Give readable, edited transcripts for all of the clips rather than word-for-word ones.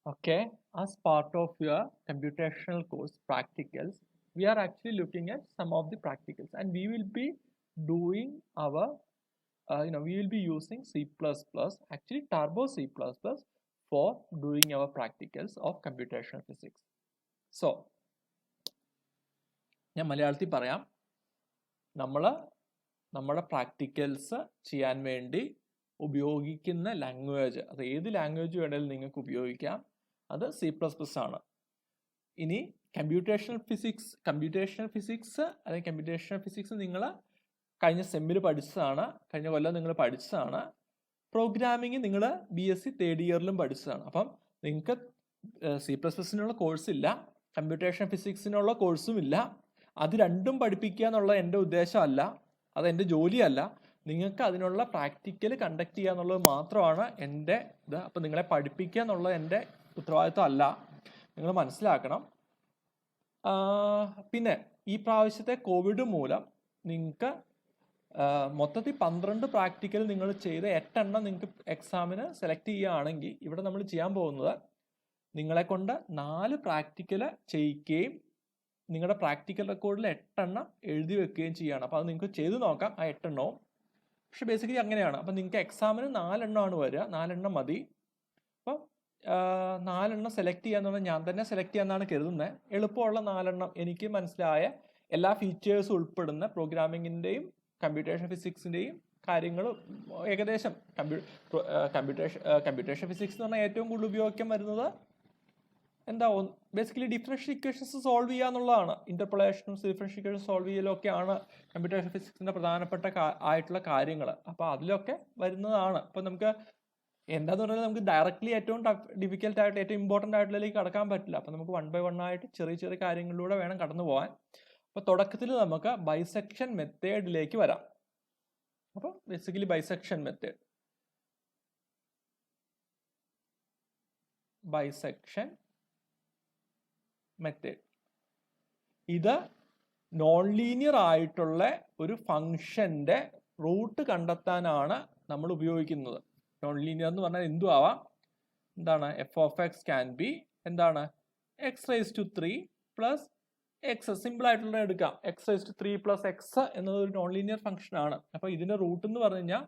Okay, as part of your computational course practicals, we are actually looking at some of the practicals, and we will be doing our, we will be using C++, actually Turbo C++ for doing our practicals of computational physics. So, ഞാൻ മലയാളത്തിൽ പറയാം. നമ്മുടെ practicals ചെയ്യാൻ വേണ്ടി ഉപയോഗിക്കുന്ന language, അത് ഏത് language വേണമെങ്കിലും നിങ്ങൾക്ക് ഉപയോഗിക്കാം. അത് C++ ആണ്. ഇനി കമ്പ്യൂട്ടേഷണൽ ഫിസിക്സ് അല്ലെങ്കിൽ കമ്പ്യൂട്ടേഷണൽ ഫിസിക്സ് നിങ്ങൾ കഴിഞ്ഞ സെമ്മിൽ പഠിച്ചതാണ്, കഴിഞ്ഞ കൊല്ലം നിങ്ങൾ പഠിച്ചതാണ്. പ്രോഗ്രാമിങ് നിങ്ങൾ BSc തേർഡ് ഇയറിലും പഠിച്ചതാണ്. അപ്പം നിങ്ങൾക്ക് C++നുള്ള കോഴ്സ് ഇല്ല, കമ്പ്യൂട്ടേഷണൽ ഫിസിക്സിനുള്ള കോഴ്സും ഇല്ല. അത് രണ്ടും പഠിപ്പിക്കുക എന്നുള്ള എൻ്റെ ഉദ്ദേശമല്ല, അതെൻ്റെ ജോലിയല്ല. നിങ്ങൾക്ക് അതിനുള്ള പ്രാക്ടിക്കൽ കണ്ടക്ട് ചെയ്യുക എന്നുള്ളത് മാത്രമാണ് എൻ്റെ ഇത്. അപ്പം നിങ്ങളെ പഠിപ്പിക്കുക എന്നുള്ളത് എൻ്റെ ഉത്തരവാദിത്വം അല്ല, നിങ്ങൾ മനസ്സിലാക്കണം. പിന്നെ ഈ പ്രാവശ്യത്തെ കോവിഡ് മൂലം നിങ്ങൾക്ക് മൊത്തത്തിൽ 12 പ്രാക്ടിക്കൽ നിങ്ങൾ ചെയ്ത് 8 എണ്ണം നിങ്ങൾക്ക് എക്സാമിന് സെലക്ട് ചെയ്യുകയാണെങ്കിൽ ഇവിടെ നമ്മൾ ചെയ്യാൻ പോകുന്നത് നിങ്ങളെ കൊണ്ട് 4 പ്രാക്ടിക്കൽ ചെയ്യിക്കുകയും നിങ്ങളുടെ പ്രാക്ടിക്കൽ റെക്കോർഡിൽ 8 എണ്ണം എഴുതി വെക്കുകയും ചെയ്യുകയാണ്. അപ്പോൾ അത് നിങ്ങൾക്ക് ചെയ്ത് നോക്കാം ആ 8 എണ്ണവും. പക്ഷെ ബേസിക്കലി അങ്ങനെയാണ്. അപ്പം നിങ്ങൾക്ക് എക്സാമിന് 4 എണ്ണമാണ് വരിക, 4 എണ്ണം മതി. അപ്പം 4 എണ്ണം സെലക്ട് ചെയ്യാന്ന് ഞാൻ തന്നെ സെലക്ട് ചെയ്യാന്നാണ് കരുതുന്നത്. എളുപ്പമുള്ള 4 എണ്ണം എനിക്ക് മനസ്സിലായ എല്ലാ ഫീച്ചേഴ്സും ഉൾപ്പെടുന്ന പ്രോഗ്രാമിങ്ങിൻ്റെയും കമ്പ്യൂട്ടേഷൻ ഫിസിക്സിൻ്റെയും കാര്യങ്ങൾ ഏകദേശം കമ്പ്യൂട്ടേഷൻ ഫിസിക്സ് എന്ന് പറഞ്ഞാൽ ഏറ്റവും കൂടുതൽ ഉപയോഗിക്കാൻ വരുന്നത് എന്താ, ബേസിക്കലി ഡിഫറൻഷ്യൽ ഇക്വേഷൻസ് സോൾവ് ചെയ്യുക എന്നുള്ളതാണ്. ഇന്റർപോളേഷനും ഡിഫറൻഷ്യൽ ഇക്വേഷൻ സോൾവ് ചെയ്യലൊക്കെ ആണ് കമ്പ്യൂട്ടേഷൻ ഫിസിക്സിന്റെ പ്രധാനപ്പെട്ട ആയിട്ടുള്ള കാര്യങ്ങൾ. അപ്പോൾ അതിലൊക്കെ വരുന്നതാണ്. അപ്പോൾ നമുക്ക് എന്താന്ന് പറഞ്ഞാൽ നമുക്ക് ഡയറക്റ്റ്ലി ഏറ്റവും ഡിഫിക്കൽട്ട് ആയിട്ട് ഏറ്റവും ഇമ്പോർട്ടൻ്റ് ആയിട്ടുള്ളതിലേക്ക് കടക്കാൻ പറ്റില്ല. അപ്പോൾ നമുക്ക് 1 by 1 ആയിട്ട് ചെറിയ ചെറിയ കാര്യങ്ങളിലൂടെ വേണം കടന്നു പോകാൻ. അപ്പോൾ തുടക്കത്തിൽ നമുക്ക് ബൈസെക്ഷൻ മെത്തേഡിലേക്ക് വരാം. അപ്പോൾ ബേസിക്കലി ബൈസെക്ഷൻ മെത്തേഡ് ഇത് നോൺ ലീനിയർ ആയിട്ടുള്ള ഒരു ഫംഗ്ഷന്റെ റൂട്ട് കണ്ടെത്താനാണ് നമ്മൾ ഉപയോഗിക്കുന്നത്. നോൺ ലീനിയർ എന്ന് പറഞ്ഞാൽ എന്തും ആവാം. എന്താണ്, f(x) ക്യാൻ ബി എന്താണ് x⁻³ പ്ലസ് എക്സ്. സിമ്പിൾ ആയിട്ടുള്ള എടുക്കാം. x⁻³ പ്ലസ് എക്സ് എന്നത് ഒരു നോൺ ലീനിയർ ഫംഗ്ഷൻ ആണ്. അപ്പോൾ ഇതിന്റെ റൂട്ട് എന്ന് പറഞ്ഞു കഴിഞ്ഞാൽ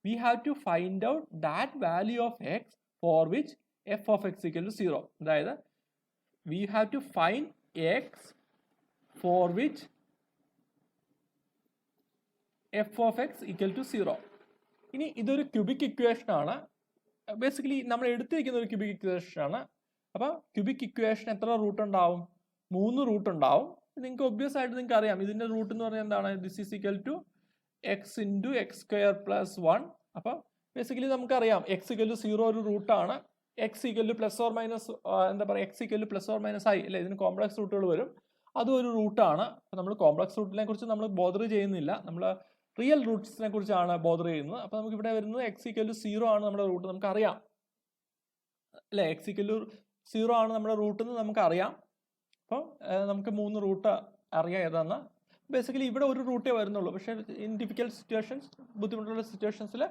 we have to find out that value of x for which f(x) = 0. അതായത് we have to find x for which f(x) = 0. ഇനി ഇതൊരു ക്യൂബിക് ഇക്വേഷൻ ആണ്. ബേസിക്കലി നമ്മൾ എടുത്തിരിക്കുന്ന ഒരു ക്യൂബിക് ഇക്വേഷൻ ആണ്. അപ്പോൾ ക്യൂബിക് ഇക്വേഷൻ എത്ര റൂട്ട് ഉണ്ടാവും? 3 റൂട്ട് ഉണ്ടാവും. നിങ്ങൾക്ക് ഒബ്വിയസ് ആയിട്ട് നിങ്ങൾക്ക് അറിയാം ഇതിന്റെ റൂട്ട് എന്ന് പറഞ്ഞാൽ എന്താണ്, this is equal to x × x² + 1. അപ്പോൾ ബേസിക്കലി നമുക്കറിയാം x = 0 ഒരു റൂട്ടാണ്. x = എന്താ പറയുക, x = ± i അല്ലെ, ഇതിന് കോംപ്ലക്സ് റൂട്ടുകൾ വരും, അതും ഒരു റൂട്ടാണ്. അപ്പോൾ നമ്മൾ കോംപ്ലക്സ് റൂട്ടിനെ കുറിച്ച് നമ്മൾ ബോദർ ചെയ്യുന്നില്ല, നമ്മൾ റിയൽ റൂട്ട്സിനെ കുറിച്ചാണ് ബോദർ ചെയ്യുന്നത്. അപ്പോൾ നമുക്ക് ഇവിടെ വരുന്നത് x = 0 ആണ് നമ്മുടെ റൂട്ട്, നമുക്കറിയാം അല്ലെ, x = 0 ആണ് നമ്മുടെ റൂട്ട് എന്ന് നമുക്കറിയാം. അപ്പോൾ നമുക്ക് 3 റൂട്ട് അറിയാം ഏതാന്ന്. ബേസിക്കലി ഇവിടെ ഒരു റൂട്ടേ വരുന്നുള്ളൂ. പക്ഷേ ഇൻ ഡിഫിക്കൽട്ട് സിറ്റുവേഷൻസ്, ബുദ്ധിമുട്ടുള്ള സിറ്റുവേഷൻസിൽ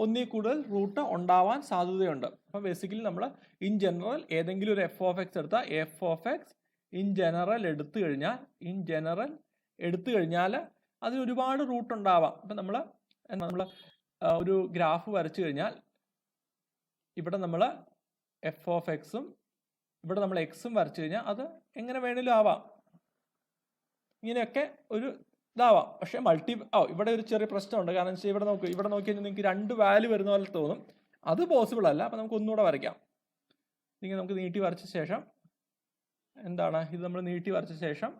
ഒന്നിൽ കൂടുതൽ റൂട്ട് ഉണ്ടാവാൻ സാധ്യതയുണ്ട്. അപ്പോൾ ബേസിക്കലി നമ്മൾ ഇൻ ജനറൽ ഏതെങ്കിലും ഒരു f(x) എടുത്താൽ f(x) ഇൻ ജനറൽ എടുത്തു കഴിഞ്ഞാൽ അതിന് ഒരുപാട് റൂട്ട് ഉണ്ടാവാം. അപ്പം നമ്മൾ ഒരു ഗ്രാഫ് വരച്ചു കഴിഞ്ഞാൽ ഇവിടെ നമ്മൾ f(x)ഉം ഇവിടെ നമ്മൾ എക്സും വരച്ചു കഴിഞ്ഞാൽ അത് എങ്ങനെ വേണേലും ആവാം, ഇങ്ങനെയൊക്കെ ഒരു ഇതാവാം. പക്ഷെ ഇവിടെ ഒരു ചെറിയ പ്രശ്നമുണ്ട്. കാരണം വെച്ചാൽ ഇവിടെ നോക്കി കഴിഞ്ഞാൽ നിങ്ങൾക്ക് 2 വാല്യൂ വരുന്ന പോലെ തോന്നും, അത് പോസിബിൾ അല്ല. അപ്പം നമുക്ക് ഒന്നുകൂടെ വരയ്ക്കാം. നമുക്ക് നീട്ടി വരച്ച ശേഷം എന്താണ്, ഇത് നമ്മൾ നീട്ടി വരച്ച ശേഷം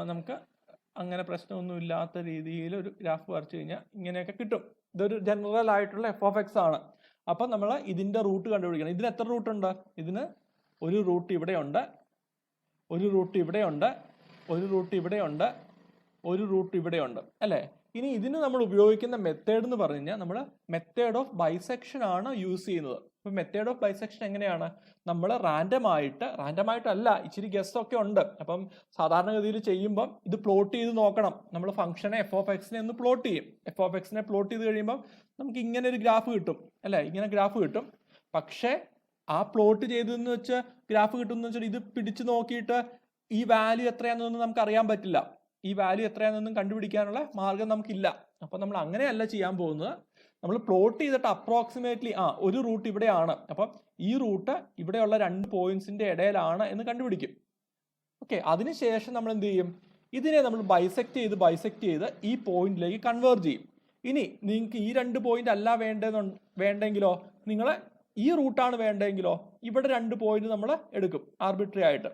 നമുക്ക് അങ്ങനെ പ്രശ്നമൊന്നും ഇല്ലാത്ത രീതിയിൽ ഒരു ഗ്രാഫ് വരച്ചു കഴിഞ്ഞാൽ ഇങ്ങനെയൊക്കെ കിട്ടും. ഇതൊരു ജനറൽ ആയിട്ടുള്ള f(x) ആണ്. അപ്പം നമ്മൾ ഇതിന്റെ റൂട്ട് കണ്ടുപിടിക്കണം. ഇതിന് എത്ര റൂട്ട് ഉണ്ട്? ഇതിന് ഒരു റൂട്ട് ഇവിടെയുണ്ട്, ഒരു റൂട്ട് ഇവിടെയുണ്ട്, ഒരു റൂട്ട് ഇവിടെയുണ്ട്, ഒരു റൂട്ട് ഇവിടെയുണ്ട് അല്ലേ. ഇനി ഇതിന് നമ്മൾ ഉപയോഗിക്കുന്ന മെത്തേഡ് എന്ന് പറഞ്ഞു കഴിഞ്ഞാൽ നമ്മൾ മെത്തേഡ് ഓഫ് ബൈസെക്ഷൻ ആണ് യൂസ് ചെയ്യുന്നത്. അപ്പോൾ മെത്തേഡ് ഓഫ് ബൈസെക്ഷൻ എങ്ങനെയാണ്, നമ്മൾ റാൻഡമായിട്ടല്ല, ഇച്ചിരി ഗസ് ഒക്കെ ഉണ്ട്. അപ്പം സാധാരണഗതിയിൽ ചെയ്യുമ്പം ഇത് പ്ലോട്ട് ചെയ്ത് നോക്കണം. നമ്മൾ ഫംഗ്ഷനെ f(x)നെ ഒന്ന് പ്ലോട്ട് ചെയ്യും. f(x)നെ പ്ലോട്ട് ചെയ്ത് കഴിയുമ്പം നമുക്ക് ഇങ്ങനെ ഒരു ഗ്രാഫ് കിട്ടും അല്ലേ, ഇങ്ങനെ ഗ്രാഫ് കിട്ടും. പക്ഷേ ആ പ്ലോട്ട് ചെയ്തതെന്ന് വെച്ച് ഗ്രാഫ് കിട്ടുമെന്ന് വെച്ചാൽ ഇത് പിടിച്ചു നോക്കിയിട്ട് ഈ വാല്യൂ എത്രയാണെന്നൊന്നും നമുക്ക് അറിയാൻ പറ്റില്ല. ഈ വാല്യൂ എത്രയാണെന്നൊന്നും കണ്ടുപിടിക്കാനുള്ള മാർഗം നമുക്കില്ല. അപ്പം നമ്മൾ അങ്ങനെയല്ല ചെയ്യാൻ പോകുന്നത്. നമ്മൾ പ്ലോട്ട് ചെയ്തിട്ട് അപ്രോക്സിമേറ്റ്ലി ഒരു റൂട്ട് ഇവിടെയാണ്, അപ്പം ഈ റൂട്ട് ഇവിടെയുള്ള 2 പോയിന്റ്സിന്റെ ഇടയിലാണ് എന്ന് കണ്ടുപിടിക്കും. ഓക്കെ, അതിനുശേഷം നമ്മൾ എന്ത് ചെയ്യും, ഇതിനെ നമ്മൾ ബൈസെക്ട് ചെയ്ത് ഈ പോയിന്റിലേക്ക് കൺവേർട്ട് ചെയ്യും. ഇനി നിങ്ങൾക്ക് ഈ 2 പോയിന്റ് അല്ല വേണ്ടെങ്കിലോ, നിങ്ങൾ ഈ റൂട്ടാണ് വേണ്ടെങ്കിലോ, ഇവിടെ 2 പോയിന്റ് നമ്മൾ എടുക്കും ആർബിട്രറി ആയിട്ട്.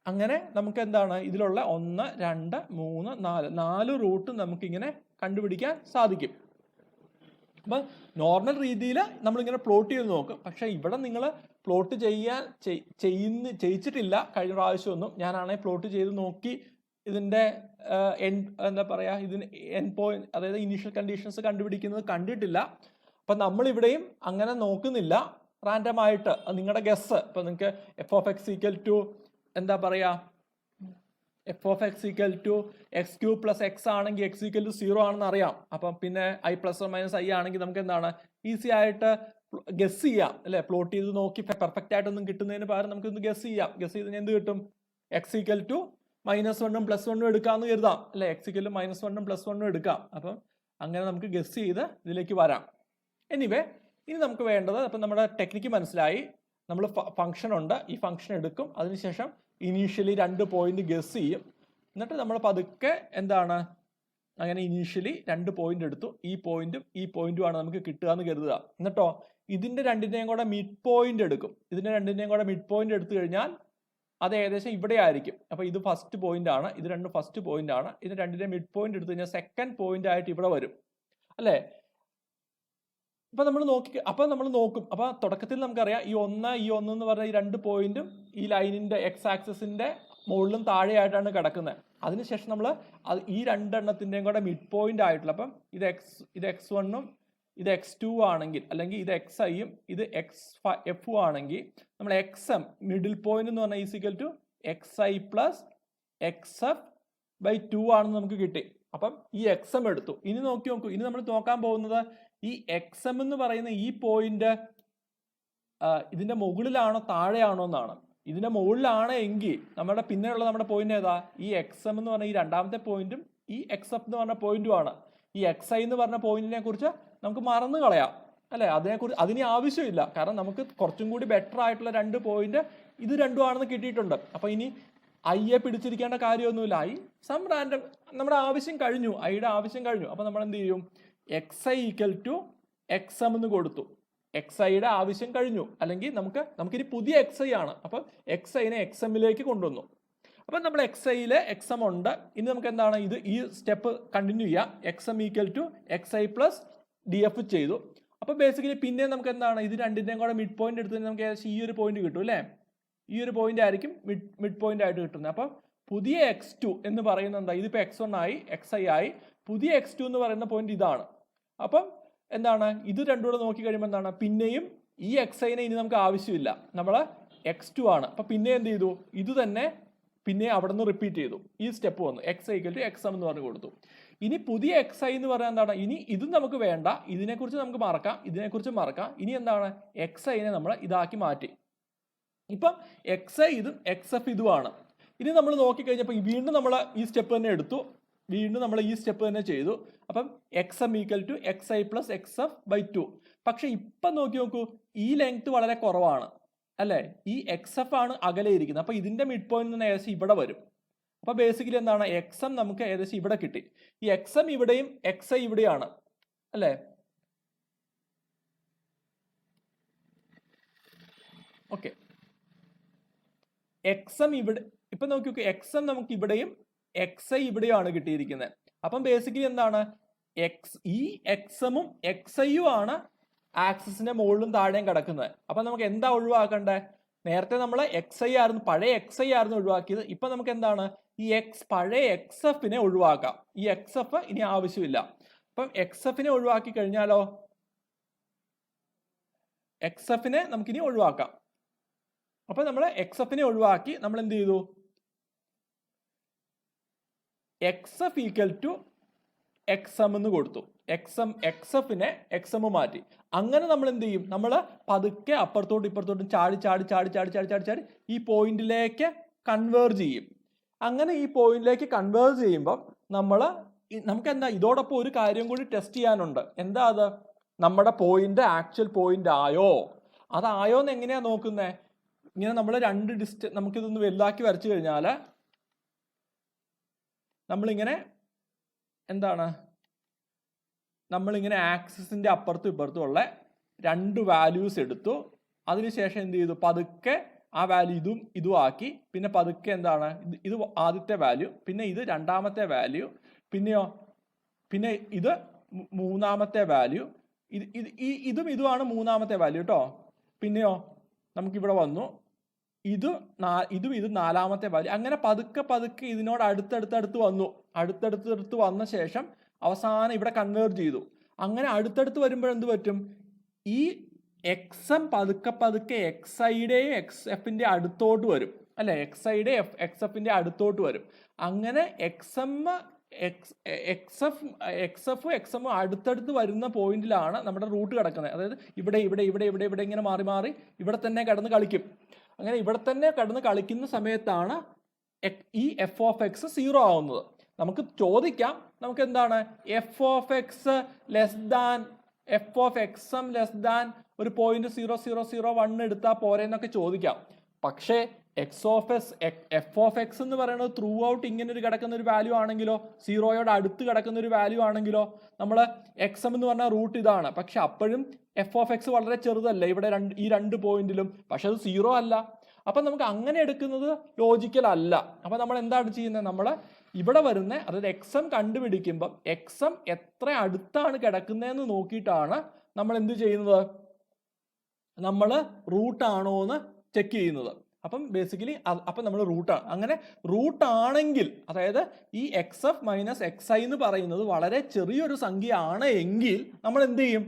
അങ്ങനെ നമുക്ക് എന്താണ് ഇതിലുള്ള 1, 2, 3, 4 റൂട്ട് നമുക്കിങ്ങനെ കണ്ടുപിടിക്കാൻ സാധിക്കും. അപ്പം നോർമൽ രീതിയിൽ നമ്മളിങ്ങനെ പ്ലോട്ട് ചെയ്ത് നോക്കും. പക്ഷേ ഇവിടെ നിങ്ങൾ പ്ലോട്ട് ചെയ്യിച്ചിട്ടില്ല കഴിഞ്ഞ പ്രാവശ്യമൊന്നും. ഞാനാണെങ്കിൽ പ്ലോട്ട് ചെയ്ത് നോക്കി ഇതിൻ്റെ എന്താ പറയുക, ഇതിന് എൻ പോയിന്റ്, അതായത് ഇനീഷ്യൽ കണ്ടീഷൻസ് കണ്ടുപിടിക്കുന്നത് കണ്ടിട്ടില്ല. അപ്പം നമ്മളിവിടെയും അങ്ങനെ നോക്കുന്നില്ല. റാൻഡം ആയിട്ട് നിങ്ങളുടെ ഗസ്, ഇപ്പം നിങ്ങൾക്ക് f(x) എന്താ പറയുക, f(x) x³ + x ആണെങ്കിൽ x 0 ആണെന്ന് അറിയാം. അപ്പം പിന്നെ i ± i ആണെങ്കിൽ നമുക്ക് എന്താണ് ഈസി ആയിട്ട് ഗസ് ചെയ്യാം അല്ലെ. പ്ലോട്ട് ചെയ്ത് നോക്കി പെർഫെക്റ്റ് ആയിട്ടൊന്നും കിട്ടുന്നതിന് പകരം നമുക്ക് ഒന്ന് ഗസ് ചെയ്യാം. ഗസ് ചെയ്ത് എന്ത് കിട്ടും, x = -1 ഉം +1 എടുക്കാമെന്ന് കരുതാം അല്ലെ. x = -1 ഉം +1 എടുക്കാം. അപ്പം അങ്ങനെ നമുക്ക് ഗസ് ചെയ്ത് ഇതിലേക്ക് വരാം. എനിവേ, ഇനി നമുക്ക് വേണ്ടത്, അപ്പം നമ്മുടെ ടെക്നിക്ക് മനസ്സിലായി. നമ്മൾ ഫംഗ്ഷൻ ഉണ്ട്, ഈ ഫംഗ്ഷൻ എടുക്കും, അതിനുശേഷം ഇനീഷ്യലി 2 പോയിന്റ് ഗസ് ചെയ്യും. എന്നിട്ട് നമ്മൾ പതുക്കെ എന്താണ്, അങ്ങനെ ഇനീഷ്യലി 2 പോയിന്റ് എടുത്തു, ഈ പോയിന്റുമാണ് നമുക്ക് കിട്ടുക എന്ന് കരുതുക. എന്നിട്ടോ ഇതിന്റെ 2ന്റെയും കൂടെ മിഡ് പോയിന്റ് എടുക്കും. ഇതിന്റെ 2ന്റെയും കൂടെ മിഡ് പോയിന്റ് എടുത്തു കഴിഞ്ഞാൽ അത് ഏകദേശം ഇവിടെ ആയിരിക്കും. അപ്പൊ ഇത് ഫസ്റ്റ് പോയിന്റ് ആണ്, ഇത് 2 ഫസ്റ്റ് പോയിന്റ് ആണ്. ഇത് 2ന്റെ മിഡ് പോയിന്റ് എടുത്തു കഴിഞ്ഞാൽ സെക്കൻഡ് പോയിന്റ് ആയിട്ട് ഇവിടെ വരും അല്ലെ. അപ്പൊ നമ്മൾ നോക്കും. അപ്പൊ തുടക്കത്തിൽ നമുക്കറിയാം ഈ 1 എന്ന് പറഞ്ഞ ഈ 2 പോയിന്റും ഈ ലൈനിന്റെ എക്സ് ആക്സിസിന്റെ മുകളിലും താഴെയായിട്ടാണ് കിടക്കുന്നത്. അതിനുശേഷം നമ്മൾ ഈ 2 എണ്ണത്തിന്റെയും കൂടെ മിഡ് പോയിന്റ് ആയിട്ടുള്ള, അപ്പം ഇത് x1 ഉം ഇത് x2 ആണെങ്കിൽ, അല്ലെങ്കിൽ ഇത് xi-യും ഇത് f ആണെങ്കിൽ, നമ്മൾ xm മിഡിൽ പോയിന്റ് എന്ന് പറഞ്ഞാൽ ഈസിക്കൽ ടു xi + xf/2 ആണെന്ന് നമുക്ക് കിട്ടി. അപ്പം ഈ xm എടുത്തു. ഇനി നോക്കൂ, ഇനി നമ്മൾ നോക്കാൻ പോകുന്നത് ഈ xm എന്ന് പറയുന്ന ഈ പോയിന്റ് ഇതിന്റെ മുകളിലാണോ താഴെയാണോ എന്നാണ്. ഇതിന്റെ മുകളിലാണ് എങ്കിൽ നമ്മുടെ പിന്നെയുള്ള നമ്മുടെ പോയിന്റ് ഏതാ, ഈ xm എന്ന് പറഞ്ഞ ഈ 2ാമത്തെ പോയിന്റും ഈ xf എന്ന് പറഞ്ഞ പോയിന്റുമാണ്. ഈ xi എന്ന് പറഞ്ഞ പോയിന്റിനെ കുറിച്ച് നമുക്ക് മറന്നു കളയാം അല്ലെ. അതിന് ആവശ്യമില്ല, കാരണം നമുക്ക് കുറച്ചും കൂടി ബെറ്റർ ആയിട്ടുള്ള 2 പോയിന്റ് ഇത് 2 ആണെന്ന് കിട്ടിയിട്ടുണ്ട്. അപ്പൊ ഇനി ഐയെ പിടിച്ചിരിക്കേണ്ട കാര്യമൊന്നുമില്ല. സം റാൻഡം, നമ്മുടെ ആവശ്യം കഴിഞ്ഞു, ഐയുടെ ആവശ്യം കഴിഞ്ഞു. അപ്പൊ നമ്മൾ എന്ത് ചെയ്യും, xi = xm എന്ന് കൊടുത്തു. xiയുടെ ആവശ്യം കഴിഞ്ഞു, അല്ലെങ്കിൽ നമുക്കിനി പുതിയ xi ആണ്. അപ്പം xiനെ xmലേക്ക് കൊണ്ടുവന്നു. അപ്പം നമ്മൾ xiയിലെ xm ഉണ്ട്. ഇനി നമുക്ക് എന്താണ്, ഈ സ്റ്റെപ്പ് കണ്ടിന്യൂ ചെയ്യാം. xm = xi + df ചെയ്തു. അപ്പൊ ബേസിക്കലി പിന്നെ നമുക്ക് എന്താണ്, ഇത് 2ന്റെയും കൂടെ മിഡ് പോയിന്റ് എടുത്തു കഴിഞ്ഞാൽ നമുക്ക് ഏകദേശം ഈ ഒരു പോയിന്റ് കിട്ടും അല്ലെ. ഈ ഒരു പോയിന്റ് ആയിരിക്കും മിഡ് പോയിന്റ് ആയിട്ട് കിട്ടുന്നത്. അപ്പം പുതിയ x2 എന്ന് പറയുന്നത് എന്താ, ഇതിപ്പോ x1 ആയി, xi ആയി. പുതിയ x2 എന്ന് പറയുന്ന പോയിന്റ് ഇതാണ്. അപ്പം എന്താണ്, ഇത് 2 കൂടെ നോക്കി കഴിയുമ്പോൾ എന്താണ്, പിന്നെയും ഈ xiനെ ഇനി നമുക്ക് ആവശ്യമില്ല, നമ്മൾ x2 ആണ്. അപ്പൊ പിന്നെ എന്ത് ചെയ്തു, ഇത് തന്നെ പിന്നെ അവിടെ നിന്ന് റിപ്പീറ്റ് ചെയ്തു. ഈ സ്റ്റെപ്പ് വന്നു, xi = xm എന്ന് പറഞ്ഞു കൊടുത്തു. ഇനി പുതിയ xi എന്ന് പറഞ്ഞാൽ എന്താണ്, ഇനി ഇതും നമുക്ക് വേണ്ട, ഇതിനെക്കുറിച്ച് നമുക്ക് മറക്കാം, ഇതിനെക്കുറിച്ച് മറക്കാം. ഇനി എന്താണ്, xiനെ നമ്മൾ ഇതാക്കി മാറ്റി. ഇപ്പം xi ഇതും xf ഇതുമാണ്. ഇനി നമ്മൾ നോക്കിക്കഴിഞ്ഞപ്പോൾ വീണ്ടും നമ്മൾ ഈ സ്റ്റെപ്പ് തന്നെ എടുത്തു, വീണ്ടും നമ്മൾ ഈ സ്റ്റെപ്പ് തന്നെ ചെയ്തു. അപ്പം xm = xi + xf/2. പക്ഷെ ഇപ്പം നോക്കൂ, ഈ ലെങ്ത് വളരെ കുറവാണ് അല്ലെ. ഈ xf ആണ് അകലെ ഇരിക്കുന്നത്. അപ്പൊ ഇതിന്റെ മിഡ് പോയിന്റ് നിന്ന് ഏകദേശം ഇവിടെ വരും. അപ്പൊ ബേസിക്കലി എന്താണ്, xm നമുക്ക് ഏകദേശം ഇവിടെ കിട്ടി. ഈ xm ഇവിടെയും xi ഇവിടെയാണ് അല്ലെ. ഓക്കെ, xm ഇവിടെ, ഇപ്പൊ നോക്കൂ, xm നമുക്ക് ഇവിടെയും xi ഇവിടെയാണ് കിട്ടിയിരിക്കുന്നത്. അപ്പം ബേസിക്കലി എന്താണ്, ഈ xm ഉം xi-യും ആണ് ആക്സിസിന്റെ മുകളിലും താഴെയും കിടക്കുന്നത്. അപ്പൊ നമുക്ക് എന്താ ഒഴിവാക്കണ്ടേ, നേരത്തെ നമ്മൾ xi ആയിരുന്നു, പഴയ xi ആയിരുന്നു ഒഴിവാക്കിയത്. ഇപ്പൊ നമുക്ക് എന്താണ്, ഈ പഴയ xf-നെ ഒഴിവാക്കാം. ഈ xf ഇനി ആവശ്യമില്ല. അപ്പം xf-നെ ഒഴിവാക്കി കഴിഞ്ഞാലോ, xf-നെ നമുക്കിനി ഒഴിവാക്കാം. അപ്പൊ നമ്മൾ xf-നെ ഒഴിവാക്കി നമ്മൾ എന്ത് ചെയ്തു, xf = xm എന്ന് കൊടുത്തു. എക്സ്എഫിനെ എക്സ്എം മാറ്റി. അങ്ങനെ നമ്മൾ എന്ത് ചെയ്യും? നമ്മൾ പതുക്കെ അപ്പുറത്തോട്ടും ഇപ്പുറത്തോട്ടും ചാടി ചാടി ചാടി ചാടി ചാടി ചാടി ചാടി ഈ പോയിന്റിലേക്ക് കൺവേർജ് ചെയ്യും. അങ്ങനെ ഈ പോയിന്റിലേക്ക് കൺവേർജ് ചെയ്യുമ്പോൾ നമുക്ക് എന്താ ഇതോടൊപ്പം ഒരു കാര്യം കൂടി ടെസ്റ്റ് ചെയ്യാനുണ്ട്. എന്താ അത്? നമ്മുടെ പോയിന്റ് ആക്ച്വൽ പോയിന്റ് ആയോ? അതായോ എന്ന് എങ്ങനെയാ നോക്കുന്നത്? ഇങ്ങനെ നമ്മൾ നമുക്കിതൊന്ന് വലുതാക്കി വരച്ചു കഴിഞ്ഞാൽ നമ്മളിങ്ങനെ ആക്സിസിന്റെ അപ്പുറത്തും ഇപ്പുറത്തും ഉള്ള 2 വാല്യൂസ് എടുത്തു. അതിനുശേഷം എന്ത് ചെയ്തു? പതുക്കെ ആ വാല്യൂ ഇതും ആക്കി. പിന്നെ പതുക്കെ ഇത് ആദ്യത്തെ വാല്യൂ, പിന്നെ ഇത് രണ്ടാമത്തെ വാല്യൂ, പിന്നെ ഇത് മൂന്നാമത്തെ വാല്യൂ, ഇതുമാണ് മൂന്നാമത്തെ വാല്യൂ കേട്ടോ. പിന്നെയോ നമുക്കിവിടെ വന്നു, ഇതും നാലാമത്തെ വാല്യൂ. അങ്ങനെ പതുക്കെ പതുക്കെ ഇതിനോട് അടുത്തടുത്ത് വന്നു. അടുത്തടുത്ത് വന്ന ശേഷം അവസാനം ഇവിടെ കൺവേർട്ട് ചെയ്തു. അങ്ങനെ അടുത്തടുത്ത് വരുമ്പോൾ എന്ത് പറ്റും? ഈ എക്സ്എം പതുക്കെ എക്സ്ഐയുടെയും എക്സ്എഫിന്റെ അടുത്തോട്ട് വരും അല്ലെ? എക്സ്ഐയുടെ എക്സ്എഫിന്റെ അടുത്തോട്ട് വരും. അങ്ങനെ എക്സ്എഫും അടുത്തടുത്ത് വരുന്ന പോയിന്റിലാണ് നമ്മുടെ റൂട്ട് കിടക്കുന്നത്. അതായത് ഇവിടെ ഇങ്ങനെ മാറി ഇവിടെ തന്നെ കിടന്ന് കളിക്കും. അങ്ങനെ ഇവിടെ തന്നെ കിടന്ന് കളിക്കുന്ന സമയത്താണ് ഈ എഫ് ഓഫ് എക്സ് 0 ആവുന്നത്. നമുക്ക് ചോദിക്കാം, നമുക്ക് എന്താണ് F of X less than F of XM less than ഒരു 0.0001 എടുത്താൽ പോരെ എന്നൊക്കെ ചോദിക്കാം. പക്ഷേ എഫ് ഓഫ് എക്സ് എന്ന് പറയുന്നത് ത്രൂ ഔട്ട് ഇങ്ങനെ ഒരു കിടക്കുന്ന ഒരു വാല്യൂ ആണെങ്കിലോ, 0യോട് അടുത്ത് കിടക്കുന്ന ഒരു വാല്യൂ ആണെങ്കിലോ, നമ്മൾ എക്സ്എം എന്ന് പറഞ്ഞ റൂട്ട് ഇതാണ്. പക്ഷെ അപ്പോഴും എഫ് ഓഫ് എക്സ് വളരെ ചെറുതല്ലേ ഇവിടെ ഈ 2 പോയിന്റിലും. പക്ഷെ അത് 0 അല്ല. അപ്പൊ നമുക്ക് അങ്ങനെ എടുക്കുന്നത് ലോജിക്കൽ അല്ല. അപ്പൊ നമ്മൾ എന്താണ് ചെയ്യുന്നത്? നമ്മൾ ഇവിടെ വരുന്ന, അതായത് എക്സ്എം കണ്ടുപിടിക്കുമ്പോൾ എക്സ്എം എത്ര അടുത്താണ് കിടക്കുന്നതെന്ന് നോക്കിയിട്ടാണ് നമ്മൾ എന്ത് ചെയ്യുന്നത്? നമ്മൾ റൂട്ടാണോ എന്ന് ചെക്ക് ചെയ്യുന്നത്. അപ്പം ബേസിക്കലി അപ്പം നമ്മൾ റൂട്ടാണ്. അങ്ങനെ റൂട്ടാണെങ്കിൽ, അതായത് ഈ X F minus X I എന്ന് പറയുന്നത് വളരെ ചെറിയൊരു സംഖ്യ ആണ് എങ്കിൽ നമ്മൾ എന്ത് ചെയ്യും?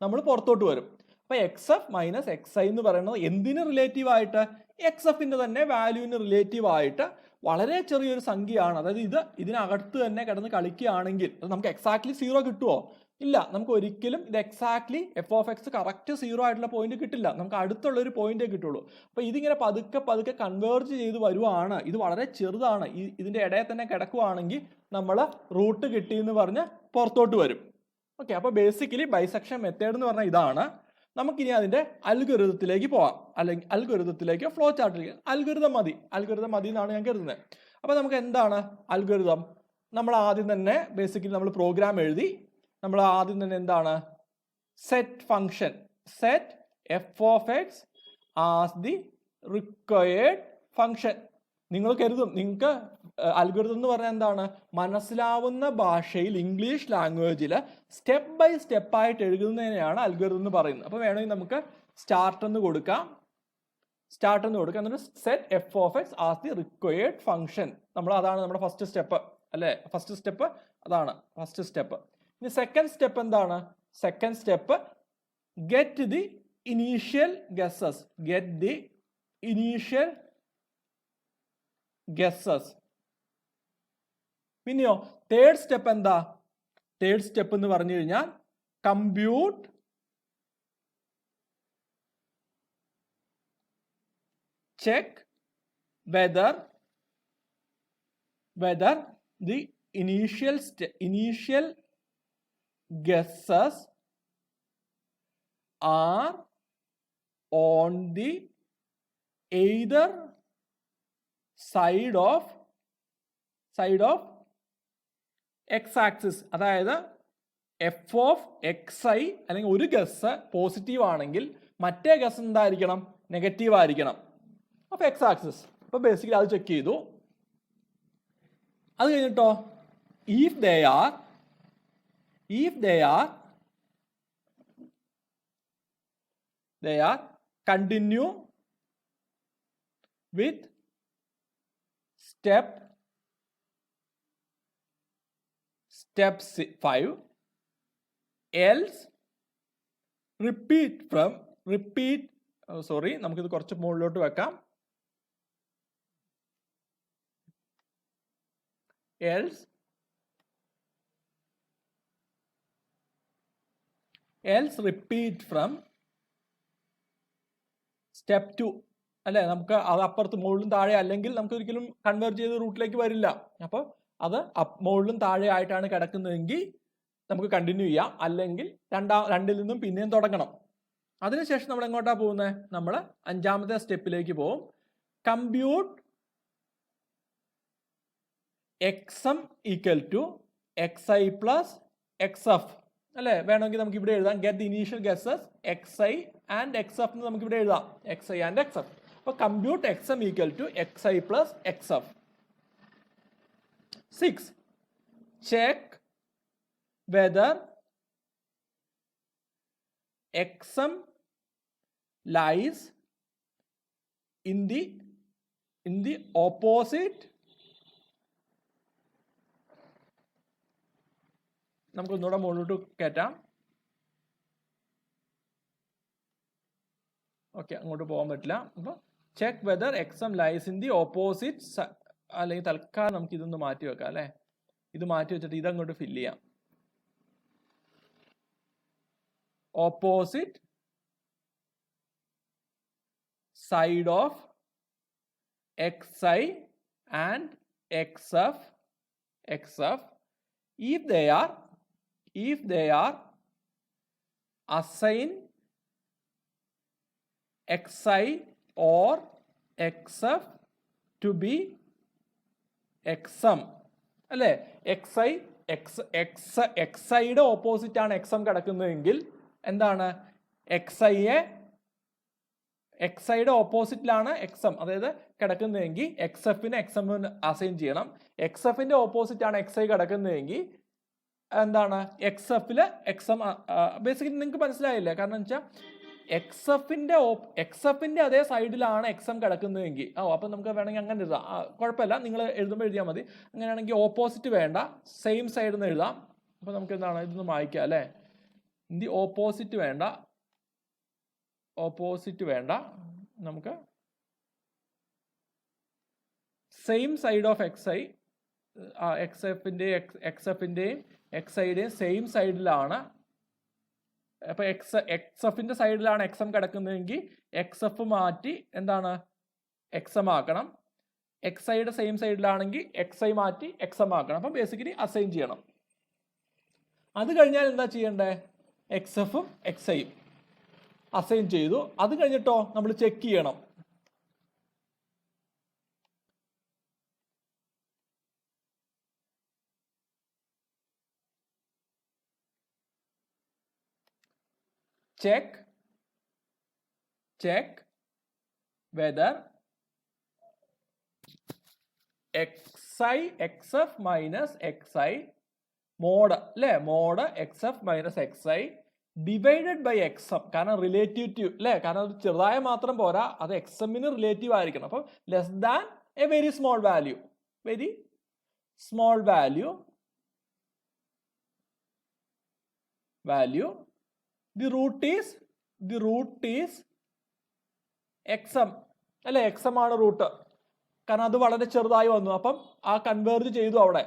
നമ്മൾ പുറത്തോട്ട് വരും. അപ്പൊ X F minus X I എന്ന് പറയുന്നത് എന്തിന് റിലേറ്റീവ് ആയിട്ട്? എക്സ് എഫിന്റെ തന്നെ വാല്യൂവിന് റിലേറ്റീവ് ആയിട്ട് വളരെ ചെറിയൊരു സംഖ്യയാണ്. അതായത് ഇതിനകത്ത് തന്നെ കിടന്ന് കളിക്കുകയാണെങ്കിൽ നമുക്ക് എക്സാക്ട്ലി 0 കിട്ടുമോ? ഇല്ല. നമുക്ക് ഒരിക്കലും ഇത് exactly F of X correct 0 ആയിട്ടുള്ള പോയിന്റ് കിട്ടില്ല. നമുക്ക് അടുത്തുള്ള ഒരു പോയിന്റേ കിട്ടുള്ളൂ. അപ്പൊ ഇതിങ്ങനെ പതുക്കെ കൺവേർജ് ചെയ്ത് വരുവാണ്. ഇത് വളരെ ചെറുതാണ്. ഇതിന്റെ ഇടയിൽ തന്നെ കിടക്കുവാണെങ്കിൽ നമ്മൾ റൂട്ട് കിട്ടി എന്ന് പറഞ്ഞ് പുറത്തോട്ട് വരും. ഓക്കെ. അപ്പൊ ബേസിക്കലി ബൈസെക്ഷൻ മെത്തേഡ് എന്ന് പറഞ്ഞാൽ ഇതാണ്. നമുക്കിനി അതിന്റെ അൽഗോരിതത്തിലേക്ക് പോവാം, അല്ലെങ്കിൽ അൽഗോരിതത്തിലേക്ക് ഫ്ലോ ചാർട്ടിലേക്ക്. അൽഗോരിതം മതി എന്നാണ് ഞാൻ കരുതുന്നത്. അപ്പൊ നമുക്ക് എന്താണ് അൽഗോരിതം? നമ്മൾ ആദ്യം തന്നെ ബേസിക്കലി നമ്മൾ പ്രോഗ്രാം എഴുതി. നമ്മൾ ആദ്യം തന്നെ എന്താണ്? Set function, set f of x as the required function. നിങ്ങൾ കരുതും നിങ്ങൾക്ക് അൽഗോരിതം എന്ന് പറഞ്ഞാൽ എന്താണ്? മനസ്സിലാവുന്ന ഭാഷയിൽ, ഇംഗ്ലീഷ് ലാംഗ്വേജിൽ സ്റ്റെപ്പ് ബൈ സ്റ്റെപ്പ് ആയിട്ട് എഴുതുന്നതിനെയാണ് അൽഗോരിതം എന്ന് പറയുന്നത്. അപ്പോൾ വേണമെങ്കിൽ നമുക്ക് സ്റ്റാർട്ട് എന്ന് കൊടുക്കാം. എന്നിട്ട് set f of x as the required function. അതാണ് നമ്മുടെ ഫസ്റ്റ് സ്റ്റെപ്പ് അല്ലേ? ഫസ്റ്റ് സ്റ്റെപ്പ് അതാണ് ഫസ്റ്റ് സ്റ്റെപ്പ്. ഇനി സെക്കൻഡ് സ്റ്റെപ്പ് എന്താണ്? Second step get the initial guesses. പിന്നെയോ തേർഡ് സ്റ്റെപ്പ് എന്താ? തേർഡ് സ്റ്റെപ്പ് എന്ന് പറഞ്ഞു കഴിഞ്ഞാൽ compute check whether the initial guesses are on the either side of x-axis. അതായത് എഫ് ഓഫ് എക്സ് ഐ അല്ലെങ്കിൽ ഒരു ഗസ് പോസിറ്റീവ് ആണെങ്കിൽ മറ്റേ ഗസ് എന്തായിരിക്കണം? നെഗറ്റീവ് ആയിരിക്കണം. അപ്പോൾ എക്സ് ആക്സിസ്. അപ്പോൾ ബേസിക്കലി അത് ചെക്ക് ചെയ്തു. അത് കഴിഞ്ഞിട്ടോ if they are continue with step 5 else നമുക്കിത് കുറച്ച് മുകളിലോട്ട് വെക്കാം. else else repeat from step 2 അല്ലേ? നമുക്ക് അത് അപ്പുറത്ത് മുകളിലും താഴെ അല്ലെങ്കിൽ നമുക്ക് ഒരിക്കലും കൺവേർട്ട് ചെയ്ത് റൂട്ടിലേക്ക് വരില്ല. അപ്പോൾ അത് മുകളിലും താഴെ ആയിട്ടാണ് കിടക്കുന്നതെങ്കിൽ നമുക്ക് കണ്ടിന്യൂ ചെയ്യാം, അല്ലെങ്കിൽ രണ്ടിൽ നിന്നും പിന്നെയും തുടങ്ങണം. അതിനുശേഷം നമ്മൾ എങ്ങോട്ടാ പോകുന്നത്? നമ്മൾ 5ാമത്തെ സ്റ്റെപ്പിലേക്ക് പോകും. Compute x m equal to xi plus xf അല്ലേ? വേണമെങ്കിൽ നമുക്ക് ഇവിടെ എഴുതാം get the initial guesses xi and xf എന്ന് നമുക്ക് ഇവിടെ എഴുതാം, xi ആൻഡ് xf. അപ്പോൾ compute x m equal to xi plus xf. 6. Check whether xm lies in the opposite. നമുക്ക് ഒന്നുകൂടെ മുകളിലോട്ട് കയറ്റാം. ഓക്കെ, അങ്ങോട്ട് പോകാൻ പറ്റില്ല. അപ്പോൾ check whether x m lies in the opposite, അല്ലെങ്കിൽ തൽക്കാലം നമുക്ക് ഇതൊന്ന് മാറ്റി വെക്കാം അല്ലേ? ഇത് മാറ്റി വെച്ചിട്ട് ഇതങ്ങോട്ട് ഫില്ല് ചെയ്യാം. Opposite side of xi and xf if they are assigned xi or xf to be xm അല്ലേ? xiയുടെ ഓപ്പോസിറ്റ് ആണ് xm കിടക്കുന്നതെങ്കിൽ എന്താണ്? xiയുടെ ഓപ്പോസിറ്റിലാണ് xm അതായത് കിടക്കുന്നതെങ്കിൽ xfന് xm അസൈൻ ചെയ്യണം. xfന്റെ ഓപ്പോസിറ്റ് ആണ് xi കിടക്കുന്നതെങ്കിൽ എന്താണ്? xfല് xm. ബേസിക്കലി നിങ്ങൾക്ക് മനസ്സിലായില്ലേ? കാരണം വെച്ചാൽ xfന്റെ അതേ സൈഡിലാണ് xm കിടക്കുന്നതെങ്കിൽ അപ്പം നമുക്ക് വേണമെങ്കിൽ അങ്ങനെ എഴുതാം, കുഴപ്പമില്ല, നിങ്ങൾ എഴുതുമ്പോൾ എഴുതിയാൽ മതി. അങ്ങനെയാണെങ്കിൽ ഓപ്പോസിറ്റ് വേണ്ട, സെയിം സൈഡിൽ നിന്ന് എഴുതാം. അപ്പം നമുക്ക് എന്താണ് ഇതൊന്ന് വായിക്കാം അല്ലേ? ദി ഓപ്പോസിറ്റ് വേണ്ട, നമുക്ക് സെയിം സൈഡ് ഓഫ് xfന്റെയും xiയുടെയും സെയിം സൈഡിലാണ്. അപ്പൊ xfന്റെ സൈഡിലാണ് xm കിടക്കുന്നതെങ്കിൽ xf മാറ്റി എന്താണ് xm ആക്കണം. xiയുടെ സെയിം സൈഡിലാണെങ്കിൽ xi മാറ്റി xm ആക്കണം. അപ്പം ബേസിക്കലി അസൈൻ ചെയ്യണം. അത് കഴിഞ്ഞാൽ എന്താ ചെയ്യണ്ടേ? xfഉം xiയും അസൈൻ ചെയ്തു. അത് കഴിഞ്ഞിട്ടോ നമ്മൾ ചെക്ക് ചെയ്യണം. check whether xi xf minus xi mod അല്ലേ? mod xf minus xi divided by xm. കാരണം റിലേറ്റീവ് അല്ലേ? കാരണം അത് ചെറുതായ മാത്രം പോരാ, അത് xmന് റിലേറ്റീവ് ആയിരിക്കണം. അപ്പം less than A very small value. The root is xm അല്ലെ? xm ആണ് റൂട്ട്, കാരണം അത് വളരെ ചെറുതായി വന്നു. അപ്പം ആ കൺവേർജ് ചെയ്തു അവിടെ.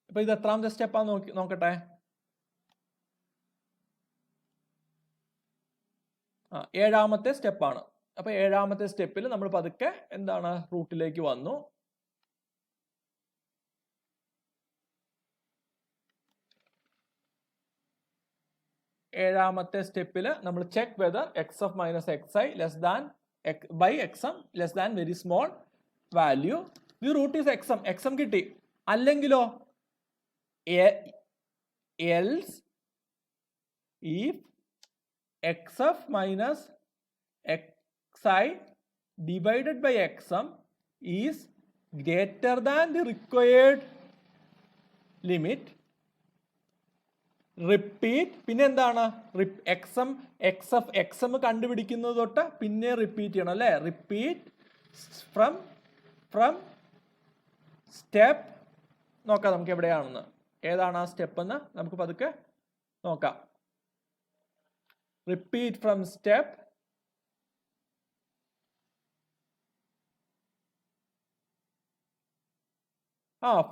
അപ്പൊ ഇത് എത്രാമത്തെ സ്റ്റെപ്പാന്ന് നോക്കട്ടെ. ഏഴാമത്തെ സ്റ്റെപ്പാണ്. അപ്പൊ ഏഴാമത്തെ സ്റ്റെപ്പിൽ നമ്മൾ പതുക്കെ എന്താണ് റൂട്ടിലേക്ക് വന്നു. ഏഴാമത്തെ സ്റ്റെപ്പിൽ നമ്മൾ check whether xf minus xi less than by xm less than very small value. The root is xm കിട്ടി. അല്ലെങ്കിലോ else if xf minus xi divided by xm is greater than the required limit, repeat. പിന്നെ എന്താണ്? xm കണ്ടുപിടിക്കുന്നത് തൊട്ട് പിന്നെ repeat ചെയ്യണം അല്ലേ? Repeat from step. നോക്കാം നമുക്ക് എവിടെയാണെന്ന്, ഏതാണ് ആ സ്റ്റെപ്പ് എന്ന് നമുക്ക് പതുക്കെ നോക്കാം. Repeat from step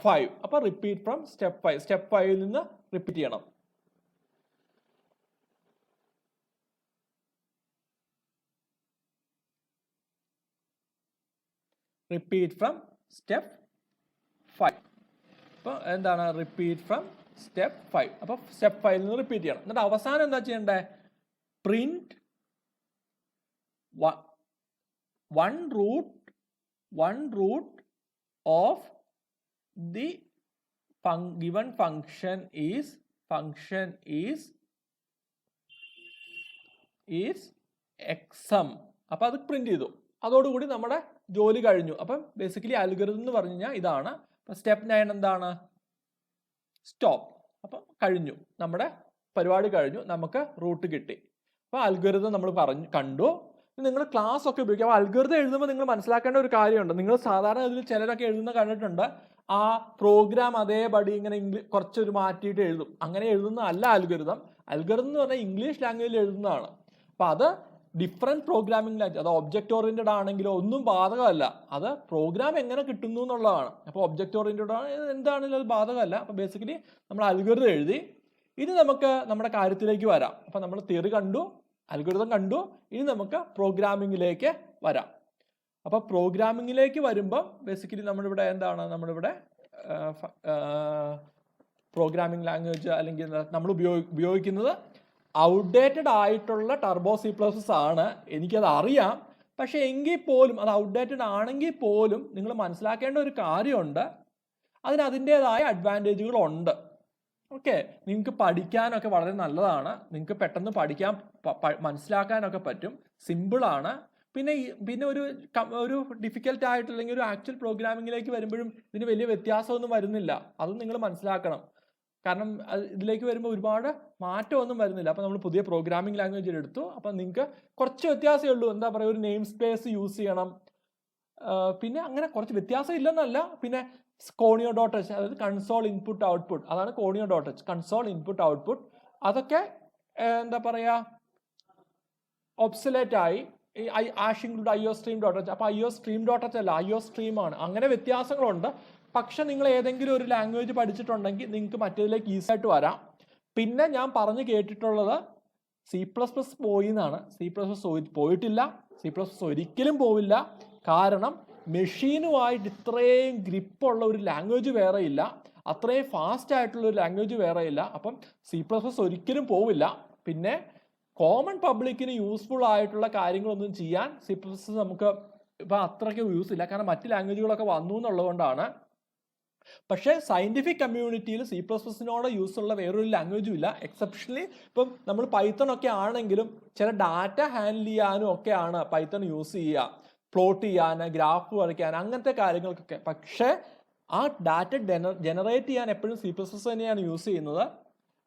5. അപ്പോൾ റിപ്പീറ്റ് ഫ്രം സ്റ്റെപ്പ് 5. സ്റ്റെപ്പ് 5 നിന്ന് റിപ്പീറ്റ് ചെയ്യണം. Repeat from step 5. അപ്പോൾ എന്താണ് റിപ്പീറ്റ് ഫ്രം സ്റ്റെപ്പ് 5. അപ്പോൾ സ്റ്റെപ്പ് 5 നിന്ന് റിപ്പീറ്റ് ചെയ്യണം. എന്നിട്ട് അവസാനം എന്താ ചെയ്യണ്ടേ? Print one root of the given function is xm. അപ്പോൾ അത് പ്രിന്റ് ചെയ്തു. അതോടുകൂടി നമ്മുടെ ജോലി കഴിഞ്ഞു. അപ്പം ബേസിക്കലി അൽഗോരിതം എന്ന് പറഞ്ഞു കഴിഞ്ഞാൽ ഇതാണ്. അപ്പം സ്റ്റെപ്പ് 9 എന്താണ്? സ്റ്റോപ്പ്. അപ്പം കഴിഞ്ഞു, നമ്മുടെ പരിപാടി കഴിഞ്ഞു, നമുക്ക് റൂട്ട് കിട്ടി. അപ്പോൾ അൽഗോരിതം നമ്മൾ കണ്ടു. നിങ്ങൾ ക്ലാസ് ഒക്കെ ഉപയോഗിക്കുക. അപ്പോൾ അൽഗോരിതം എഴുതുമ്പോൾ നിങ്ങൾ മനസ്സിലാക്കേണ്ട ഒരു കാര്യമുണ്ട്. നിങ്ങൾ സാധാരണ ഇതിൽ ചിലരൊക്കെ എഴുതുന്ന കണ്ടിട്ടുണ്ട്, ആ പ്രോഗ്രാം അതേപടി ഇങ്ങനെ കുറച്ചൊരു മാറ്റിയിട്ട് എഴുതും. അങ്ങനെ എഴുതുന്നതല്ല അൽഗോരിതം. അൽഗോരിതം എന്ന് പറഞ്ഞാൽ ഇംഗ്ലീഷ് ലാംഗ്വേജിൽ എഴുതുന്നതാണ്. അപ്പോൾ അത് ഡിഫറെൻറ്റ് പ്രോഗ്രാമിംഗ് ലാംഗ്വേജ്, അത് ഒബ്ജക്റ്റ് ഓറിയൻറ്റഡ് ആണെങ്കിലോ ഒന്നും ബാധകമല്ല. അത് പ്രോഗ്രാം എങ്ങനെ കിട്ടുന്നു എന്നുള്ളതാണ്. അപ്പോൾ ഒബ്ജക്റ്റ് ഓറിയൻറ്റഡ് ആണ് എന്താണെങ്കിലും അത് ബാധകമല്ല. അപ്പോൾ ബേസിക്കലി നമ്മൾ അൽഗോരിതം എഴുതി. ഇനി നമുക്ക് നമ്മുടെ കാര്യത്തിലേക്ക് വരാം. അപ്പോൾ നമ്മൾ തിയറി കണ്ടു, അൽഗോരിതം കണ്ടു. ഇനി നമുക്ക് പ്രോഗ്രാമിങ്ങിലേക്ക് വരാം. അപ്പോൾ പ്രോഗ്രാമിങ്ങിലേക്ക് വരുമ്പോൾ ബേസിക്കലി നമ്മളിവിടെ എന്താണ്, നമ്മളിവിടെ പ്രോഗ്രാമിംഗ് ലാംഗ്വേജ് അല്ലെങ്കിൽ നമ്മൾ ഉപയോഗിക്കുന്നത് ഔട്ട്ഡേറ്റഡ് ആയിട്ടുള്ള ടർബോ C++ ആണ്. എനിക്കത് അറിയാം. പക്ഷേ എങ്കിൽ പോലും അത് ഔട്ട്ഡേറ്റഡ് ആണെങ്കിൽ പോലും നിങ്ങൾ മനസ്സിലാക്കേണ്ട ഒരു കാര്യമുണ്ട്, അതിന് അതിൻ്റേതായ അഡ്വാൻറ്റേജുകളുണ്ട്. ഓക്കെ, നിങ്ങൾക്ക് പഠിക്കാനൊക്കെ വളരെ നല്ലതാണ്. നിങ്ങൾക്ക് പെട്ടെന്ന് പഠിക്കാൻ മനസ്സിലാക്കാനൊക്കെ പറ്റും. സിമ്പിളാണ്. പിന്നെ ഒരു ഡിഫിക്കൽട്ട് ആയിട്ട് അല്ലെങ്കിൽ ഒരു ആക്ച്വൽ പ്രോഗ്രാമിങ്ങിലേക്ക് വരുമ്പോഴും ഇതിന് വലിയ വ്യത്യാസമൊന്നും വരുന്നില്ല. അതും നിങ്ങൾ മനസ്സിലാക്കണം. കാരണം ഇതിലേക്ക് വരുമ്പോൾ ഒരുപാട് മാറ്റമൊന്നും വരുന്നില്ല. അപ്പോൾ നമ്മൾ പുതിയ പ്രോഗ്രാമിംഗ് ലാംഗ്വേജിൽ എടുത്തു. അപ്പം നിങ്ങൾക്ക് കുറച്ച് വ്യത്യാസമേ ഉള്ളൂ. എന്താ പറയുക, ഒരു നെയിം സ്പേസ് യൂസ് ചെയ്യണം. പിന്നെ അങ്ങനെ കുറച്ച് വ്യത്യാസം ഇല്ലെന്നല്ല. പിന്നെ Conio.h, അതായത് കൺസോൾ ഇൻപുട്ട് ഔട്ട്പുട്ട്, അതാണ് Conio.h, കൺസോൾ ഇൻപുട്ട് ഔട്ട്പുട്ട്. അതൊക്കെ എന്താ പറയുക, ഒബ്സലേറ്റ് ആയി. IOStream.h, അപ്പോൾ IOStream.h അല്ല, IOStream ആണ്. അങ്ങനെ വ്യത്യാസങ്ങളുണ്ട്. പക്ഷെ നിങ്ങൾ ഏതെങ്കിലും ഒരു ലാംഗ്വേജ് പഠിച്ചിട്ടുണ്ടെങ്കിൽ നിങ്ങൾക്ക് മറ്റേതിലേക്ക് ഈസി ആയിട്ട് വരാം. പിന്നെ ഞാൻ പറഞ്ഞു കേട്ടിട്ടുള്ളത് C++ പോയി എന്നാണ്. C++ പോയിട്ടില്ല. C++ ഒരിക്കലും പോവില്ല. കാരണം മെഷീനുമായിട്ട് ഇത്രയും ഗ്രിപ്പുള്ള ഒരു ലാംഗ്വേജ് വേറെ ഇല്ല, അത്രയും ഫാസ്റ്റ് ആയിട്ടുള്ള ഒരു ലാംഗ്വേജ് വേറെ ഇല്ല. അപ്പം C++ ഒരിക്കലും പോവില്ല. പിന്നെ കോമൺ പബ്ലിക്കിന് യൂസ്ഫുൾ ആയിട്ടുള്ള കാര്യങ്ങളൊന്നും ചെയ്യാൻ C++ നമുക്ക് ഇപ്പം അത്രയ്ക്ക് യൂസ് ഇല്ല. കാരണം മറ്റ് ലാംഗ്വേജുകളൊക്കെ വന്നു എന്നുള്ളതുകൊണ്ടാണ്. പക്ഷേ സയൻറ്റിഫിക് കമ്മ്യൂണിറ്റിയിൽ C++നോട് യൂസ് ഉള്ള വേറൊരു ലാംഗ്വേജും ഇല്ല. എക്സെപ്ഷനലി ഇപ്പം നമ്മൾ പൈത്തൺ ഒക്കെ ആണെങ്കിലും ചില ഡാറ്റ ഹാൻഡിൽ ചെയ്യാനും ഒക്കെയാണ് പൈത്തൺ യൂസ് ചെയ്യുക. പ്ലോട്ട് ചെയ്യാൻ, ഗ്രാഫ് വരയ്ക്കാൻ, അങ്ങനത്തെ കാര്യങ്ങൾക്കൊക്കെ. പക്ഷേ ആ ഡാറ്റ ജനറേറ്റ് ചെയ്യാൻ എപ്പോഴും C++ തന്നെയാണ് യൂസ് ചെയ്യുന്നത്.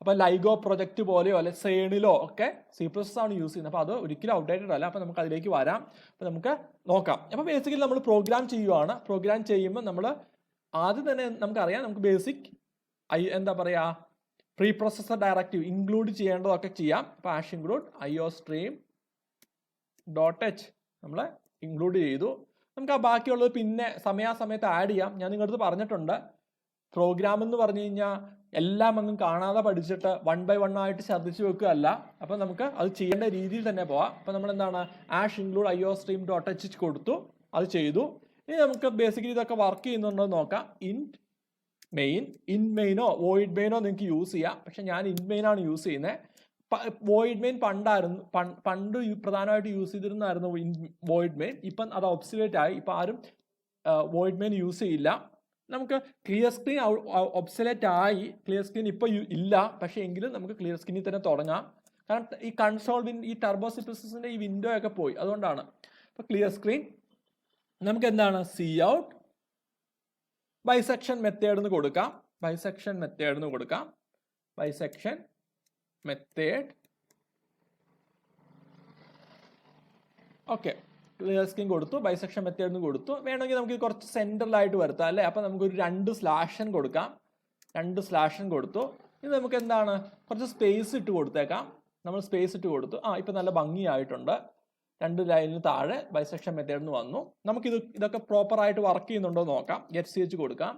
അപ്പോൾ ലൈഗോ പ്രൊജക്റ്റ് പോലെയോ അല്ലെ സേണിലോ ഒക്കെ C++ ആണ് യൂസ് ചെയ്യുന്നത്. അപ്പോൾ അത് ഒരിക്കലും ഔട്ട്ഡേറ്റഡ് അല്ല. അപ്പോൾ നമുക്ക് അതിലേക്ക് വരാം. അപ്പോൾ നമുക്ക് നോക്കാം. അപ്പോൾ ബേസിക്കലി നമ്മൾ പ്രോഗ്രാം ചെയ്യുവാണ്. പ്രോഗ്രാം ചെയ്യുമ്പോൾ നമ്മൾ ആദ്യം തന്നെ നമുക്കറിയാം, നമുക്ക് ബേസിക് എന്താ പറയുക, പ്രീ പ്രോസസർ ഡയറക്റ്റീവ് ഇൻക്ലൂഡ് ചെയ്യേണ്ടതൊക്കെ ചെയ്യാം. അപ്പോൾ include IOStream.h നമ്മൾ ഇൻക്ലൂഡ് ചെയ്തു. നമുക്ക് ആ ബാക്കിയുള്ളത് പിന്നെ സമയാസമയത്ത് ആഡ് ചെയ്യാം. ഞാൻ നിങ്ങളടുത്ത് പറഞ്ഞിട്ടുണ്ട്, പ്രോഗ്രാം എന്ന് പറഞ്ഞു കഴിഞ്ഞാൽ എല്ലാം അങ്ങ് കാണാതെ പഠിച്ചിട്ട് 1 by 1 ആയിട്ട് ശ്രദ്ധിച്ചു വെക്കുകയല്ല. അപ്പം നമുക്ക് അത് ചെയ്യേണ്ട രീതിയിൽ തന്നെ പോവാം. അപ്പം നമ്മൾ എന്താണ് include IOStream.h കൊടുത്തു, അത് ചെയ്തു. ഇനി നമുക്ക് ബേസിക്കലി ഇതൊക്കെ വർക്ക് ചെയ്യുന്നുണ്ടോ നോക്കാം. ഇൻറ്റ് മെയിനോ വോയിഡ് മെയിനോ നിങ്ങൾക്ക് യൂസ് ചെയ്യാം. പക്ഷെ ഞാൻ ഇൻറ്റ് മെയിൻ ആണ് യൂസ് ചെയ്യുന്നത്. വോയിഡ് മെയിൻ പണ്ട് പ്രധാനമായിട്ട് യൂസ് ചെയ്തിരുന്നായിരുന്നു വോയിഡ് മെയിൻ. ഇപ്പം അത് ഒബ്സലേറ്റ് ആയി. ഇപ്പം ആരും വോയിഡ് മെയിൻ യൂസ് ചെയ്യില്ല. നമുക്ക് ക്ലിയർ സ്ക്രീൻ ഒബ്സലേറ്റ് ആയി. ക്ലിയർ സ്ക്രീൻ ഇപ്പോൾ ഇല്ല. പക്ഷേ എങ്കിലും നമുക്ക് ക്ലിയർ സ്ക്രീനിൽ തന്നെ തുടങ്ങാം. കാരണം ഈ കൺസോൾ ഈ ടർബോ C++ ഈ വിൻഡോ ഒക്കെ പോയി, അതുകൊണ്ടാണ്. അപ്പോൾ ക്ലിയർ സ്ക്രീൻ നമുക്ക് എന്താണ് cout ബൈസെക്ഷൻ മെത്തേഡ് എന്ന് കൊടുക്കാം. Bisection method okay, clear screen കൊടുത്തു, ബൈസെക്ഷൻ മെത്തേഡ് എന്ന് കൊടുത്തു. വേണമെങ്കിൽ നമുക്ക് കുറച്ച് സെൻട്രലായിട്ട് വരുത്താം അല്ലേ. അപ്പോൾ നമുക്കൊരു 2 സ്ലാഷൻ കൊടുക്കാം. 2 സ്ലാഷൻ കൊടുത്തു. ഇത് നമുക്ക് എന്താണ് കുറച്ച് സ്പേസ് ഇട്ട് കൊടുത്തേക്കാം. നമ്മൾ സ്പേസ് ഇട്ട് കൊടുത്തു. ഇപ്പം നല്ല ഭംഗിയായിട്ടുണ്ട്. 2 ലൈനിന് താഴെ ബൈസെക്ഷൻ മെത്തേഡ് എന്ന് വന്നു. ഇതൊക്കെ പ്രോപ്പറായിട്ട് വർക്ക് ചെയ്യുന്നുണ്ടോ നോക്കാം. ch കൊടുക്കാം.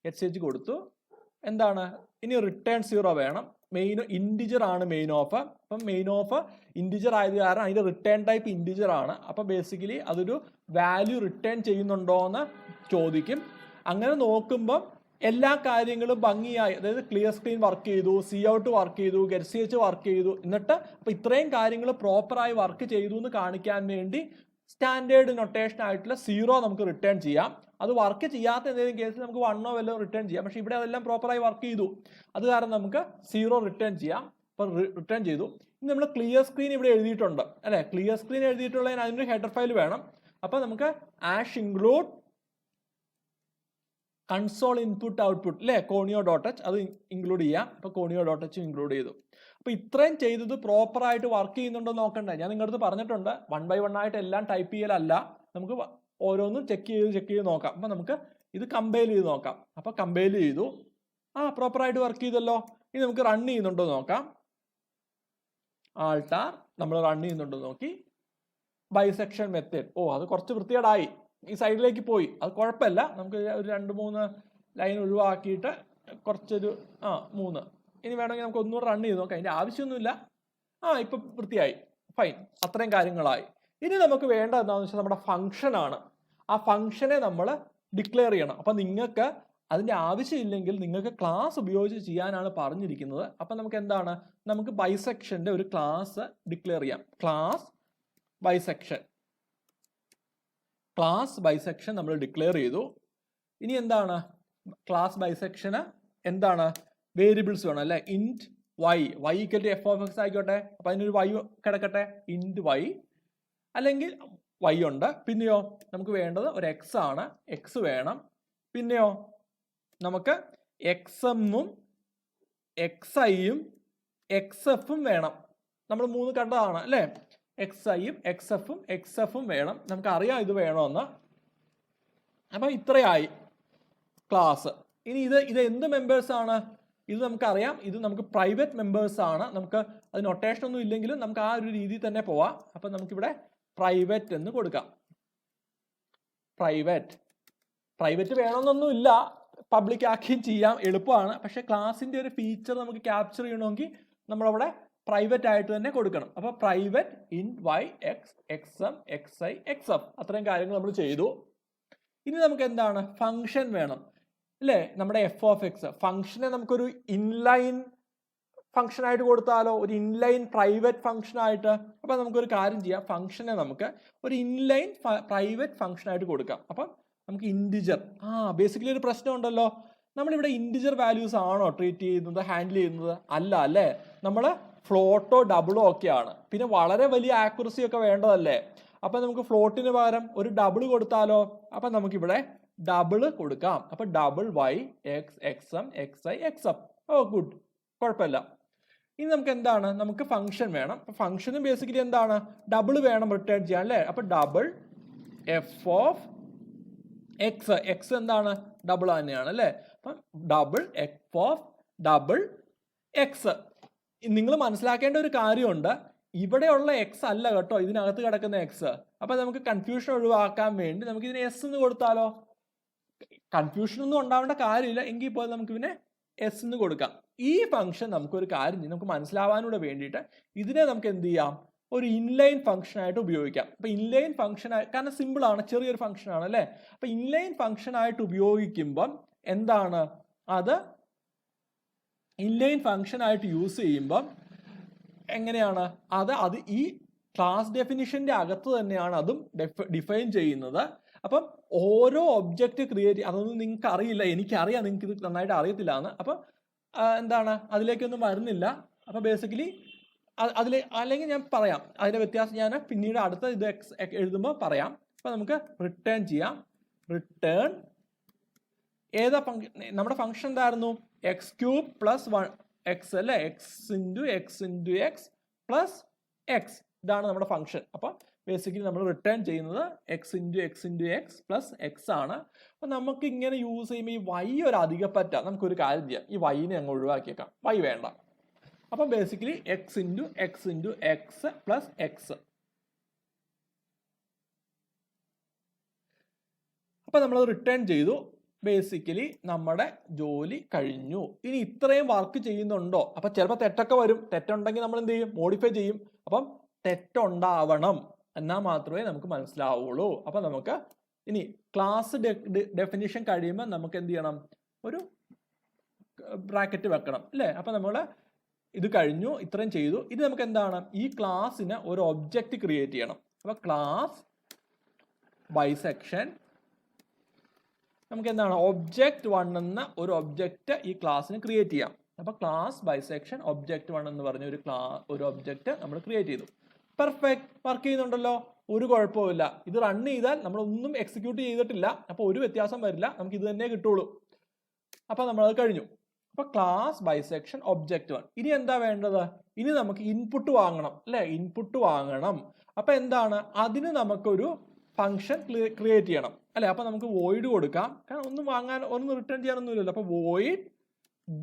ch കൊടുത്തു. എന്താണ് ഇനി റിട്ടേൺ 0 വേണം. ഇൻറ്റിജർ ആണ് മെയിൻ ഓഫ്. അപ്പം മെയിൻ ഓഫ് ഇൻറ്റിജർ ആയത് കാരണം അതിന്റെ റിട്ടേൺ ടൈപ്പ് ഇൻറ്റിജർ ആണ്. അപ്പം ബേസിക്കലി അതൊരു വാല്യൂ റിട്ടേൺ ചെയ്യുന്നുണ്ടോ എന്ന് ചോദിക്കും. അങ്ങനെ നോക്കുമ്പോൾ എല്ലാ കാര്യങ്ങളും ഭംഗിയായി, അതായത് ക്ലിയർ സ്ക്രീൻ വർക്ക് ചെയ്തു, സി ഔട്ട് വർക്ക് ചെയ്തു, ഗെറ്റ് സി എച്ച് വർക്ക് ചെയ്തു, എന്നിട്ട് അപ്പം ഇത്രയും കാര്യങ്ങൾ പ്രോപ്പറായി വർക്ക് ചെയ്തു എന്ന് കാണിക്കാൻ വേണ്ടി സ്റ്റാൻഡേർഡ് നൊട്ടേഷൻ ആയിട്ടുള്ള 0 നമുക്ക് റിട്ടേൺ ചെയ്യാം. അത് വർക്ക് ചെയ്യാത്ത എന്തെങ്കിലും കേസിൽ നമുക്ക് 1 വല്ലതും റിട്ടേൺ ചെയ്യാം. പക്ഷെ ഇവിടെ അതെല്ലാം പ്രോപ്പറായി വർക്ക് ചെയ്തു, അത് കാരണം നമുക്ക് 0 റിട്ടേൺ ചെയ്യാം. അപ്പോൾ റിട്ടേൺ ചെയ്തു. ഇനി നമ്മൾ ക്ലിയർ സ്ക്രീൻ ഇവിടെ എഴുതിയിട്ടുണ്ട് അല്ലെ, ക്ലിയർ സ്ക്രീൻ എഴുതിയിട്ടുള്ളതിന് അതിനൊരു ഹെഡർ ഫയൽ വേണം. അപ്പോൾ നമുക്ക് ash include console input output അല്ലെ, conio.h അത് ഇൻക്ലൂഡ് ചെയ്യാം. അപ്പോൾ conio.h ഇൻക്ലൂഡ് ചെയ്തു. അപ്പോൾ ഇത്രയും ചെയ്തത് പ്രോപ്പറായിട്ട് വർക്ക് ചെയ്യുന്നുണ്ടോ നോക്കണ്ടേ. ഞാൻ നിങ്ങളുടെ അടുത്ത് പറഞ്ഞിട്ടുണ്ട് 1 by 1 ആയിട്ട് എല്ലാം ടൈപ്പ് ചെയ്യലല്ല, നമുക്ക് ഓരോന്നും ചെക്ക് ചെയ്ത് നോക്കാം. അപ്പം നമുക്ക് ഇത് കമ്പൈൽ ചെയ്ത് നോക്കാം. അപ്പോൾ കമ്പൈൽ ചെയ്തു, പ്രോപ്പറായിട്ട് വർക്ക് ചെയ്തല്ലോ. ഇനി നമുക്ക് റൺ ചെയ്യുന്നുണ്ടോ നോക്കാം. ആൾട്ടാർ നമ്മൾ റൺ ചെയ്യുന്നുണ്ടോ നോക്കി. ബൈസെക്ഷൻ മെത്തേഡ്, അത് കുറച്ച് വൃത്തികേടായി, ഈ സൈഡിലേക്ക് പോയി, അത് കുഴപ്പമില്ല. നമുക്ക് ഒരു 2-3 ലൈൻ ഒഴിവാക്കിയിട്ട് കുറച്ചൊരു 3 ഇനി വേണമെങ്കിൽ നമുക്ക് ഒന്നുകൂടെ റൺ ചെയ്ത് നോക്കാം. അതിൻ്റെ ആവശ്യമൊന്നുമില്ല. ഇപ്പം വൃത്തിയായി, ഫൈൻ, അത്രയും കാര്യങ്ങളായി. ഇനി നമുക്ക് വേണ്ട എന്താണെന്ന് വെച്ചാൽ നമ്മുടെ ഫംഗ്ഷനാണ്. ആ ഫംഗ്ഷനെ നമ്മൾ ഡിക്ലെയർ ചെയ്യണം. അപ്പം നിങ്ങൾക്ക് അതിൻ്റെ ആവശ്യമില്ലെങ്കിൽ നിങ്ങൾക്ക് ക്ലാസ് ഉപയോഗിച്ച് ചെയ്യാനാണ് പറഞ്ഞിരിക്കുന്നത്. അപ്പം നമുക്ക് എന്താണ്, നമുക്ക് ബൈസെക്ഷൻ്റെ ഒരു ക്ലാസ് ഡിക്ലെയർ ചെയ്യാം. ക്ലാസ് ബൈസെക്ഷൻ നമ്മൾ ഡിക്ലെയർ ചെയ്തു. ഇനി എന്താണ് ക്ലാസ് ബൈസെക്ഷന് എന്താണ്, വേരിയബിൾസ് വേണം അല്ലേ. Int y equal to f of x ആയിക്കോട്ടെ. അപ്പം അതിനൊരു വൈ കിടക്കട്ടെ, ഇൻറ്റ് വൈ, അല്ലെങ്കിൽ വൈ ഉണ്ട്. പിന്നെയോ നമുക്ക് വേണ്ടത് ഒരു എക്സ് ആണ്, എക്സ് വേണം. പിന്നെയോ നമുക്ക് എക്സ് എമ്മും എക്സ് ഐയും എക്സ് എഫും വേണം. നമ്മൾ 3 കണ്ടതാണ് അല്ലേ. എക്സ് ഐയും എക്സ് എഫും വേണം. നമുക്കറിയാം ഇത് വേണമെന്ന്. അപ്പം ഇത്രയായി ക്ലാസ്. ഇനി ഇത് എന്ത് മെമ്പേഴ്സ് ആണ്, ഇത് നമുക്കറിയാം, ഇത് നമുക്ക് പ്രൈവറ്റ് മെമ്പേഴ്സ് ആണ്. നമുക്ക് അത് നൊട്ടേഷൻ ഒന്നും ഇല്ലെങ്കിലും നമുക്ക് ആ ഒരു രീതിയിൽ തന്നെ പോവാം. അപ്പം നമുക്കിവിടെ പ്രൈവറ്റ് എന്ന് കൊടുക്കാം. പ്രൈവറ്റ് വേണമെന്നൊന്നുമില്ല, പബ്ലിക് ആക്കിയും ചെയ്യാം, എളുപ്പമാണ്. പക്ഷെ ക്ലാസിന്റെ ഒരു ഫീച്ചർ നമുക്ക് ക്യാപ്ചർ ചെയ്യണമെങ്കിൽ നമ്മളവിടെ പ്രൈവറ്റ് ആയിട്ട് തന്നെ കൊടുക്കണം. അപ്പോൾ private int y x x m x i x f, അത്രയും കാര്യങ്ങൾ നമ്മൾ ചെയ്തു. ഇനി നമുക്ക് എന്താണ്, ഫംഗ്ഷൻ വേണം അല്ലേ. നമ്മുടെ എഫ് ഓഫ് എക്സ് ഫംഗ്ഷനെ നമുക്കൊരു ഇൻലൈൻ ഫംഗ്ഷൻ ആയിട്ട് കൊടുത്താലോ, ഒരു ഇൻലൈൻ പ്രൈവറ്റ് ഫംഗ്ഷൻ ആയിട്ട്. അപ്പം നമുക്കൊരു കാര്യം ചെയ്യാം, ഫംഗ്ഷനെ നമുക്ക് ഒരു ഇൻലൈൻ പ്രൈവറ്റ് ഫംഗ്ഷൻ ആയിട്ട് കൊടുക്കാം. അപ്പം നമുക്ക് ഇൻറ്റിജർ, ബേസിക്കലി ഒരു പ്രശ്നം ഉണ്ടല്ലോ, നമ്മളിവിടെ ഇൻറ്റിജർ വാല്യൂസ് ആണോ ട്രീറ്റ് ചെയ്യുന്നത്, ഹാൻഡിൽ ചെയ്യുന്നത്? അല്ല അല്ലേ, നമ്മൾ ഫ്ലോട്ടോ ഡബിളോ ഒക്കെയാണ്. പിന്നെ വളരെ വലിയ ആക്യുറസി ഒക്കെ വേണ്ടതല്ലേ. അപ്പം നമുക്ക് ഫ്ലോട്ടിന് പകരം ഒരു ഡബിൾ കൊടുത്താലോ. അപ്പം നമുക്കിവിടെ ഡബിൾ കൊടുക്കാം. അപ്പം double y x x m x i x f. Good, കുഴപ്പമില്ല. ഇനി നമുക്ക് എന്താണ്, നമുക്ക് ഫംഗ്ഷൻ വേണം. അപ്പം ഫംഗ്ഷനും ബേസിക്കലി എന്താണ്, ഡബിൾ വേണം റിട്ടേൺ ചെയ്യാൻ അല്ലേ. അപ്പം double F of X, X എന്താണ്, ഡബിൾ തന്നെയാണ് അല്ലേ. അപ്പം double F of double X. നിങ്ങൾ മനസ്സിലാക്കേണ്ട ഒരു കാര്യമുണ്ട്, ഇവിടെയുള്ള എക്സ് അല്ല കേട്ടോ ഇതിനകത്ത് കിടക്കുന്ന എക്സ്. അപ്പം നമുക്ക് കൺഫ്യൂഷൻ ഒഴിവാക്കാൻ വേണ്ടി നമുക്ക് ഇതിനെ എസ് എന്ന് കൊടുത്താലോ. കൺഫ്യൂഷൻ ഒന്നും ഉണ്ടാവേണ്ട കാര്യമില്ല, എങ്കിൽ ഇപ്പോൾ നമുക്ക് ഇതിനെ എസ് എന്ന് കൊടുക്കാം. ഈ ഫംഗ്ഷൻ നമുക്കൊരു കാര്യം ചെയ്യും, നമുക്ക് മനസ്സിലാവാനൂടെ വേണ്ടിയിട്ട് ഇതിനെ നമുക്ക് എന്ത് ചെയ്യാം, ഒരു ഇൻലൈൻ ഫംഗ്ഷൻ ആയിട്ട് ഉപയോഗിക്കാം. അപ്പൊ ഇൻലൈൻ ഫംഗ്ഷൻ കാരണം സിമ്പിൾ ആണ്, ചെറിയൊരു ഫംഗ്ഷൻ ആണ് അല്ലേ. അപ്പൊ ഇൻലൈൻ ഫംഗ്ഷൻ ആയിട്ട് ഉപയോഗിക്കുമ്പം എന്താണ്, അത് ഇൻലൈൻ ഫംഗ്ഷൻ ആയിട്ട് യൂസ് ചെയ്യുമ്പം എങ്ങനെയാണ്, അത് ഈ ക്ലാസ് ഡെഫിനിഷന്റെ അകത്ത് തന്നെയാണ് അതും ഡിഫൈൻ ചെയ്യുന്നത്. അപ്പം ഓരോ ഒബ്ജക്റ്റ് ക്രിയേറ്റ്, അതൊന്നും നിങ്ങൾക്ക് അറിയില്ല, എനിക്കറിയാം നിങ്ങൾക്ക് ഇത് നന്നായിട്ട് അറിയത്തില്ല എന്ന്. അപ്പം എന്താണ്, അതിലേക്കൊന്നും വരുന്നില്ല. അപ്പം ബേസിക്കലി അല്ലെങ്കിൽ ഞാൻ പറയാം അതിന്റെ വ്യത്യാസം, ഞാൻ പിന്നീട് അടുത്ത ഇത് എഴുതുമ്പോൾ പറയാം. അപ്പം നമുക്ക് റിട്ടേൺ ചെയ്യാം. റിട്ടേൺ ഏതാ നമ്മുടെ ഫംഗ്ഷൻ എന്തായിരുന്നു, എക്സ് ക്യൂബ് പ്ലസ് 1 എക്സ് അല്ലേ, X into X plus X, ഇതാണ് നമ്മുടെ ഫംഗ്ഷൻ. അപ്പം ബേസിക്കലി നമ്മൾ റിട്ടേൺ ചെയ്യുന്നത് X into X plus X ആണ്. അപ്പം നമുക്ക് ഇങ്ങനെ യൂസ് ചെയ്യുമ്പോൾ ഈ വൈ ഒരു അധികപ്പറ്റ, നമുക്കൊരു കാര്യം ചെയ്യാം, ഈ വൈനെ അങ്ങ് ഒഴിവാക്കിയേക്കാം, വൈ വേണ്ട. അപ്പം basically X into X plus X. അപ്പം നമ്മൾ റിട്ടേൺ ചെയ്തു. ബേസിക്കലി നമ്മുടെ ജോലി കഴിഞ്ഞു. ഇനി ഇത്രയും വർക്ക് ചെയ്യുന്നുണ്ടോ? അപ്പൊ ചിലപ്പോൾ തെറ്റൊക്കെ വരും. തെറ്റുണ്ടെങ്കിൽ നമ്മൾ എന്ത് ചെയ്യും? മോഡിഫൈ ചെയ്യും. അപ്പം തെറ്റുണ്ടാവണം എന്നാൽ മാത്രമേ നമുക്ക് മനസ്സിലാവുള്ളൂ. അപ്പൊ നമുക്ക് ഇനി ക്ലാസ് ഡെഫിനിഷൻ കഴിയുമ്പോൾ നമുക്ക് എന്ത് ചെയ്യണം? ഒരു ബ്രാക്കറ്റ് വെക്കണം അല്ലേ? അപ്പൊ നമ്മൾ ഇത് കഴിഞ്ഞു, ഇത്രയും ചെയ്തു. ഇനി നമുക്ക് എന്താണ്? ഈ ക്ലാസ്സിന് ഒരു ഒബ്ജക്റ്റ് ക്രിയേറ്റ് ചെയ്യണം. അപ്പൊ ക്ലാസ് ബൈസെക്ഷൻ നമുക്ക് എന്താണ്? ഒബ്ജക്റ്റ് 1 എന്ന ഒരു ഒബ്ജക്റ്റ് ഈ ക്ലാസ്സിന് ക്രിയേറ്റ് ചെയ്യാം. അപ്പൊ ക്ലാസ് ബൈസെക്ഷൻ ഒബ്ജക്റ്റ് 1 എന്ന് പറഞ്ഞ ഒരു ഒബ്ജക്റ്റ് നമ്മൾ ക്രിയേറ്റ് ചെയ്തു. പെർഫെക്റ്റ്, വർക്ക് ചെയ്യുന്നുണ്ടല്ലോ, ഒരു കുഴപ്പമില്ല. ഇത് റൺ ചെയ്താൽ നമ്മൾ ഒന്നും എക്സിക്യൂട്ട് ചെയ്തിട്ടില്ല, അപ്പൊ ഒരു വ്യത്യാസം വരില്ല, നമുക്ക് ഇത് തന്നെ കിട്ടുള്ളൂ. അപ്പൊ നമ്മളത് കഴിഞ്ഞു. അപ്പൊ ക്ലാസ് ബൈസെക്ഷൻ ഒബ്ജക്റ്റ് 1. ഇനി എന്താ വേണ്ടത്? ഇനി നമുക്ക് ഇൻപുട്ട് വാങ്ങണം അല്ലെ? ഇൻപുട്ട് വാങ്ങണം. അപ്പൊ എന്താണ്? അതിന് നമുക്കൊരു ഫംഗ്ഷൻ ക്രിയേറ്റ് ചെയ്യണം അല്ലെ? അപ്പൊ നമുക്ക് വോയിഡ് കൊടുക്കാം, കാരണം ഒന്നും വാങ്ങാൻ ഒന്നും റിട്ടേൺ ചെയ്യാനൊന്നുമില്ലല്ലോ. അപ്പൊ വോയിഡ്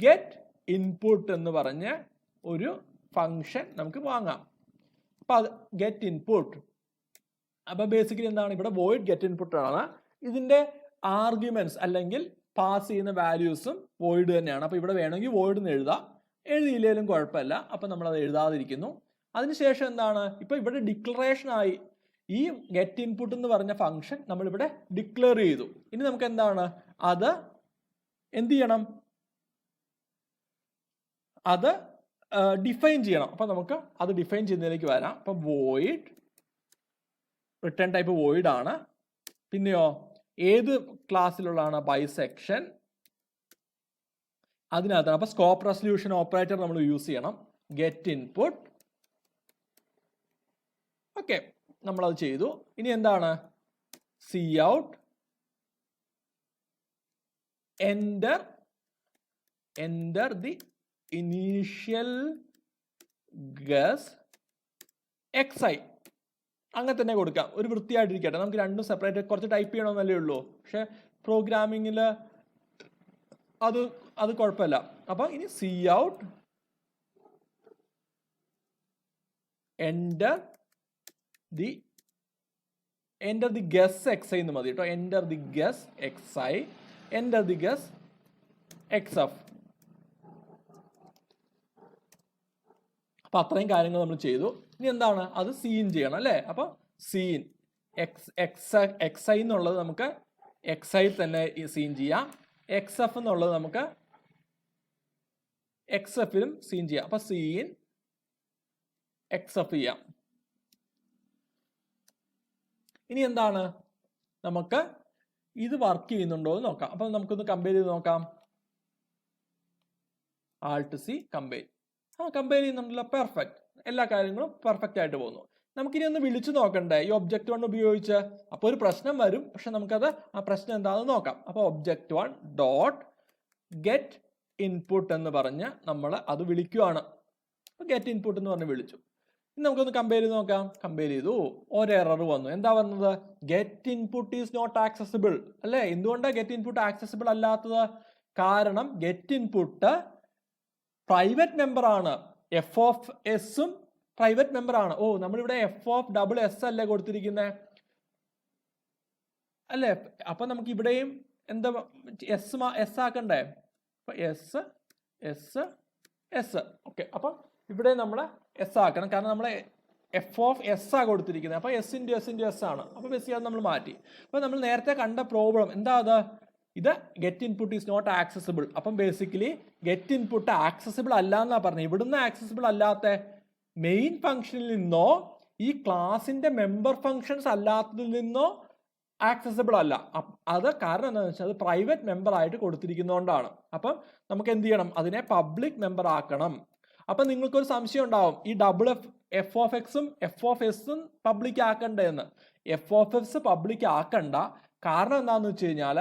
ഗെറ്റ് ഇൻപുട്ട് എന്ന് പറഞ്ഞ ഒരു ഫംഗ്ഷൻ നമുക്ക് വാങ്ങാം. അപ്പൊ അത് ഗെറ്റ് ഇൻപുട്ട്. അപ്പൊ ബേസിക്കലി എന്താണ്? ഇവിടെ വോയിഡ് ഗെറ്റ് ഇൻപുട്ട് ആണ്. ഇതിന്റെ ആർഗ്യുമെന്റ്സ് അല്ലെങ്കിൽ പാസ് ചെയ്യുന്ന വാല്യൂസും വോയിഡ് തന്നെയാണ്. അപ്പൊ ഇവിടെ വേണമെങ്കിൽ വോയിഡ് എന്ന് എഴുതാം, എഴുതിയില്ലേലും കുഴപ്പമില്ല. അപ്പൊ നമ്മൾ അത് എഴുതാതിരിക്കുന്നു. അതിനുശേഷം എന്താണ്? ഇപ്പൊ ഇവിടെ ഡിക്ലറേഷൻ ആയി. ഈ ഗെറ്റ് ഇൻപുട്ട് എന്ന് പറഞ്ഞ ഫംഗ്ഷൻ നമ്മൾ ഇവിടെ ഡിക്ലെയർ ചെയ്തു. ഇനി നമുക്ക് എന്താണ്? അത് എന്ത് ചെയ്യണം? അത് ഡിഫൈൻ ചെയ്യണം. അപ്പൊ നമുക്ക് അത് ഡിഫൈൻ ചെയ്യുന്നതിലേക്ക് വരാം. അപ്പൊ വോയിഡ് റിട്ടേൺ ടൈപ്പ് വോയിഡ് ആണ്. പിന്നെയോ ഏത് ക്ലാസ്സിലുള്ളതാണ്? ബൈസെക്ഷൻ. അതിനകത്താണ്. അപ്പൊ സ്കോപ്പ് റെസല്യൂഷൻ ഓപ്പറേറ്റർ നമ്മൾ യൂസ് ചെയ്യണം. Get input. ഓക്കെ, നമ്മളത് ചെയ്തു. ഇനി എന്താണ്? C out enter the initial guess xi. അങ്ങനെ തന്നെ കൊടുക്കാം, ഒരു വൃത്തിയായിട്ടിരിക്കട്ടെ. നമുക്ക് രണ്ടും സെപ്പറേറ്റ് കുറച്ച് ടൈപ്പ് ചെയ്യണമെന്നല്ലേ ഉള്ളൂ. പക്ഷെ പ്രോഗ്രാമിങ്ങിൽ അത് കുഴപ്പമില്ല. അപ്പൊ ഇനി C out enter the guess xi എന്ന് മതി കേട്ടോ. Enter the guess xi, enter the guess xf. അപ്പൊ അത്രയും കാര്യങ്ങൾ നമ്മൾ ചെയ്തു. ഇനി എന്താണ്? അത് സീൻ ചെയ്യണം അല്ലേ? അപ്പൊ സീൻ xi എന്നുള്ളത് നമുക്ക് xi തന്നെ സീൻ ചെയ്യാം. xf എന്നുള്ളത് നമുക്ക് xfലും സീൻ ചെയ്യാം. അപ്പൊ സീൻ xf ചെയ്യാം. ഇനി എന്താണ്? നമുക്ക് ഇത് വർക്ക് ചെയ്യുന്നുണ്ടോ എന്ന് നോക്കാം. അപ്പൊ നമുക്കൊന്ന് കമ്പയർ ചെയ്ത് നോക്കാം. Alt C compare. കമ്പയർ ചെയ്യുന്നുണ്ടല്ലോ. പെർഫെക്റ്റ്, എല്ലാ കാര്യങ്ങളും പെർഫെക്റ്റ് ആയിട്ട് പോകുന്നു. നമുക്കിനി ഒന്ന് വിളിച്ചു നോക്കണ്ടേ ഈ ഒബ്ജക്റ്റ് 1 ഉപയോഗിച്ച്? അപ്പോൾ ഒരു പ്രശ്നം വരും, പക്ഷെ നമുക്കത് ആ പ്രശ്നം എന്താണെന്ന് നോക്കാം. അപ്പോൾ ഒബ്ജക്റ്റ് 1 ഡോട്ട് ഗെറ്റ് ഇൻപുട്ട് എന്ന് പറഞ്ഞ് നമ്മൾ അത് വിളിക്കുകയാണ്. ഗെറ്റ് ഇൻപുട്ട് എന്ന് പറഞ്ഞ് വിളിച്ചു. ഇനി നമുക്കൊന്ന് കമ്പയർ ചെയ്ത് നോക്കാം. കമ്പയർ ചെയ്തു, ഒരു എറർ വന്നു. എന്താ വന്നത്? Get input is not accessible അല്ലേ? എന്തുകൊണ്ടാണ് ഗെറ്റ് ഇൻപുട്ട് ആക്സസിബിൾ അല്ലാത്തത്? കാരണം ഗെറ്റ് ഇൻപുട്ട് പ്രൈവറ്റ് മെമ്പർ ആണ്. എഫ് ഓഫ് എസും പ്രൈവറ്റ് മെമ്പർ ആണ്. ഓ, നമ്മളിവിടെ എഫ് ഓഫ് ഡബിൾ എസ് അല്ലേ കൊടുത്തിരിക്കുന്നത് അല്ലേ? അപ്പൊ നമുക്ക് ഇവിടെയും എന്താ എസ് ആക്കണ്ടേ? അപ്പൊ എസ് എസ് എസ്. ഓക്കെ, അപ്പൊ ഇവിടെ നമ്മൾ എസ് ആക്കണം, കാരണം നമ്മൾ എഫ് ഓഫ് എസ് ആ കൊടുത്തിരിക്കുന്നത്. അപ്പൊ എസ് ഇൻറ്റു എസ് ആണ്. അപ്പൊ ബേസിക്കലി അത് നമ്മൾ മാറ്റി. അപ്പൊ നമ്മൾ നേരത്തെ കണ്ട പ്രോബ്ലം എന്താ? ഇത് get input is not accessible. അപ്പം ബേസിക്കലി ഗെറ്റ് ഇൻപുട്ട് ആക്സസിബിൾ അല്ല എന്നാ പറഞ്ഞത്. ഇവിടുന്ന് ആക്സസിബിൾ അല്ലാത്ത മെയിൻ ഫംഗ്ഷനിൽ നിന്നോ ഈ ക്ലാസിന്റെ മെമ്പർ ഫംഗ്ഷൻസ് അല്ലാത്തതിൽ നിന്നോ ആക്സസിബിൾ അല്ല. അത് കാരണം എന്താണെന്ന് വെച്ചാൽ അത് പ്രൈവറ്റ് മെമ്പർ ആയിട്ട് കൊടുത്തിരിക്കുന്നതുകൊണ്ടാണ്. അപ്പം നമുക്ക് എന്ത് ചെയ്യണം? അതിനെ പബ്ലിക് മെമ്പർ ആക്കണം. അപ്പൊ നിങ്ങൾക്കൊരു സംശയം ഉണ്ടാവും, ഈ എഫ് ഓഫ് എക്സും എഫ് ഓഫ് എസും പബ്ലിക് ആക്കണ്ടേന്ന്. എഫ് ഓഫ് എസ് പബ്ലിക് ആക്കണ്ട. കാരണം എന്താണെന്ന് വെച്ച് കഴിഞ്ഞാൽ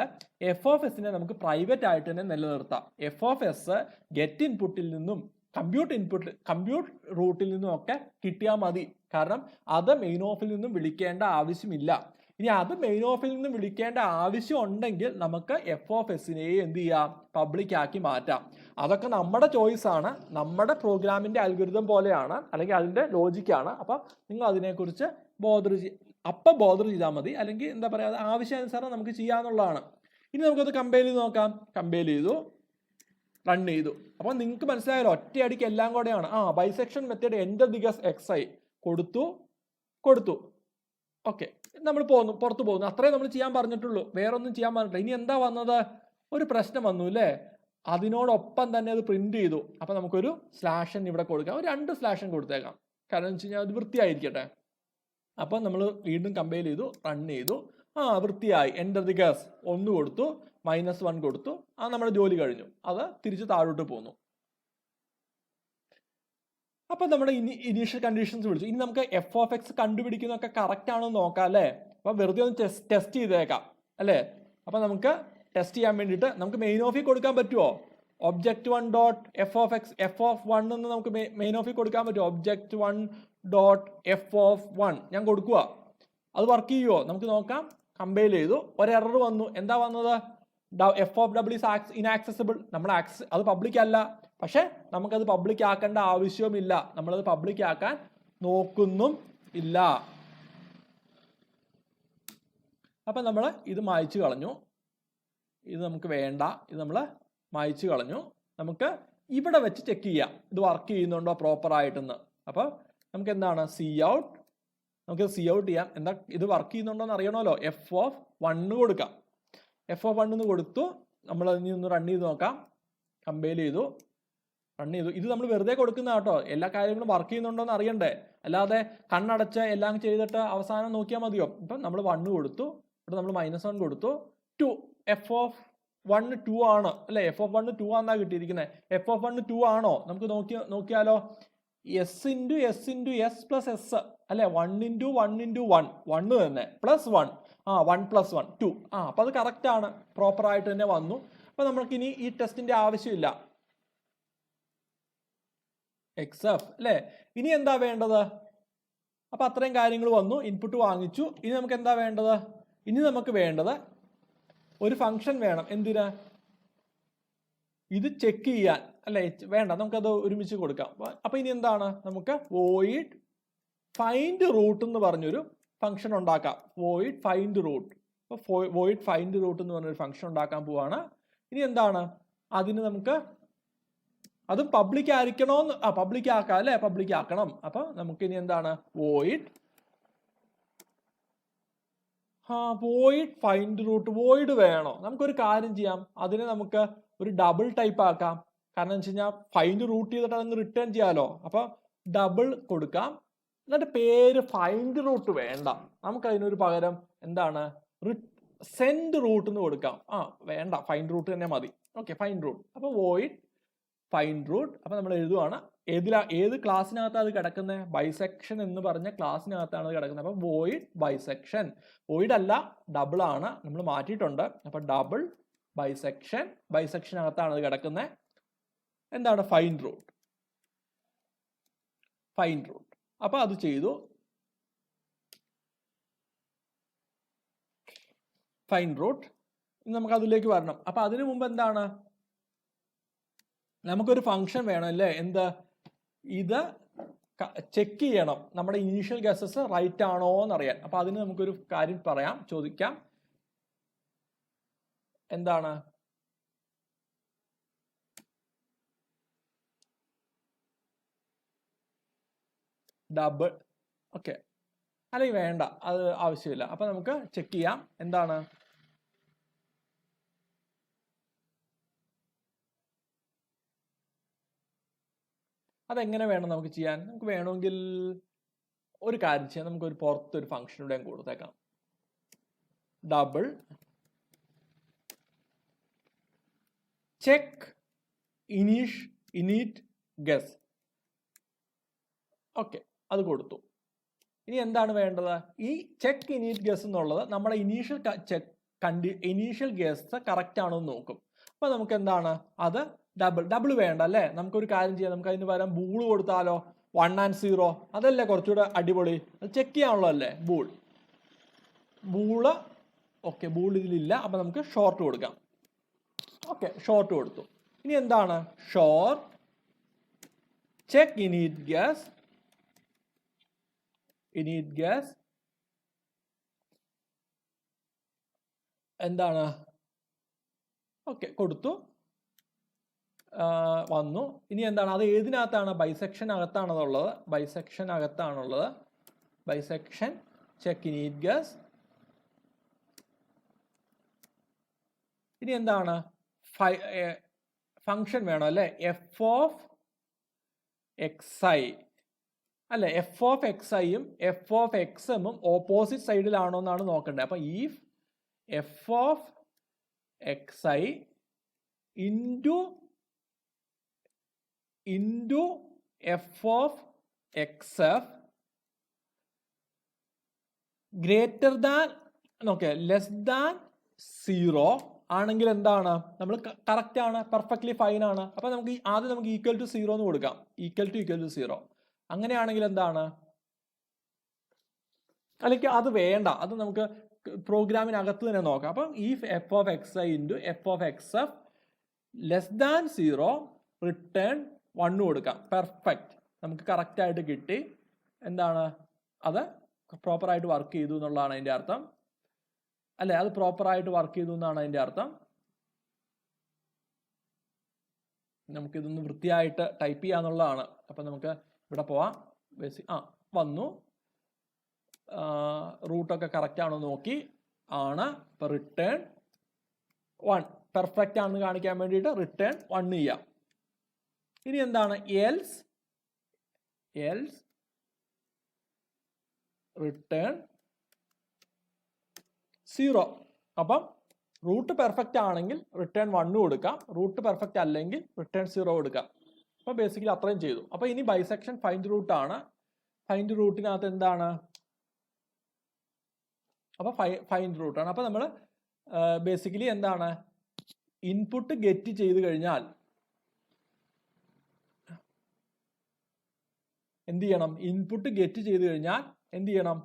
എഫ് ഓഫ് എസിനെ നമുക്ക് പ്രൈവറ്റ് ആയിട്ട് തന്നെ നിലനിർത്താം. എഫ് ഓഫ് എസ് ഗെറ്റ് ഇൻപുട്ടിൽ നിന്നും കമ്പ്യൂട്ട് റൂട്ടിൽ നിന്നും ഒക്കെ കിട്ടിയാൽ മതി. കാരണം അത് മെയിൻ ഓഫിൽ നിന്നും വിളിക്കേണ്ട ആവശ്യമില്ല. ഇനി അത് മെയിൻ ഓഫിൽ നിന്നും വിളിക്കേണ്ട ആവശ്യം ഉണ്ടെങ്കിൽ നമുക്ക് എഫ് ഓഫ് എസിനെ എന്ത് ചെയ്യാം? പബ്ലിക് ആക്കി മാറ്റാം. അതൊക്കെ നമ്മുടെ ചോയ്സ് ആണ്, നമ്മുടെ പ്രോഗ്രാമിന്റെ അൽഗോരിതം പോലെയാണ്, അല്ലെങ്കിൽ അതിന്റെ ലോജിക്കാണ്. അപ്പൊ നിങ്ങൾ അതിനെക്കുറിച്ച് ബോധർ ചെയ്താൽ മതി, അല്ലെങ്കിൽ എന്താ പറയുക, ആവശ്യാനുസരണം നമുക്ക് ചെയ്യാന്നുള്ളതാണ്. ഇനി നമുക്കത് കമ്പയർ ചെയ്ത് നോക്കാം. കമ്പയർ ചെയ്തു, റൺ ചെയ്തു. അപ്പോൾ നിങ്ങൾക്ക് മനസ്സിലായാലോ, ഒറ്റയടിക്ക് എല്ലാം കൂടെയാണ്. Bisection method enter the guess xi കൊടുത്തു. ഓക്കെ, നമ്മൾ പുറത്ത് പോകുന്നു. അത്രേ നമ്മൾ ചെയ്യാൻ പറഞ്ഞിട്ടുള്ളൂ, വേറൊന്നും ചെയ്യാൻ പറഞ്ഞിട്ടില്ല. ഇനി എന്താ വന്നത്? ഒരു പ്രശ്നം വന്നു അല്ലേ? അതിനോടൊപ്പം തന്നെ അത് പ്രിന്റ് ചെയ്തു. അപ്പൊ നമുക്കൊരു സ്ലാഷൻ ഇവിടെ കൊടുക്കാം, ഒരു 2 സ്ലാഷൻ കൊടുത്തേക്കാം. കാരണം എന്ന് വെച്ച് കഴിഞ്ഞാൽ അത് വൃത്തിയായിരിക്കട്ടെ. അപ്പൊ നമ്മൾ വീണ്ടും കമ്പയർ ചെയ്തു, റൺ ചെയ്തു. വൃത്തിയായി. എൻ്റർ ദി ഗസ് 1 കൊടുത്തു, -1 കൊടുത്തു. നമ്മുടെ ജോലി കഴിഞ്ഞു. അത് തിരിച്ച് താഴോട്ട് പോന്നു. അപ്പൊ നമ്മുടെ ഇനീഷ്യൽ കണ്ടീഷൻസ് വിളിച്ചു. ഇനി നമുക്ക് f(x) കണ്ടുപിടിക്കുന്നതൊക്കെ കറക്റ്റ് ആണോ നോക്കാം അല്ലേ? അപ്പൊ വെറുതെ ഒന്ന് ടെസ്റ്റ് ചെയ്തേക്കാം അല്ലേ? അപ്പൊ നമുക്ക് ടെസ്റ്റ് ചെയ്യാൻ വേണ്ടിയിട്ട് നമുക്ക് മെയിൻ ഓഫിൽ കൊടുക്കാൻ പറ്റുമോ? object1.f(x) f(1) എന്ന് നമുക്ക് മെയിൻ ഓഫിൽ കൊടുക്കാൻ പറ്റുമോ? object1.f(1) ഞാൻ കൊടുക്കുക. അത് വർക്ക് ചെയ്യുമോ? നമുക്ക് നോക്കാം. കമ്പൈൽ ചെയ്തു, ഒരു എറർ വന്നു. എന്താ വന്നത്? f(w) is inaccessible. നമ്മൾ അത് പബ്ലിക് അല്ല. പക്ഷെ നമുക്കത് പബ്ലിക് ആക്കേണ്ട ആവശ്യവുമില്ല. നമ്മളത് പബ്ലിക് ആക്കാൻ നോക്കുന്നും ഇല്ല. അപ്പൊ നമ്മൾ ഇത് മായ്ച്ചു കളഞ്ഞു. ഇത് നമുക്ക് വേണ്ട. ഇത് നമ്മൾ മായ്ച്ചു കളഞ്ഞു. നമുക്ക് ഇവിടെ വെച്ച് ചെക്ക് ചെയ്യാം ഇത് വർക്ക് ചെയ്യുന്നുണ്ടോ പ്രോപ്പർ ആയിട്ടെന്ന്. അപ്പൊ നമുക്ക് എന്താണ് cout. നമുക്ക് cout ചെയ്യാം. എന്താ ഇത് വർക്ക് ചെയ്യുന്നുണ്ടോ എന്ന് അറിയണമല്ലോ. f(1) കൊടുക്കാം. f(1) എന്ന് കൊടുത്തു. നമ്മൾ അതിന് ഒന്ന് റൺ ചെയ്ത് നോക്കാം. കമ്പൈൽ ചെയ്തു, റൺ ചെയ്തു. ഇത് നമ്മൾ വെറുതെ കൊടുക്കുന്ന കേട്ടോ, എല്ലാ കാര്യങ്ങളും വർക്ക് ചെയ്യുന്നുണ്ടോ എന്ന് അറിയണ്ടേ. അല്ലാതെ കണ്ണടച്ച് എല്ലാം ചെയ്തിട്ട് അവസാനം നോക്കിയാൽ മതിയോ? ഇപ്പം നമ്മൾ 1 കൊടുത്തു, ഇവിടെ നമ്മൾ -1 കൊടുത്തു. 2 f(1) 2 ആണ് അല്ലെ? f(1) 2 ആണെന്നാ കിട്ടിയിരിക്കുന്നത്. f(1) 2 ആണോ? നമുക്ക് നോക്കിയാലോ. s × s × s + s അല്ലെ? 1 × 1 × 1 1 തന്നെ +1 1 + 1 2. അപ്പൊ അത് കറക്റ്റ് ആണ്, പ്രോപ്പർ ആയിട്ട് തന്നെ വന്നു. അപ്പൊ നമുക്ക് ഇനി ഈ ടെസ്റ്റിന്റെ ആവശ്യമില്ല. എക്സെപ്റ്റ് അല്ലെ? ഇനി എന്താ വേണ്ടത്? അപ്പൊ അത്രയും കാര്യങ്ങൾ വന്നു, ഇൻപുട്ട് വാങ്ങിച്ചു. ഇനി നമുക്ക് എന്താ വേണ്ടത്? ഇനി നമുക്ക് വേണ്ടത് ഒരു ഫംഗ്ഷൻ വേണം. എന്തിനാ? ഇത് ചെക്ക് ചെയ്യാൻ അല്ലെ? വേണ്ട, നമുക്കത് ഒരുമിച്ച് കൊടുക്കാം. അപ്പൊ ഇനി എന്താണ്? നമുക്ക് void find root എന്ന് പറഞ്ഞൊരു ഫംഗ്ഷൻ ഉണ്ടാക്കാം. void find root. അപ്പൊ void find root എന്ന് പറഞ്ഞൊരു ഫംഗ്ഷൻ ഉണ്ടാക്കാൻ പോവാണ്. ഇനി എന്താണ്? അതിന് നമുക്ക് അതും പബ്ലിക് ആയിരിക്കണോന്ന് പബ്ലിക് ആക്കാം അല്ലെ? പബ്ലിക് ആക്കണം. അപ്പൊ നമുക്ക് ഇനി എന്താണ്? void find root. void വേണോ? നമുക്കൊരു കാര്യം ചെയ്യാം, അതിനെ നമുക്ക് ഒരു ഡബിൾ ടൈപ്പ് ആക്കാം. കാരണം എന്ന് വെച്ച് കഴിഞ്ഞാൽ ഫൈൻഡ് റൂട്ട് ചെയ്തിട്ട് അതങ്ങ് റിട്ടേൺ ചെയ്യാലോ. അപ്പൊ ഡബിൾ കൊടുക്കാം. എന്നിട്ട് പേര് ഫൈൻഡ് റൂട്ട് വേണ്ട, നമുക്ക് അതിനൊരു പകരം എന്താണ്? സെൻഡ് റൂട്ട് എന്ന് കൊടുക്കാം. വേണ്ട, ഫൈൻഡ് റൂട്ട് തന്നെ മതി. Okay, find root. അപ്പൊ void find root. അപ്പൊ നമ്മൾ എഴുതുവാണ്. ഏത് ക്ലാസ്സിനകത്താണ് അത് കിടക്കുന്നത്? ബൈസെക്ഷൻ എന്ന് പറഞ്ഞ ക്ലാസ്സിനകത്താണ് അത് കിടക്കുന്നത്. അപ്പൊ void ബൈസെക്ഷൻ. void അല്ല, ഡബിൾ ആണ്, നമ്മൾ മാറ്റിയിട്ടുണ്ട്. അപ്പൊ ഡബിൾ ബൈസെക്ഷനകത്താണ് അത് കിടക്കുന്നത്. എന്താണ്? Find root. അപ്പൊ അത് ചെയ്തു. Find root. നമുക്ക് അതിലേക്ക് വരണം. അപ്പൊ അതിനു മുമ്പ് എന്താണ്? നമുക്കൊരു ഫംഗ്ഷൻ വേണം അല്ലേ? എന്ത്? ഇത് ചെക്ക് ചെയ്യണം നമ്മുടെ ഇനീഷ്യൽ ഗസസ് റൈറ്റ് ആണോ എന്നറിയാൻ. അപ്പൊ അതിന് നമുക്കൊരു കാര്യം ചോദിക്കാം. എന്താണ്? ഡബിൾ. ഓക്കെ, അല്ലെങ്കിൽ വേണ്ട, അത് ആവശ്യമില്ല. അപ്പൊ നമുക്ക് ചെക്ക് ചെയ്യാം. എന്താണ്? അതെങ്ങനെ വേണം നമുക്ക് ചെയ്യാൻ? നമുക്ക് വേണമെങ്കിൽ ഒരു കാര്യം ചെയ്യാം. നമുക്കൊരു പുറത്തൊരു ഫംഗ്ഷൻ ഇവിടെ കൊടുത്തേക്കാം. Double check init guess. Okay, അത് കൊടുത്തു. ഇനി എന്താണ് വേണ്ടത്? ഈ ചെക്ക് init ഗസ് എന്നുള്ളത് നമ്മുടെ ഇനീഷ്യൽ ഗസ് കറക്റ്റ് ആണോ എന്ന് നോക്കും. അപ്പൊ നമുക്ക് എന്താണ്? അത് ഡബിൾ വേണ്ട അല്ലേ? നമുക്കൊരു കാര്യം ചെയ്യാം. നമുക്ക് അതിന് പകരം ബൂൾ കൊടുത്താലോ? 1 and 0. അതല്ലേ കുറച്ചുകൂടെ അടിപൊളി? അത് ചെക്ക് ചെയ്യാനുള്ളൂ അല്ലേ? ബൂള്. ഓക്കെ, ബൂൾ ഇതിലില്ല. അപ്പൊ നമുക്ക് ഷോർട്ട് കൊടുക്കാം. ഓക്കെ, ഷോർട്ട് കൊടുത്തു. ഇനി എന്താണ്? Short check init guess. എന്താണ്? ഓക്കെ കൊടുത്തു, വന്നു. ഇനി എന്താണ്, അത് ഏതിനകത്താണ്? ബൈസെക്ഷൻ അകത്താണുള്ളത്. ബൈസെക്ഷൻ അകത്താണുള്ളത്. Bisection check init guess. ഇനി എന്താണ്, ഫംഗ്ഷൻ വേണം അല്ലേ, എഫ് ഓഫ് എക്സ് ഐ അല്ലെ. എഫ് ഓഫ് എക്സ് ഐയും എഫ് ഓഫ് എക്സ് എമ്മും ഓപ്പോസിറ്റ് സൈഡിലാണോ എന്നാണ് നോക്കേണ്ടത്. അപ്പൊ ഈ f of x i into f of x F greater than less than 0 ആണെങ്കിൽ എന്താണ്, നമ്മൾ കറക്റ്റ് ആണ്, പെർഫെക്റ്റ്ലി ഫൈൻ ആണ്. അപ്പൊ നമുക്ക് ആദ്യം നമുക്ക് ഈക്വൽ ടു 0 എന്ന് കൊടുക്കാം. ഈക്വൽ ടു 0 അങ്ങനെയാണെങ്കിൽ എന്താണ്, അല്ലെങ്കിൽ അത് വേണ്ട, അത് നമുക്ക് പ്രോഗ്രാമിനകത്ത് തന്നെ നോക്കാം. അപ്പം ഈ f of x i into f of x F less than 0 return 1 കൊടുക്കാം. പെർഫെക്റ്റ്, നമുക്ക് കറക്റ്റ് ആയിട്ട് കിട്ടി. എന്താണ്, അത് പ്രോപ്പറായിട്ട് വർക്ക് ചെയ്തു എന്നുള്ളതാണ് അതിൻ്റെ അർത്ഥം അല്ലെ. അത് പ്രോപ്പറായിട്ട് വർക്ക് ചെയ്തു എന്നാണ് അതിൻ്റെ അർത്ഥം. നമുക്കിതൊന്ന് വൃത്തിയായിട്ട് ടൈപ്പ് ചെയ്യാന്നുള്ളതാണ്. അപ്പം നമുക്ക് ഇവിടെ പോവാം. വന്നു, റൂട്ടൊക്കെ കറക്റ്റ് ആണോ നോക്കി, ആണ്. ഇപ്പം റിട്ടേൺ 1 പെർഫെക്റ്റ് ആണെന്ന് കാണിക്കാൻ വേണ്ടിയിട്ട് റിട്ടേൺ 1 ചെയ്യാം. ഇനി എന്താണ്, എൽസ് റിട്ടേൺ 0. അപ്പം റൂട്ട് പെർഫെക്റ്റ് ആണെങ്കിൽ റിട്ടേൺ 1 കൊടുക്കാം, റൂട്ട് പെർഫെക്റ്റ് അല്ലെങ്കിൽ റിട്ടേൺ 0 കൊടുക്കാം. അപ്പൊ ബേസിക്കലി അത്രയും ചെയ്തു. അപ്പൊ ഇനി ബൈസെക്ഷൻ ഫൈൻഡ് റൂട്ട് ആണ്. ഫൈൻഡ് റൂട്ടിനകത്ത് എന്താണ്, അപ്പൊ ഫൈൻഡ് റൂട്ട് ആണ്. അപ്പൊ നമ്മൾ ബേസിക്കലി എന്താണ്, ഇൻപുട്ട് ഗെറ്റ് ചെയ്ത് കഴിഞ്ഞാൽ എന്ത് ചെയ്യണം, ഇൻപുട്ട് ഗെറ്റ് ചെയ്ത് കഴിഞ്ഞാൽ എന്ത് ചെയ്യണം,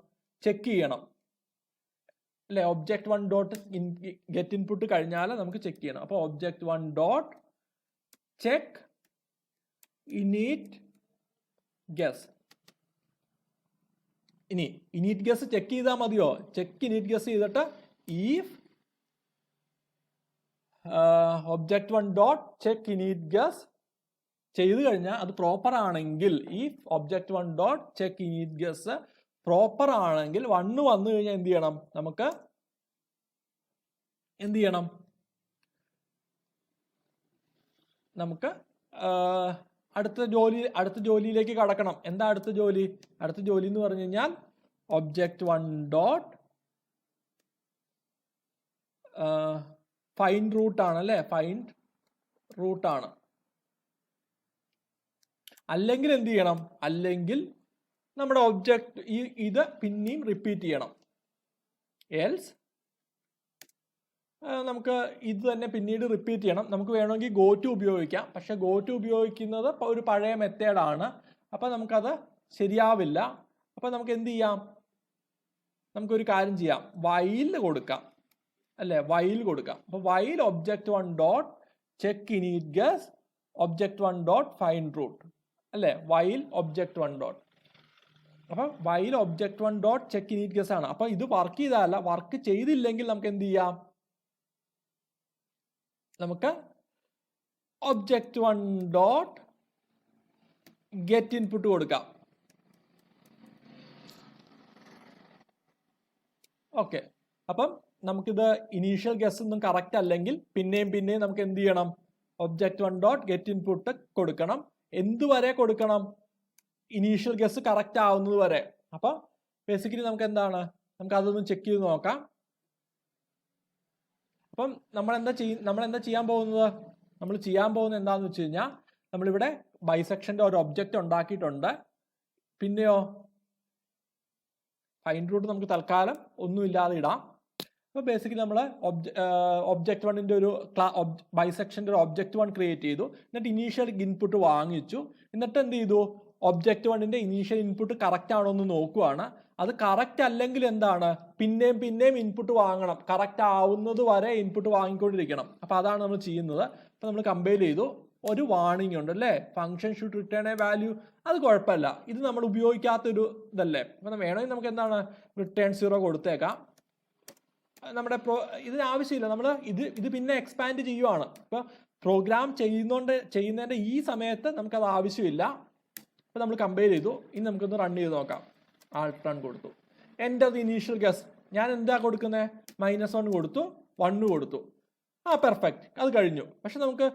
ചെക്ക് ചെയ്യണം അല്ലെ. ഒബ്ജക്റ്റ് 1 ഡോട്ട് ഗെറ്റ് ഇൻപുട്ട് കഴിഞ്ഞാൽ നമുക്ക് ചെക്ക് ചെയ്യണം. അപ്പോൾ object 1 dot check init guess. ഇനി ഇനീറ്റ് ഗസ് ചെക്ക് ചെയ്താൽ മതിയോ? ചെക്ക് ഇനീറ്റ് ഗസ് ചെയ്തിട്ട് if object 1 dot check init guess ചെയ്ത് കഴിഞ്ഞാൽ അത് പ്രോപ്പർ ആണെങ്കിൽ, ഈ object 1 dot check init guess proper ആണെങ്കിൽ 1 വന്നു കഴിഞ്ഞാൽ എന്ത് ചെയ്യണം, നമുക്ക് എന്ത് ചെയ്യണം, നമുക്ക് അടുത്ത ജോലിയിലേക്ക് കടക്കണം. എന്താ അടുത്ത ജോലി? അടുത്ത ജോലി എന്ന് പറഞ്ഞു കഴിഞ്ഞാൽ ഒബ്ജക്റ്റ് 1 ഡോട്ട് ഫൈൻഡ് റൂട്ട് ആണ് അല്ലെ. ഫൈൻഡ് റൂട്ട് ആണ്. അല്ലെങ്കിൽ എന്ത് ചെയ്യണം, അല്ലെങ്കിൽ നമ്മുടെ ഒബ്ജക്റ്റ് ഇത് പിന്നെയും റിപ്പീറ്റ് ചെയ്യണം. എൽസ് നമുക്ക് ഇത് തന്നെ പിന്നീട് റിപ്പീറ്റ് ചെയ്യണം. നമുക്ക് വേണമെങ്കിൽ ഗോ ടു ഉപയോഗിക്കാം. പക്ഷെ ഗോ ടു ഉപയോഗിക്കുന്നത് ഒരു പഴയ മെത്തേഡാണ്. അപ്പം നമുക്കത് ശരിയാവില്ല. അപ്പം നമുക്ക് എന്ത് ചെയ്യാം, നമുക്കൊരു കാര്യം ചെയ്യാം, വൈൽ കൊടുക്കാം അല്ലെ. വൈൽ കൊടുക്കാം. അപ്പോൾ while object 1 dot check init guess object 1 dot find root അല്ലെ. വൈൽ ഒബ്ജക്റ്റ് 1 ഡോട്ട്, അപ്പം while object 1 dot check init guess ആണ്. അപ്പൊ ഇത് വർക്ക് ചെയ്താലല്ല, വർക്ക് ചെയ്തില്ലെങ്കിൽ നമുക്ക് എന്ത് ചെയ്യാം, നമുക്ക് ഒബ്ജക്റ്റ് 1 ഡോട്ട് ഗെറ്റ് ഇൻപുട്ട് കൊടുക്കാം. ഓക്കെ, അപ്പം നമുക്കിത് ഇനീഷ്യൽ ഗസ് ഒന്നും കറക്റ്റ് അല്ലെങ്കിൽ പിന്നെയും നമുക്ക് എന്ത് ചെയ്യണം, ഒബ്ജക്റ്റ് 1 ഡോട്ട് ഗെറ്റ് ഇൻപുട്ട് കൊടുക്കണം. എന്തുവരെ കൊടുക്കണം, ഇനീഷ്യൽ ഗസ് കറക്റ്റ് ആവുന്നത് വരെ. അപ്പൊ ബേസിക്കലി നമുക്ക് എന്താണ്, നമുക്ക് അതൊന്ന് ചെക്ക് ചെയ്ത് നോക്കാം. അപ്പം നമ്മൾ എന്താ ചെയ്യാൻ പോകുന്നത്, നമ്മൾ ചെയ്യാൻ പോകുന്നത് എന്താണെന്ന് വെച്ച് കഴിഞ്ഞാൽ, നമ്മളിവിടെ ബൈസെക്ഷന്റെ ഒരു ഒബ്ജക്റ്റ് ഉണ്ടാക്കിയിട്ടുണ്ട്. പിന്നെയോ ഫൈൻഡ് റൂട്ട് നമുക്ക് തൽക്കാലം ഒന്നുമില്ലാതെ ഇടാം. അപ്പോൾ ബേസിക്കലി നമ്മൾ ഒബ്ജക്റ്റ് 1ന്റെ ഒരു ബൈസെക്ഷന്റെ ഒരു ഒബ്ജക്റ്റ് 1 ക്രിയേറ്റ് ചെയ്തു. എന്നിട്ട് ഇനീഷ്യൽ ഇൻപുട്ട് വാങ്ങിച്ചു. എന്നിട്ട് എന്ത് ചെയ്തു, ഒബ്ജക്റ്റ് 1ന്റെ ഇനീഷ്യൽ ഇൻപുട്ട് കറക്റ്റ് ആണോ എന്ന് നോക്കുവാണ്. അത് കറക്റ്റ് അല്ലെങ്കിൽ എന്താണ്, പിന്നെയും ഇൻപുട്ട് വാങ്ങണം. കറക്റ്റ് ആവുന്നത് വരെ ഇൻപുട്ട് വാങ്ങിക്കൊണ്ടിരിക്കണം. അപ്പോൾ അതാണ് നമ്മൾ ചെയ്യുന്നത്. അപ്പോൾ നമ്മൾ കമ്പൈൽ ചെയ്തു. ഒരു വാർണിംഗ് ഉണ്ട് അല്ലേ, function should return A value. അത് കുഴപ്പമില്ല, ഇത് നമ്മൾ ഉപയോഗിക്കാത്തൊരു ഇതല്ലേ. അപ്പം വേണമെങ്കിൽ നമുക്ക് എന്താണ് റിട്ടേൺ 0 കൊടുത്തേക്കാം. നമ്മുടെ ഇതിന് ആവശ്യമില്ല, നമ്മൾ ഇത് പിന്നെ എക്സ്പാൻഡ് ചെയ്യുവാണ്. ഇപ്പോൾ പ്രോഗ്രാം ചെയ്യുന്നതിൻ്റെ ഈ സമയത്ത് നമുക്കത് ആവശ്യമില്ല. അപ്പോൾ നമ്മൾ കമ്പയർ ചെയ്തു. ഇനി നമുക്കൊന്ന് റൺ ചെയ്ത് നോക്കാം. ആൾട്ട് റൺ കൊടുത്തു, എൻ്റർ ദി ഇനീഷ്യൽ ഗസ്. ഞാൻ എന്താ കൊടുക്കുന്നത്? -1 കൊടുത്തു, 1 കൊടുത്തു. പെർഫെക്റ്റ്, അത് കഴിഞ്ഞു. പക്ഷെ നമുക്ക്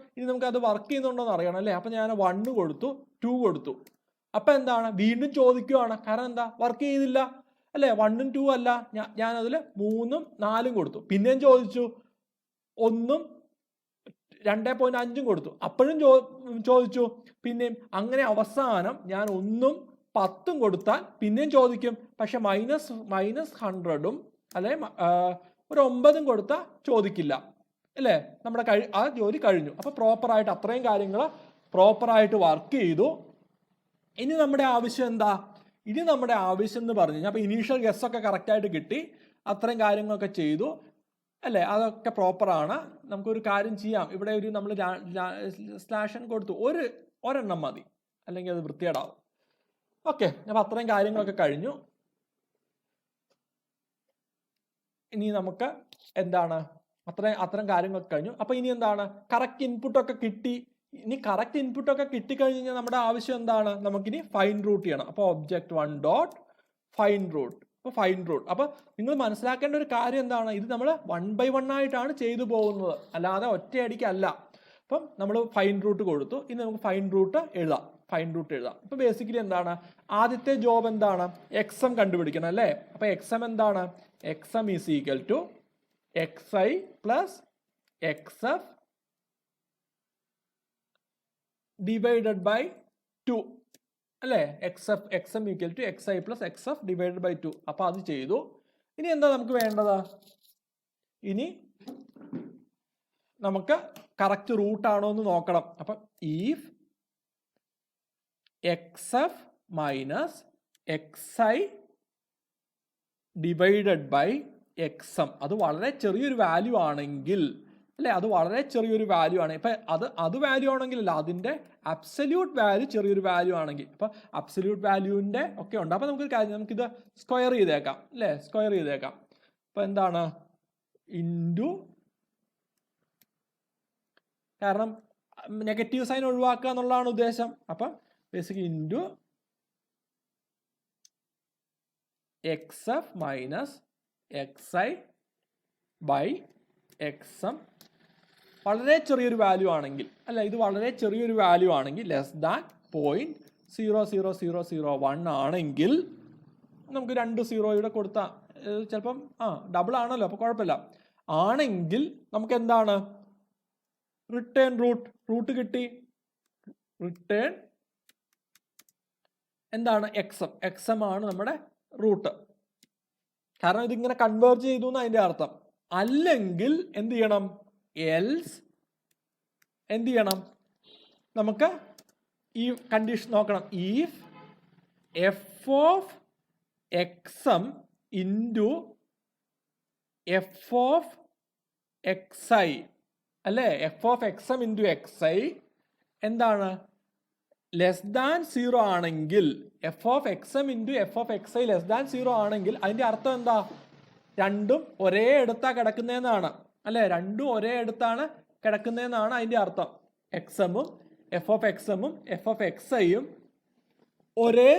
അത് വർക്ക് ചെയ്യുന്നുണ്ടോ എന്ന് അറിയണം അല്ലേ? അപ്പം ഞാൻ 1 കൊടുത്തു, 2 കൊടുത്തു. അപ്പം എന്താണ്? വീണ്ടും ചോദിക്കുവാണ്. കാരണം എന്താ? വർക്ക് ചെയ്തില്ല അല്ലേ? 1ഉം 2 അല്ല, ഞാനതിൽ 3ഉം 4ഉം കൊടുത്തു. പിന്നെയും ചോദിച്ചു, 1ഉം 2.5ഉം കൊടുത്തു. അപ്പോഴും ചോദിച്ചു. പിന്നെയും അങ്ങനെ അവസാനം ഞാൻ 1ഉം 10ഉം കൊടുത്താൽ പിന്നെയും ചോദിക്കും. പക്ഷെ -100ഉം അല്ലെ ഒരു 9ഉം കൊടുത്താൽ ചോദിക്കില്ല അല്ലേ? നമ്മുടെ ആ ജോലി കഴിഞ്ഞു. അപ്പോൾ പ്രോപ്പറായിട്ട് അത്രയും കാര്യങ്ങൾ പ്രോപ്പറായിട്ട് വർക്ക് ചെയ്തു. ഇനി നമ്മുടെ ആവശ്യം എന്താ? ഇനി നമ്മുടെ ആവശ്യം എന്ന് പറഞ്ഞു കഴിഞ്ഞാൽ, അപ്പോൾ ഇനീഷ്യൽ ഗസ് ഒക്കെ കറക്റ്റായിട്ട് കിട്ടി, അത്രയും കാര്യങ്ങളൊക്കെ ചെയ്തു അല്ലേ? അതൊക്കെ പ്രോപ്പറാണ്. നമുക്കൊരു കാര്യം ചെയ്യാം. ഇവിടെ നമ്മൾ /n കൊടുത്തു, ഒരെണ്ണം മതി, അല്ലെങ്കിൽ അത് വൃത്തികേടാവും. ഓക്കെ, അപ്പോൾ അത്രയും കാര്യങ്ങളൊക്കെ കഴിഞ്ഞു. ഇനി നമുക്ക് എന്താണ്? അത്രയും കാര്യങ്ങളൊക്കെ കഴിഞ്ഞു. അപ്പോൾ ഇനി എന്താണ്? കറക്റ്റ് ഇൻപുട്ടൊക്കെ കിട്ടി. ഇനി കറക്റ്റ് ഇൻപുട്ടൊക്കെ കിട്ടിക്കഴിഞ്ഞ് കഴിഞ്ഞാൽ നമ്മുടെ ആവശ്യം എന്താണ്? നമുക്കിനി ഫൈൻഡ് റൂട്ട് ചെയ്യണം. അപ്പോൾ object1.find root. അപ്പോൾ ഫൈൻഡ് റൂട്ട്. അപ്പോൾ നിങ്ങൾ മനസ്സിലാക്കേണ്ട ഒരു കാര്യം എന്താണ്? ഇത് നമ്മൾ 1 by 1 ആയിട്ടാണ് ചെയ്തു പോകുന്നത്, അല്ലാതെ ഒറ്റയടിക്കല്ല. അപ്പം നമ്മൾ ഫൈൻഡ് റൂട്ട് കൊടുത്തു. ഇനി നമുക്ക് ഫൈൻഡ് റൂട്ട് എഴുതാം. അപ്പോൾ ബേസിക്കലി എന്താണ്? ആദ്യത്തെ ജോബ് എന്താണ്? xm കണ്ടുപിടിക്കണം അല്ലേ? അപ്പോൾ xm എന്താണ്? xm is equal to xi plus xf divided by 2 അല്ലേ? xm equal to xi plus xf divided by 2. അപ്പോൾ അത് ചെയ്തു. ഇനി എന്താ നമുക്ക് വേണ്ടത്? ഇനി നമുക്ക് കറക്റ്റ് റൂട്ടാണോ എന്ന് നോക്കണം. അപ്പം if xf minus xi divided by xm അത് വളരെ ചെറിയൊരു വാല്യൂ ആണെങ്കിൽ അല്ലേ? അത് വളരെ ചെറിയൊരു വാല്യൂ ആണ്. ഇപ്പം അത് വാല്യൂ ആണെങ്കിലല്ല, അതിൻ്റെ അബ്സല്യൂട്ട് വാല്യൂ ചെറിയൊരു വാല്യൂ ആണെങ്കിൽ. അപ്പം അബ്സല്യൂട്ട് വാല്യൂവിൻ്റെ ഒക്കെ ഉണ്ട്. അപ്പം നമുക്കൊരു കാര്യം, നമുക്കിത് സ്ക്വയർ ചെയ്തേക്കാം അല്ലേ? സ്ക്വയർ ചെയ്തേക്കാം. അപ്പം എന്താണ്? ഇൻറ്റു, കാരണം നെഗറ്റീവ് സൈൻ ഒഴിവാക്കുക എന്നുള്ളതാണ് ഉദ്ദേശം. അപ്പം basically into xf minus xi by xm വളരെ ചെറിയൊരു വാല്യൂ ആണെങ്കിൽ അല്ല, ഇത് വളരെ ചെറിയൊരു വാല്യൂ ആണെങ്കിൽ <0.00001 ആണെങ്കിൽ നമുക്ക് 2 0 ഇവിടെ കൊടുത്താൽ ചിലപ്പം ഡബിൾ ആണല്ലോ, അപ്പോൾ കുഴപ്പമില്ല. ആണെങ്കിൽ നമുക്ക് എന്താണ്? റിട്ടേൺ റൂട്ട് കിട്ടി. റിട്ടേൺ എന്താണ്? xm ആണ് നമ്മുടെ റൂട്ട്. കാരണം ഇതിങ്ങനെ കൺവേർജ് ചെയ്തു എന്ന് അതിൻ്റെ അർത്ഥം. അല്ലെങ്കിൽ എന്ത് ചെയ്യണം? എൽസ് എന്ത് ചെയ്യണം? നമുക്ക് ഈ കണ്ടീഷൻ നോക്കണം. if f of xm into f of xi അല്ലേ? f of xm into xi എന്താണ്? <0 ആണെങ്കിൽ, f of xm into f of xi <0 ആണെങ്കിൽ അതിൻ്റെ അർത്ഥം എന്താ? രണ്ടും ഒരേ അടുത്താണ് കിടക്കുന്നതെന്നാണ് അല്ലേ? രണ്ടും ഒരേ അടുത്താണ് കിടക്കുന്നതെന്നാണ് അതിൻ്റെ അർത്ഥം. xmഉം f of xmഉം f of xiയും ഒരേ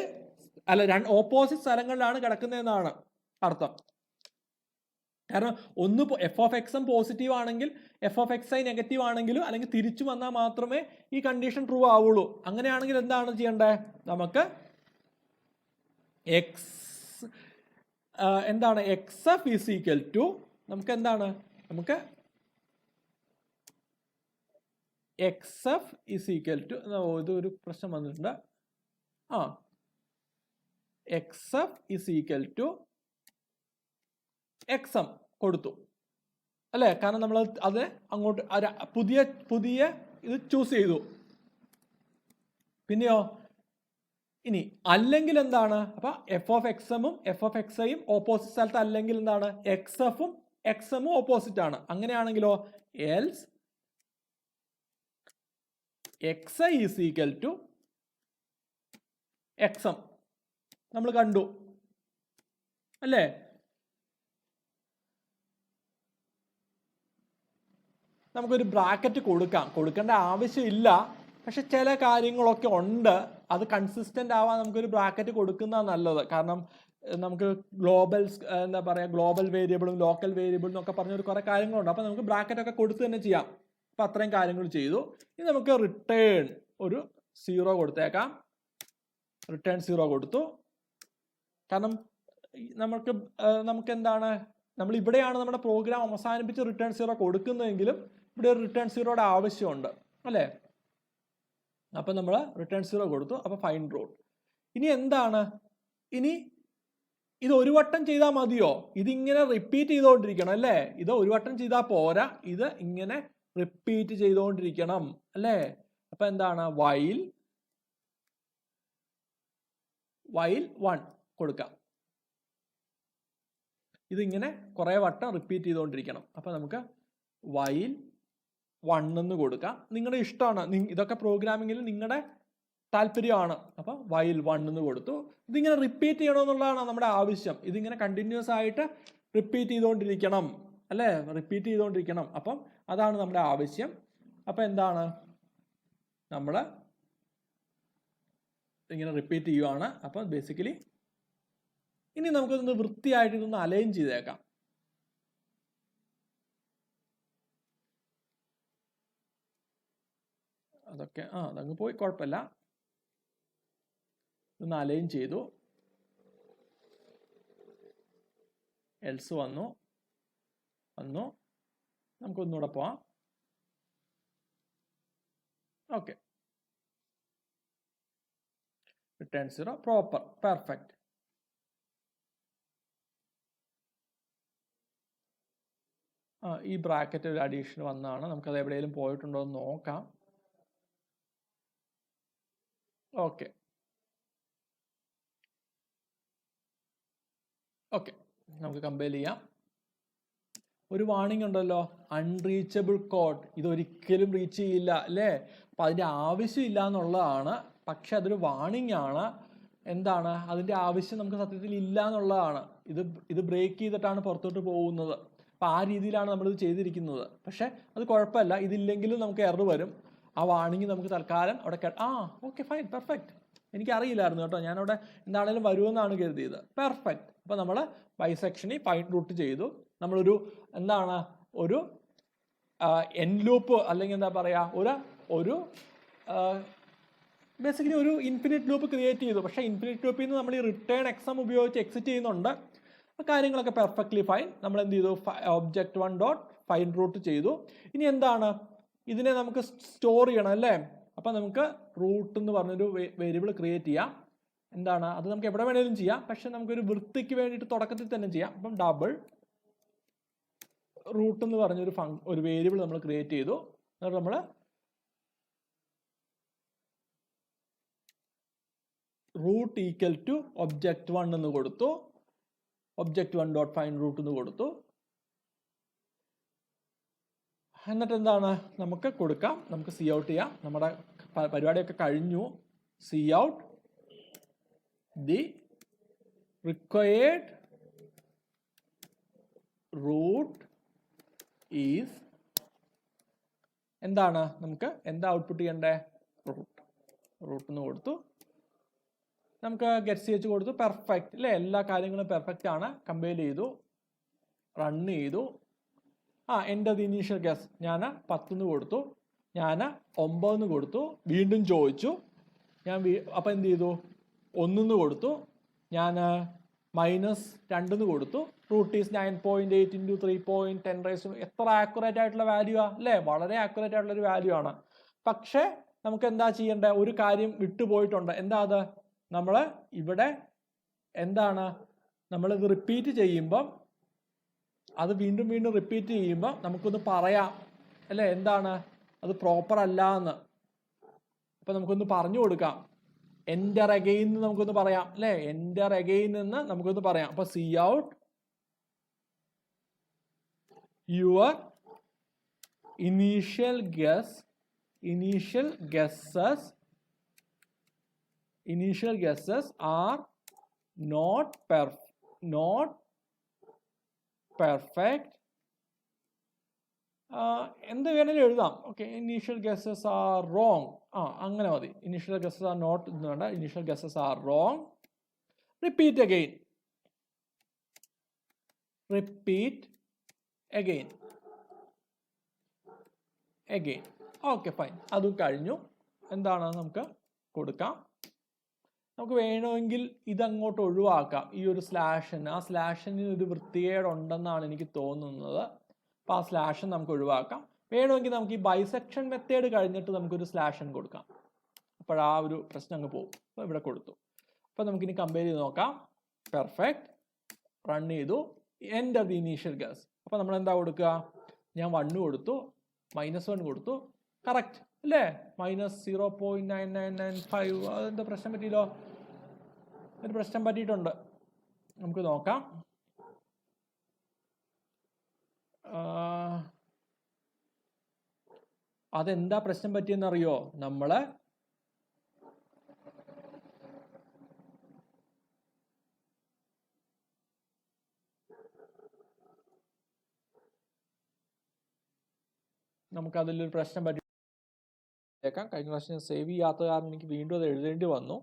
ഓപ്പോസിറ്റ് സ്ഥലങ്ങളിലാണ് കിടക്കുന്നതെന്നാണ് അർത്ഥം. കാരണം ഒന്ന് f of x m positive ആണെങ്കിൽ f of x i negative ആണെങ്കിലും അല്ലെങ്കിൽ തിരിച്ചു വന്നാൽ മാത്രമേ ഈ കണ്ടീഷൻ ട്രൂ ആവുള്ളൂ. അങ്ങനെയാണെങ്കിൽ എന്താണ് ചെയ്യേണ്ടത്? നമുക്ക് എന്താണ് x f is equal to നമുക്ക് എന്താണ് നമുക്ക് x f is equal to ഇതൊരു പ്രശ്നം വന്നിട്ടുണ്ട്. X f is equal to x m കൊടുത്തു അല്ലേ? കാരണം നമ്മൾ അത് അങ്ങോട്ട് പുതിയ ഇത് ചൂസ് ചെയ്തു. പിന്നെയോ ഇനി അല്ലെങ്കിൽ എന്താണ്? അപ്പൊ എഫ് ഓഫ് എക്സ് എമ്മും എഫ് ഓഫ് എക്സ് ഐയും ഓപ്പോസിറ്റ് സ്ഥലത്ത് അല്ലെങ്കിൽ എന്താണ്? എക്സ് എഫും എക്സ് എമ്മും ഓപ്പോസിറ്റ് ആണ്. അങ്ങനെയാണെങ്കിലോ else x i is equal to x m. നമ്മൾ കണ്ടു അല്ലേ? നമുക്കൊരു ബ്രാക്കറ്റ് കൊടുക്കേണ്ട ആവശ്യമില്ല, പക്ഷെ ചില കാര്യങ്ങളൊക്കെ ഉണ്ട്, അത് കൺസിസ്റ്റൻ്റ് ആവാൻ നമുക്കൊരു ബ്രാക്കറ്റ് കൊടുക്കുന്നതാണ് നല്ലത്. കാരണം നമുക്ക് എന്താ പറയുക, ഗ്ലോബൽ വേരിയബിളും ലോക്കൽ വേരിയബിളും എന്നൊക്കെ പറഞ്ഞൊരു കുറേ കാര്യങ്ങളുണ്ട്. അപ്പോൾ നമുക്ക് ബ്രാക്കറ്റ് ഒക്കെ കൊടുത്ത് തന്നെ ചെയ്യാം. അപ്പോൾ അത്രയും കാര്യങ്ങൾ ചെയ്തു. ഇനി നമുക്ക് റിട്ടേൺ ഒരു 0 കൊടുത്തേക്കാം. റിട്ടേൺ 0 കൊടുത്തു. കാരണം നമുക്ക് എന്താണ്, നമ്മൾ ഇവിടെയാണ് നമ്മുടെ പ്രോഗ്രാം അവസാനിപ്പിച്ച് റിട്ടേൺ 0 കൊടുക്കുന്നതെങ്കിലും ഇവിടെ ഒരു റിട്ടേൺ 0യുടെ ആവശ്യമുണ്ട് അല്ലേ. അപ്പം നമ്മൾ റിട്ടേൺ 0 കൊടുത്തു. അപ്പോൾ ഫൈൻഡ് റൂട്ട്. ഇനി എന്താണ്, ഇനി ഇത് ഒരു വട്ടം ചെയ്താൽ മതിയോ? ഇതിങ്ങനെ റിപ്പീറ്റ് ചെയ്തുകൊണ്ടിരിക്കണം അല്ലേ. ഇത് ഒരു വട്ടം ചെയ്താൽ പോരാ, ഇത് ഇങ്ങനെ റിപ്പീറ്റ് ചെയ്തുകൊണ്ടിരിക്കണം അല്ലേ. അപ്പം എന്താണ്, വൈൽ 1 കൊടുക്കാം. ഇതിങ്ങനെ കുറേ വട്ടം റിപ്പീറ്റ് ചെയ്തുകൊണ്ടിരിക്കണം. അപ്പം നമുക്ക് വൈൽ 1 എന്ന് കൊടുക്കാം. നിങ്ങളുടെ ഇഷ്ടമാണ്, ഇതൊക്കെ പ്രോഗ്രാമിങ്ങിൽ നിങ്ങളുടെ താല്പര്യമാണ്. അപ്പോൾ വൈൽ 1 എന്ന് കൊടുത്തു. ഇതിങ്ങനെ റിപ്പീറ്റ് ചെയ്യണമെന്നുള്ളതാണ് നമ്മുടെ ആവശ്യം. ഇതിങ്ങനെ കണ്ടിന്യൂസ് ആയിട്ട് റിപ്പീറ്റ് ചെയ്തുകൊണ്ടിരിക്കണം അല്ലേ, റിപ്പീറ്റ് ചെയ്തുകൊണ്ടിരിക്കണം. അപ്പം അതാണ് നമ്മുടെ ആവശ്യം. അപ്പം എന്താണ്, നമ്മൾ ഇങ്ങനെ റിപ്പീറ്റ് ചെയ്യുവാണ്. അപ്പം ബേസിക്കലി ഇനി നമുക്കിതൊന്ന് വൃത്തിയായിട്ട് ഇതൊന്ന് അലൈൻ ചെയ്തേക്കാം. അതൊക്കെ അതങ്ങ് പോയി, കുഴപ്പമില്ല. ഒന്ന് അലൈൻ ചെയ്തു. എൽസ് വന്നു. നമുക്കൊന്നുകൂടെ പോവാം. Okay, return 0 proper, perfect. ഈ ബ്രാക്കറ്റ് ഒരു അഡീഷൻ വന്നതാണ്. നമുക്കത് എവിടെയെങ്കിലും പോയിട്ടുണ്ടോ എന്ന് നോക്കാം. ഓക്കെ, നമുക്ക് കമ്പയർ ചെയ്യാം. ഒരു വാണിംഗ് ഉണ്ടല്ലോ, അൺറീച്ചബിൾ കോഡ്. ഇതൊരിക്കലും റീച്ച് ചെയ്യില്ല അല്ലേ. അപ്പം അതിൻ്റെ ആവശ്യമില്ല എന്നുള്ളതാണ്. പക്ഷെ അതൊരു വാണിംഗ് ആണ്. എന്താണ് അതിൻ്റെ ആവശ്യം നമുക്ക് സത്യത്തിൽ ഇല്ല എന്നുള്ളതാണ്. ഇത് ബ്രേക്ക് ചെയ്തിട്ടാണ് പുറത്തോട്ട് പോകുന്നത്. അപ്പം ആ രീതിയിലാണ് നമ്മളിത് ചെയ്തിരിക്കുന്നത്. പക്ഷെ അത് കുഴപ്പമില്ല, ഇതില്ലെങ്കിലും നമുക്ക് എറർ വരും. ആ വാണിംഗ് നമുക്ക് തൽക്കാലം അവിടെ ഓക്കെ ഫൈൻ, പെർഫെക്റ്റ്. എനിക്കറിയില്ലായിരുന്നു കേട്ടോ, ഞാനവിടെ എന്താണേലും വരുമെന്നാണ് കരുതിയത്. പെർഫെക്റ്റ്. അപ്പോൾ നമ്മൾ ബൈസെക്ഷനിൽ ഫൈൻഡ് റൂട്ട് ചെയ്തു. നമ്മളൊരു എന്താണ് ഒരു എൻ ലൂപ്പ് അല്ലെങ്കിൽ എന്താ പറയുക, ഒരു ബേസിക്കലി ഒരു ഇൻഫിനിറ്റ് ലൂപ്പ് ക്രിയേറ്റ് ചെയ്തു. പക്ഷേ ഇൻഫിനിറ്റ് ലൂപ്പിൽ നിന്ന് നമ്മൾ ഈ റിട്ടേൺ എക്സം ഉപയോഗിച്ച് എക്സിറ്റ് ചെയ്യുന്നുണ്ട്. കാര്യങ്ങളൊക്കെ പെർഫെക്റ്റ്ലി ഫൈൻ. നമ്മൾ എന്ത് ചെയ്തു, object1 ഡോട്ട് ഫൈൻഡ് റൂട്ട് ചെയ്തു. ഇനി എന്താണ്, ഇതിനെ നമുക്ക് സ്റ്റോർ ചെയ്യണം അല്ലേ. അപ്പം നമുക്ക് റൂട്ട് എന്ന് പറഞ്ഞൊരു വേരിയബിൾ ക്രിയേറ്റ് ചെയ്യാം. എന്താണ് അത് നമുക്ക് എവിടെ വേണേലും ചെയ്യാം, പക്ഷെ നമുക്കൊരു വൃത്തിക്ക് വേണ്ടിയിട്ട് തുടക്കത്തിൽ തന്നെ ചെയ്യാം. അപ്പം ഡബിൾ റൂട്ട് എന്ന് പറഞ്ഞൊരു വേരിയബിൾ നമ്മൾ ക്രിയേറ്റ് ചെയ്തു. എന്നിട്ട് നമ്മൾ റൂട്ട് ഈക്വൽ ടു object1 എന്ന് കൊടുത്തു. object1 ഡോട്ട് ഫൈൻഡ് റൂട്ട് എന്ന് കൊടുത്തു. എന്നിട്ട് എന്താണ് നമുക്ക് കൊടുക്കാം, നമുക്ക് സി ഔട്ട് ചെയ്യാം. നമ്മുടെ പരിപാടിയൊക്കെ കഴിഞ്ഞു. Cout the required root is എന്താണ്, നമുക്ക് എന്താ ഔട്ട്പുട്ട് ചെയ്യണ്ടേ, റൂട്ട് എന്ന് കൊടുത്തു. നമുക്ക് ഗെറ്റ് സി എച്ച് കൊടുത്തു. പെർഫെക്റ്റ് അല്ലേ, എല്ലാ കാര്യങ്ങളും പെർഫെക്റ്റ് ആണ്. കമ്പൈൽ ചെയ്തു, റൺ ചെയ്തു. എൻ്റെ ഇനീഷ്യൽ ഗസ് ഞാൻ 10 എന്ന് കൊടുത്തു, ഞാൻ 9 എന്ന് കൊടുത്തു. വീണ്ടും ചോദിച്ചു, ഞാൻ അപ്പം എന്ത് ചെയ്തു, 1 എന്ന് കൊടുത്തു. ഞാൻ -2 എന്ന് കൊടുത്തു. റൂട്ട് ഈസ് 9.8 × 3.10 എത്ര ആക്യുറേറ്റ് ആയിട്ടുള്ള വാല്യൂ അല്ലേ, വളരെ ആക്യുറേറ്റ് ആയിട്ടുള്ളൊരു വാല്യൂ ആണ്. പക്ഷേ നമുക്ക് എന്താ ചെയ്യേണ്ടത്, ഒരു കാര്യം വിട്ടുപോയിട്ടുണ്ട്. എന്താ അത്, നമ്മൾ ഇവിടെ എന്താണ് നമ്മളിത് റിപ്പീറ്റ് ചെയ്യുമ്പം, അത് വീണ്ടും വീണ്ടും റിപ്പീറ്റ് ചെയ്യുമ്പോൾ നമുക്കൊന്ന് പറയാം അല്ലേ, എന്താണ് അത് പ്രോപ്പർ അല്ല എന്ന്. അപ്പം നമുക്കൊന്ന് പറഞ്ഞു കൊടുക്കാം. എൻ്റർ അഗെയിൻ എന്ന് നമുക്കൊന്ന് പറയാം അല്ലേ, എൻ്റർ അഗെയിൻ എന്ന് നമുക്കൊന്ന് പറയാം. അപ്പോൾ cout your initial guesses are not perfect എന്ത് വേണേലും എഴുതാം. Okay, initial guesses are wrong. അങ്ങനെ മതി. ഇനീഷ്യൽ ഗസ്സസ് ആർ നോട്ട് എന്ന് വേണ്ട, initial guesses are wrong. Repeat again. Repeat again. Again. Okay fine. അതും കഴിഞ്ഞു. എന്താണ് നമുക്ക് കൊടുക്കാം. നമുക്ക് വേണമെങ്കിൽ ഇതങ്ങോട്ട് ഒഴിവാക്കാം. ഈ ഒരു സ്ലാഷിന്, ആ സ്ലാഷിന് ഒരു വൃത്തികേടുണ്ടെന്നാണ് എനിക്ക് തോന്നുന്നത്. അപ്പോൾ ആ സ്ലാഷൻ നമുക്ക് ഒഴിവാക്കാം. വേണമെങ്കിൽ നമുക്ക് ഈ ബൈസെക്ഷൻ മെത്തേഡ് കഴിഞ്ഞിട്ട് നമുക്കൊരു സ്ലാഷൻ കൊടുക്കാം. അപ്പോൾ ആ ഒരു പ്രശ്നം അങ്ങ് പോകും. അപ്പോൾ ഇവിടെ കൊടുത്തു. അപ്പോൾ നമുക്കിനി കമ്പയർ ചെയ്ത് നോക്കാം. പെർഫെക്റ്റ്. റൺ ചെയ്തു. Enter the initial guess. അപ്പോൾ നമ്മൾ എന്താ കൊടുക്കുക? ഞാൻ 1 കൊടുത്തു, -1 കൊടുത്തു. കറക്റ്റ് അല്ലേ? -0.9995. അതെന്താ പ്രശ്നം പറ്റിയല്ലോ? ഒരു പ്രശ്നം പറ്റിയിട്ടുണ്ട്. നമുക്ക് നോക്കാം. അതെന്താ പ്രശ്നം പറ്റിയെന്നറിയോ? നമുക്കതിലൊരു പ്രശ്നം പറ്റിയേക്കാം. കഴിഞ്ഞ പ്രാവശ്യം സേവ് ചെയ്യാത്ത കാരണം എനിക്ക് വീണ്ടും അത് എഴുതേണ്ടി വന്നു.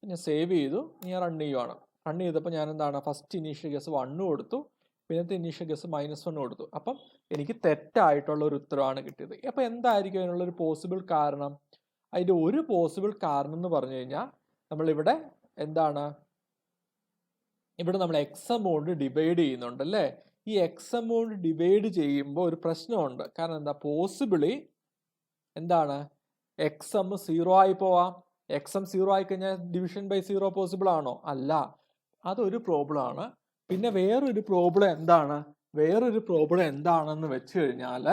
ഞാൻ സേവ് ചെയ്തു. ഞാൻ റൺ ചെയ്യുവാണ്. റൺ ചെയ്തപ്പോൾ ഞാൻ എന്താണ്, ഫസ്റ്റ് ഇനീഷ്യൽ ഗസ് 1 കൊടുത്തു, പിന്നത്തെ ഇനീഷ്യൽ ഗസ് -1 കൊടുത്തു. അപ്പം എനിക്ക് തെറ്റായിട്ടുള്ള ഒരു ഉത്തരവാണ് കിട്ടിയത്. അപ്പം എന്തായിരിക്കും അതിനുള്ളൊരു പോസിബിൾ കാരണം? അതിൻ്റെ ഒരു പോസിബിൾ കാരണം എന്ന് പറഞ്ഞു കഴിഞ്ഞാൽ നമ്മളിവിടെ എന്താണ്, ഇവിടെ നമ്മൾ എക്സം കൊണ്ട് ഡിവൈഡ് ചെയ്യുന്നുണ്ട് അല്ലേ? ഈ എക്സം കൊണ്ട് ഡിവൈഡ് ചെയ്യുമ്പോൾ ഒരു പ്രശ്നമുണ്ട്. കാരണം എന്താ, പോസിബിളി എന്താണ്, എക്സം 0 ആയി പോവാം. എക്സം 0 ആയി കഴിഞ്ഞാൽ ഡിവിഷൻ ബൈ 0 പോസിബിൾ ആണോ? അല്ല. അതൊരു പ്രോബ്ലം ആണ്. പിന്നെ വേറൊരു പ്രോബ്ലം എന്താണെന്ന് വെച്ച് കഴിഞ്ഞാൽ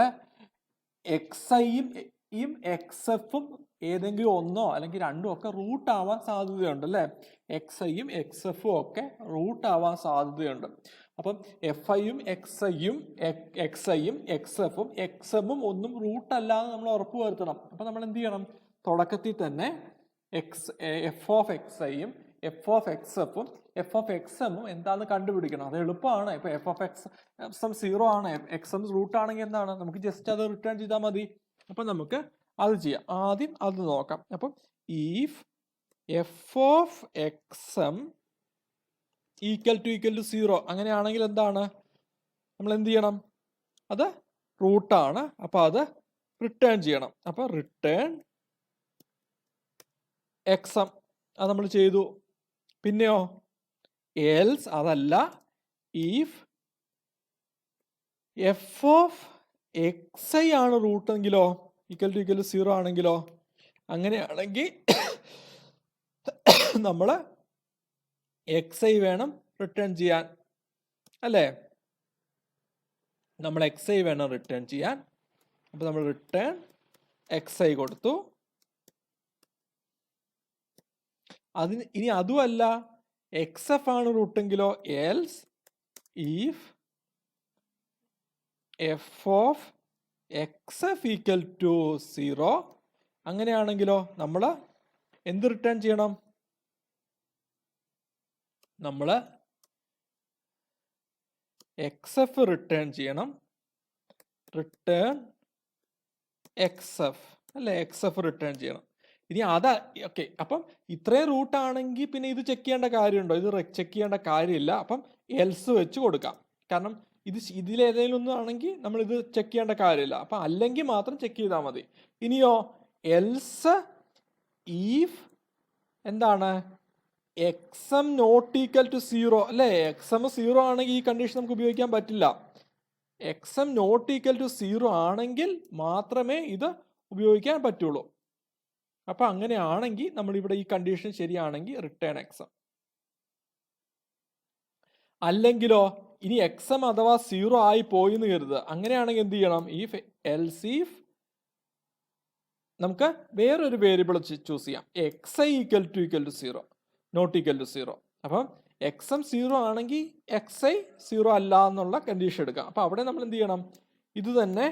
എക്സ്ഐയും എക്സ്എഫും ഏതെങ്കിലും ഒന്നോ അല്ലെങ്കിൽ രണ്ടും ഒക്കെ റൂട്ട് ആവാൻ സാധ്യതയുണ്ട് അല്ലേ? എക്സ്ഐയും എക്സ്എഫും ഒക്കെ റൂട്ട് ആവാൻ സാധ്യതയുണ്ട്. അപ്പം എഫ്ഐയും എക്സ്ഐയും എക്സ്എഫും എക്സ്എമ്മും ഒന്നും റൂട്ട് അല്ലാതെ നമ്മൾ ഉറപ്പ് വരുത്തണം. അപ്പം നമ്മൾ എന്ത് ചെയ്യണം? തുടക്കത്തിൽ തന്നെ എഫ് ഓഫ് എക്സ്ഐയും എഫ് ഓഫ് എക്സ്എഫും എഫ് ഓഫ് എക്സ്എമ്മും എന്താണെന്ന് കണ്ടുപിടിക്കണം. അത് എളുപ്പമാണ്. ഇപ്പൊ എഫ് ഓഫ് എക്സ്എം 0 ആണ്, എക്സ്എം റൂട്ട് ആണെങ്കിൽ എന്താണ്, നമുക്ക് ജസ്റ്റ് അത് റിട്ടേൺ ചെയ്താൽ മതി. അപ്പം നമുക്ക് അത് ചെയ്യാം. ആദ്യം അത് നോക്കാം. അപ്പം if f of x m equal to 0 അങ്ങനെയാണെങ്കിൽ എന്താണ്, നമ്മൾ എന്ത് ചെയ്യണം? അത് റൂട്ടാണ്. അപ്പം അത് റിട്ടേൺ ചെയ്യണം. അപ്പം റിട്ടേൺ എക്സം അത് നമ്മൾ ചെയ്തു. പിന്നെയോ എൽസ് അതല്ല, if f of x I ആണ് റൂട്ടെങ്കിലോ, ഈക്വൽ ടു 0 ആണെങ്കിലോ, അങ്ങനെയാണെങ്കിൽ നമ്മൾ എക്സ് ഐ വേണം റിട്ടേൺ ചെയ്യാൻ അല്ലേ? നമ്മൾ എക്സ് ഐ വേണം റിട്ടേൺ ചെയ്യാൻ. അപ്പം നമ്മൾ റിട്ടേൺ എക്സ് ഐ കൊടുത്തു. അതിന് ഇനി അതുമല്ല, എക്സ് എഫ് ആണ് റൂട്ടെങ്കിലോ, else if f of x f equal to 0 അങ്ങനെയാണെങ്കിലോ നമ്മൾ എന്ത് റിട്ടേൺ ചെയ്യണം? നമ്മൾ എക്സ് എഫ് റിട്ടേൺ ചെയ്യണം. റിട്ടേൺ എക്സ് എഫ് അല്ലേ? എക്സ് എഫ് റിട്ടേൺ ചെയ്യണം. ഇനി അതാ ഓക്കെ. അപ്പം ഇത്രയും റൂട്ടാണെങ്കിൽ പിന്നെ ഇത് ചെക്ക് ചെയ്യേണ്ട കാര്യമുണ്ടോ? ഇത് ചെക്ക് ചെയ്യേണ്ട കാര്യമില്ല. അപ്പം എൽസ് വെച്ച് കൊടുക്കാം. കാരണം ഇതിലേതെങ്കിലും ഒന്നും ആണെങ്കിൽ നമ്മൾ ഇത് ചെക്ക് ചെയ്യേണ്ട കാര്യമില്ല. അപ്പം അല്ലെങ്കിൽ മാത്രം ചെക്ക് ചെയ്താൽ മതി. ഇനിയോ എൽസ് ഈഫ് എന്താണ്, എക്സം നോട്ട് ഈക്വൽ ടു 0 അല്ലേ? എക്സം 0 ആണെങ്കിൽ ഈ കണ്ടീഷൻ നമുക്ക് ഉപയോഗിക്കാൻ പറ്റില്ല. എക്സം നോട്ട് ഈക്വൽ ടു 0 ആണെങ്കിൽ മാത്രമേ ഇത് ഉപയോഗിക്കാൻ പറ്റുള്ളൂ. അപ്പൊ അങ്ങനെയാണെങ്കിൽ നമ്മളിവിടെ ഈ കണ്ടീഷൻ ശരിയാണെങ്കിൽ റിട്ടേൺ എക്സം. അല്ലെങ്കിലോ ഇനി എക്സം അഥവാ 0 ആയി പോയി എന്ന് കരുതുക. അങ്ങനെയാണെങ്കിൽ എന്ത് ചെയ്യണം? എൽസ് ഈഫ് നമുക്ക് വേറൊരു വേരിയബിൾ ചൂസ് ചെയ്യാം. X i equal to 0 not equal to 0. അപ്പം എക്സം 0 ആണെങ്കിൽ എക്സ് ഐ 0 അല്ല എന്നുള്ള കണ്ടീഷൻ എടുക്കാം. അപ്പം അവിടെ നമ്മൾ എന്ത് ചെയ്യണം? ഇത് തന്നെ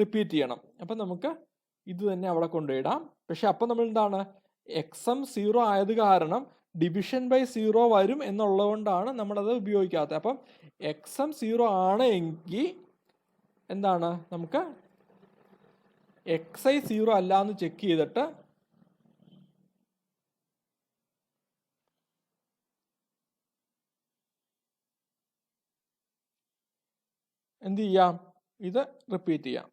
റിപ്പീറ്റ് ചെയ്യണം. അപ്പം നമുക്ക് ഇത് തന്നെ അവിടെ കൊണ്ടുപോയിടാം. പക്ഷെ അപ്പം നമ്മൾ എന്താണ്, എക്സം 0 ആയത് കാരണം ഡിവിഷൻ ബൈ 0 വരും എന്നുള്ളത് കൊണ്ടാണ് നമ്മളത് ഉപയോഗിക്കാത്തത്. അപ്പം എക്സം 0 ആണ് എങ്കിൽ എന്താണ്, നമുക്ക് xi 0 അല്ല എന്ന് ചെക്ക് ചെയ്തിട്ട് എന്ത് ചെയ്യാം, ഇത് റിപ്പീറ്റ് ചെയ്യാം.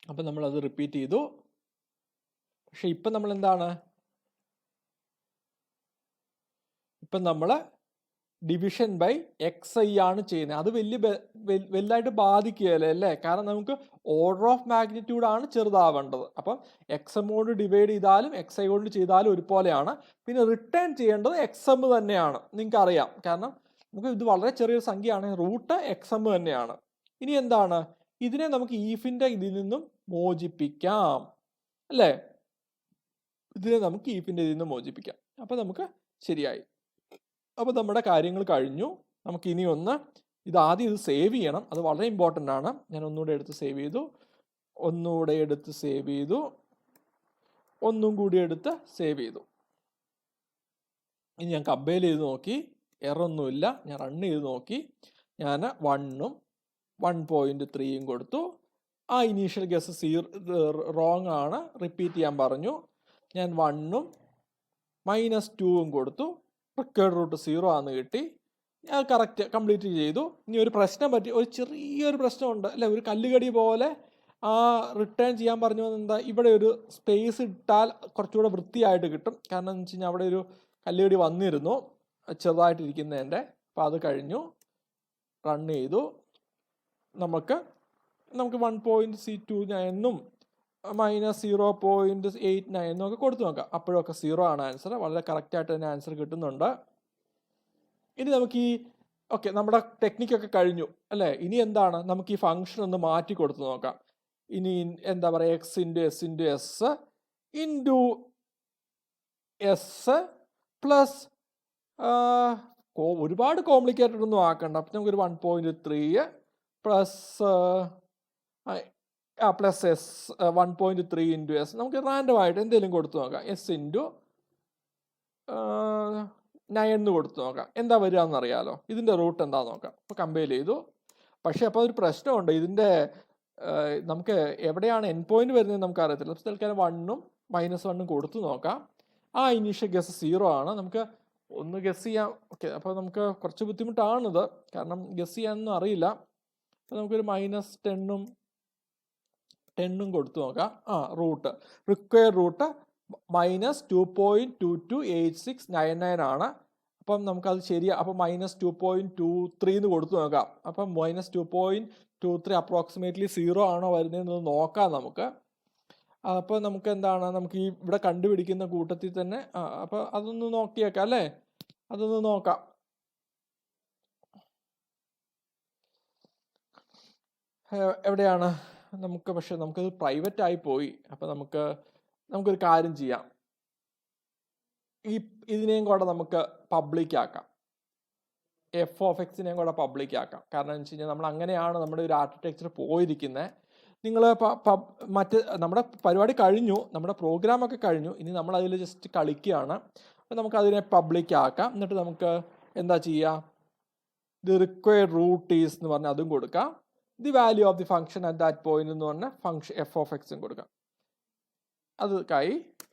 അപ്പം നമ്മളത് റിപ്പീറ്റ് ചെയ്തു. പക്ഷെ ഇപ്പം നമ്മൾ എന്താണ്, ഇപ്പം നമ്മൾ ഡിവിഷൻ ബൈ xi ആണ് ചെയ്യുന്നത്. അത് വലുതായിട്ട് ബാധിക്കുകയല്ലേ അല്ലേ, കാരണം നമുക്ക് ഓർഡർ ഓഫ് മാഗ്നിറ്റ്യൂഡ് ആണ് ചെറുതാവേണ്ടത്. അപ്പം xm കൊണ്ട് ഡിവൈഡ് ചെയ്താലും xi കൊണ്ട് ചെയ്താലും ഒരുപോലെയാണ്. പിന്നെ റിട്ടേൺ ചെയ്യേണ്ടത് xm തന്നെയാണ്, നിങ്ങൾക്ക് അറിയാം, കാരണം നമുക്ക് ഇത് വളരെ ചെറിയൊരു സംഖ്യയാണ്, റൂട്ട് xm തന്നെയാണ്. ഇനി എന്താണ്, ഇതിനെ നമുക്ക് ഈഫിന്റെ ഇതിൽ നിന്നും മോചിപ്പിക്കാം അല്ലേ, ഇതിനെ നമുക്ക് ഈഫിന്റെ ഇതിൽ നിന്ന് മോചിപ്പിക്കാം. അപ്പം നമുക്ക് ശരിയായി. അപ്പോൾ നമ്മുടെ കാര്യങ്ങൾ കഴിഞ്ഞു. നമുക്ക് ഇനി ഒന്ന് ആദ്യം ഇത് സേവ് ചെയ്യണം, അത് വളരെ ഇമ്പോർട്ടൻ്റ് ആണ്. ഞാൻ ഒന്നുകൂടെ എടുത്ത് സേവ് ചെയ്തു, ഒന്നുകൂടെ എടുത്ത് സേവ് ചെയ്തു, ഒന്നും കൂടി എടുത്ത് സേവ് ചെയ്തു. ഇനി ഞാൻ കമ്പയർ ചെയ്ത് നോക്കി, എററൊന്നുമില്ല. ഞാൻ റൺ ചെയ്ത് നോക്കി, ഞാൻ 1ഉം 1.3യും കൊടുത്തു. ആ ഇനീഷ്യൽ ഗസ് റോങ് ആണ്, റിപ്പീറ്റ് ചെയ്യാൻ പറഞ്ഞു. ഞാൻ 1ഉം -2ഉം കൊടുത്തു, റിക്കേർഡ് റൂട്ട് 0 ആണെന്ന് കിട്ടി. ഞാൻ കറക്റ്റ് കംപ്ലീറ്റ് ചെയ്തു. ഇനി ഒരു പ്രശ്നം പറ്റി, ഒരു ചെറിയൊരു പ്രശ്നമുണ്ട് അല്ലെ, ഒരു കല്ലുകടി പോലെ ആ റിട്ടേൺ ചെയ്യാൻ പറഞ്ഞു എന്താ, ഇവിടെ ഒരു സ്പേസ് ഇട്ടാൽ കുറച്ചുകൂടെ വൃത്തിയായിട്ട് കിട്ടും. കാരണം എന്ന് വെച്ച് കഴിഞ്ഞാൽ അവിടെ ഒരു കല്ലുകടി വന്നിരുന്നു ചെറുതായിട്ടിരിക്കുന്നതിൻ്റെ. അപ്പോൾ അത് കഴിഞ്ഞു, റൺ ചെയ്തു. നമുക്ക് 1.C29 -0.89 ഒക്കെ കൊടുത്തു നോക്കാം. അപ്പോഴൊക്കെ 0 ആണ് ആൻസർ. വളരെ കറക്റ്റായിട്ട് തന്നെ ആൻസർ കിട്ടുന്നുണ്ട്. ഇനി നമുക്ക് ഈ നമ്മുടെ ടെക്നിക്കൊക്കെ കഴിഞ്ഞു അല്ലേ. ഇനി എന്താണ്, നമുക്ക് ഈ ഫംഗ്ഷൻ ഒന്ന് മാറ്റി കൊടുത്തു നോക്കാം. ഇനി എന്താ പറയുക, x × s × s പ്ലസ് ഒരുപാട് കോംപ്ലിക്കേറ്റഡ് ഒന്നും ആക്കണ്ട. അപ്പം നമുക്കൊരു 1.3 പ്ലസ് s 1.3 × s നമുക്ക് റാൻഡം ആയിട്ട് എന്തെങ്കിലും കൊടുത്തു നോക്കാം. s × 9 കൊടുത്തു നോക്കാം, എന്താ വരിക എന്നറിയാലോ. ഇതിൻ്റെ റൂട്ട് എന്താ നോക്കാം. അപ്പോൾ കമ്പയർ ചെയ്തു. പക്ഷേ അപ്പോൾ ഒരു പ്രശ്നമുണ്ട്, ഇതിൻ്റെ നമുക്ക് എവിടെയാണ് എൻ പോയിന്റ് വരുന്നത് നമുക്ക് അറിയത്തില്ല. തൽക്കാലം 1ഉം -1ഉം കൊടുത്തു നോക്കാം. ആ ഇനീഷ്യൽ ഗസ് 0 ആണ്, നമുക്ക് ഒന്ന് ഗസ് ചെയ്യാം. ഓക്കെ, അപ്പോൾ നമുക്ക് കുറച്ച് ബുദ്ധിമുട്ടാണിത്, കാരണം ഗസ് ചെയ്യാനൊന്നും അറിയില്ല. അപ്പോൾ നമുക്കൊരു -10ഉം കൊടുത്തു നോക്കാം. റൂട്ട് റിക്വയർഡ് റൂട്ട് -2.228699 ആണ്. അപ്പം നമുക്കത് ശരിയാ. അപ്പം -2.23 എന്ന് കൊടുത്തു നോക്കാം. അപ്പം -2.23 അപ്രോക്സിമേറ്റ്ലി 0 ആണോ വരുന്നതെന്ന് നോക്കാം നമുക്ക്. അപ്പോൾ നമുക്ക് എന്താണ്, നമുക്ക് ഈ ഇവിടെ കണ്ടുപിടിക്കുന്ന കൂട്ടത്തിൽ തന്നെ അപ്പോൾ അതൊന്ന് നോക്കിയേക്കാം അല്ലേ, അതൊന്ന് നോക്കാം. എവിടെയാണ് നമുക്ക്, പക്ഷെ നമുക്കത് പ്രൈവറ്റ് ആയി പോയി. അപ്പം നമുക്കൊരു കാര്യം ചെയ്യാം, ഇതിനെയും കൂടെ നമുക്ക് പബ്ലിക് ആക്കാം, f(x)നെയും കൂടെ പബ്ലിക് ആക്കാം. കാരണം എന്ന് വെച്ച് കഴിഞ്ഞാൽ നമ്മൾ അങ്ങനെയാണ് നമ്മുടെ ഒരു ആർക്കിടെക്ചർ പോയിരിക്കുന്നത്. നിങ്ങൾ നമ്മുടെ പരിപാടി കഴിഞ്ഞു, നമ്മുടെ പ്രോഗ്രാമൊക്കെ കഴിഞ്ഞു. ഇനി നമ്മൾ അതിൽ ജസ്റ്റ് കളിക്കുകയാണ്. അപ്പം നമുക്കതിനെ പബ്ലിക് ആക്കാം. എന്നിട്ട് നമുക്ക് എന്താ ചെയ്യുക, ദി റിക്വയർഡ് റൂട്ട് ഈസ് എന്ന് പറഞ്ഞാൽ അതും കൊടുക്കാം. The value of the function at that point എന്ന് പറഞ്ഞാൽ ഫംഗ്ഷൻ f(x) കൊടുക്കാം. അത്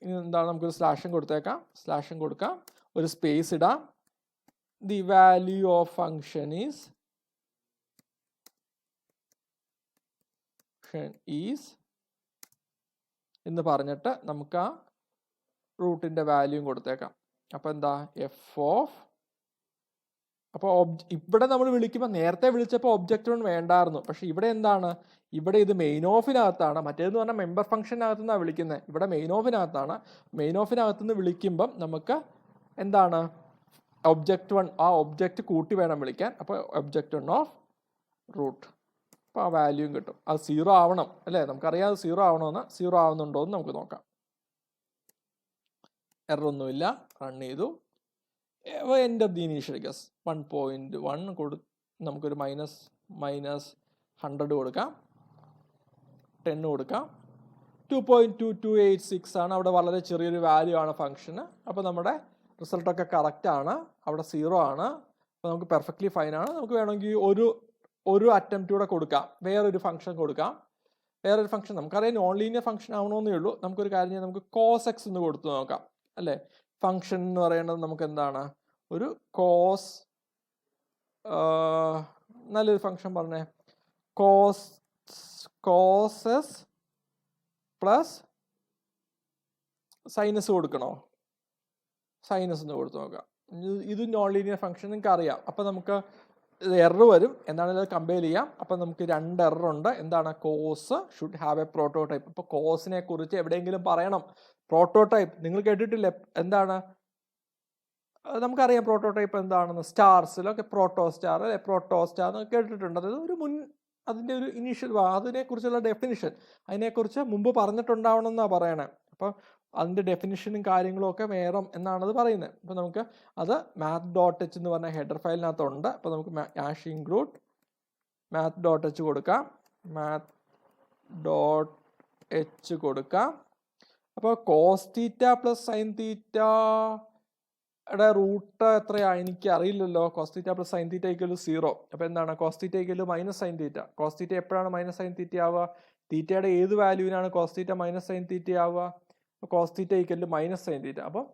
ഇനി എന്താണ്, നമുക്കൊരു സ്ലാഷും കൊടുത്തേക്കാം, സ്ലാഷും കൊടുക്കാം, ഒരു സ്പേസ് ഇടാം. The value of function is എന്ന് പറഞ്ഞിട്ട് നമുക്ക് ആ റൂട്ടിൻ്റെ വാല്യൂയും കൊടുത്തേക്കാം. അപ്പോൾ എന്താ അപ്പോൾ ഇവിടെ നമ്മൾ വിളിക്കുമ്പോൾ നേരത്തെ വിളിച്ചപ്പോൾ ഒബ്ജക്റ്റ് വൺ വേണ്ടായിരുന്നു. പക്ഷെ ഇവിടെ എന്താണ്, ഇവിടെ ഇത് മെയിൻ ഓഫിനകത്താണ്. മറ്റേതെന്ന് പറഞ്ഞാൽ മെമ്പർ ഫംഗ്ഷനകത്തു നിന്നാണ് വിളിക്കുന്നത്. ഇവിടെ മെയിൻ ഓഫിനകത്താണ്. മെയിൻ ഓഫിനകത്തു നിന്ന് വിളിക്കുമ്പം നമുക്ക് എന്താണ്, ഒബ്ജക്റ്റ് വൺ, ആ ഒബ്ജക്റ്റ് കൂട്ടി വേണം വിളിക്കാൻ. അപ്പോൾ ഒബ്ജക്റ്റ് വൺ ഓഫ് റൂട്ട്, അപ്പോൾ ആ വാല്യൂയും കിട്ടും. അത് 0 ആവണം അല്ലേ, നമുക്കറിയാം 0 ആവണമെന്ന്. 0 ആവുന്നുണ്ടോ എന്ന് നമുക്ക് നോക്കാം. എററൊന്നുമില്ല, റൺ ചെയ്തു. എൻ്റെ ദി ഇനീഷ്യൽ ഗസ് 1.1 നമുക്കൊരു -100 കൊടുക്കാം, 10 കൊടുക്കാം. 2.2286 ആണ്, അവിടെ വളരെ ചെറിയൊരു വാല്യൂ ആണ് ഫംഗ്ഷന്. അപ്പോൾ നമ്മുടെ റിസൾട്ടൊക്കെ കറക്റ്റ് ആണ്, അവിടെ 0 ആണ്. അപ്പോൾ നമുക്ക് പെർഫെക്റ്റ്ലി ഫൈൻ ആണ്. നമുക്ക് വേണമെങ്കിൽ ഒരു അറ്റംപ്റ്റ് കൂടെ കൊടുക്കാം, വേറൊരു ഫംഗ്ഷൻ കൊടുക്കാം. വേറൊരു ഫംഗ്ഷൻ നമുക്കറിയാം നോൺ ലീനിയർ ഫംഗ്ഷൻ ആവണമെന്നേ ഉള്ളൂ. നമുക്കൊരു കാര്യം ചെയ്യാം, നമുക്ക് കോസ് എക്സ് എന്ന് കൊടുത്തു നോക്കാം അല്ലേ. ഫംഗ്ഷൻ എന്ന് പറയുന്നത് നമുക്ക് എന്താണ്, ഒരു കോസ്, നല്ലൊരു ഫംഗ്ഷൻ പറഞ്ഞേ, കോസ് എസ് പ്ലസ് സൈനസ് കൊടുക്കണോ, സൈനസ് എന്ന് കൊടുത്തു നോക്കാം. ഇത് നോൺ ലീനിയർ ഫംഗ്ഷൻ നിങ്ങൾക്ക് അറിയാം. അപ്പം നമുക്ക് എറർ വരും, എന്താണെങ്കിലും അത് കമ്പയർ ചെയ്യാം. അപ്പം നമുക്ക് രണ്ട് എറർ ഉണ്ട്. എന്താണ്, cos should have a prototype. ഇപ്പോൾ കോസിനെ കുറിച്ച് എവിടെയെങ്കിലും പറയണം, പ്രോട്ടോടൈപ്പ് നിങ്ങൾ കേട്ടിട്ടില്ലേ, എന്താണ് നമുക്കറിയാം പ്രോട്ടോടൈപ്പ് എന്താണെന്ന്, സ്റ്റാർസിലൊക്കെ പ്രോട്ടോസ്റ്റാർ അല്ലെ, പ്രോട്ടോസ്റ്റാർ എന്നൊക്കെ കേട്ടിട്ടുണ്ട്. അതായത് ഒരു അതിൻ്റെ ഒരു ഇനീഷ്യൽ അതിനെക്കുറിച്ചുള്ള ഡെഫിനിഷൻ അതിനെക്കുറിച്ച് മുമ്പ് പറഞ്ഞിട്ടുണ്ടാവണം എന്നാണ് പറയണേ. അപ്പോൾ അതിൻ്റെ ഡെഫിനിഷനും കാര്യങ്ങളും ഒക്കെ വേണം എന്നാണത് പറയുന്നത്. അപ്പോൾ നമുക്ക് അത് math.h എന്ന് പറഞ്ഞ ഹെഡർ ഫയലിനകത്തുണ്ട്. അപ്പോൾ നമുക്ക് #include math.h കൊടുക്കാം, math.h കൊടുക്കാം. അപ്പോൾ cos തീറ്റ പ്ലസ് സൈൻ തീറ്റയുടെ റൂട്ട് എത്രയാണ് എനിക്ക് അറിയില്ലല്ലോ. cos theta plus sine theta = 0. അപ്പോൾ എന്താണ്, cos തീറ്റ = മൈനസ് സൈൻ തീറ്റ. cos തീറ്റ എപ്പോഴാണ് മൈനസ് സൈൻ തീറ്റ ആവുക, തീറ്റയുടെ ഏത് വാല്യൂവിനാണ് cos theta minus sine theta ആവുക, cos തീറ്റ = മൈനസ് സൈൻ തീറ്റ. അപ്പോൾ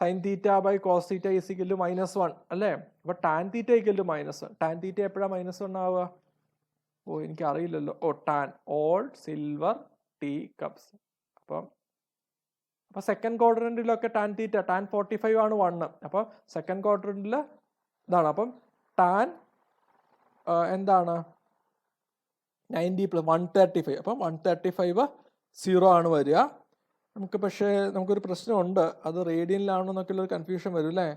സൈൻ തീറ്റ ബൈ cos തീറ്റ = -1 അല്ലേ. അപ്പോൾ ടാൻ തീറ്റ = -1. ടാൻ തീറ്റ എപ്പോഴാണ് -1 ആവുക, എനിക്ക് അറിയില്ലല്ലോ. Tan old silver tea cups. അപ്പോൾ സെക്കൻഡ് ക്വാഡ്രന്റിലൊക്കെ ടാൻ തീറ്റ ടാൻ 45 ആണ് 1. അപ്പോൾ സെക്കൻഡ് ക്വാഡ്രന്റിൽ ഇതാണ്. അപ്പം ടാൻ എന്താണ് 90 + 135. അപ്പം 135 0 ആണ് വരിക. നമുക്ക് പക്ഷേ നമുക്കൊരു പ്രശ്നമുണ്ട്, അത് റേഡിയനിലാണെന്നൊക്കെ ഉള്ളൊരു കൺഫ്യൂഷൻ വരും അല്ലേ.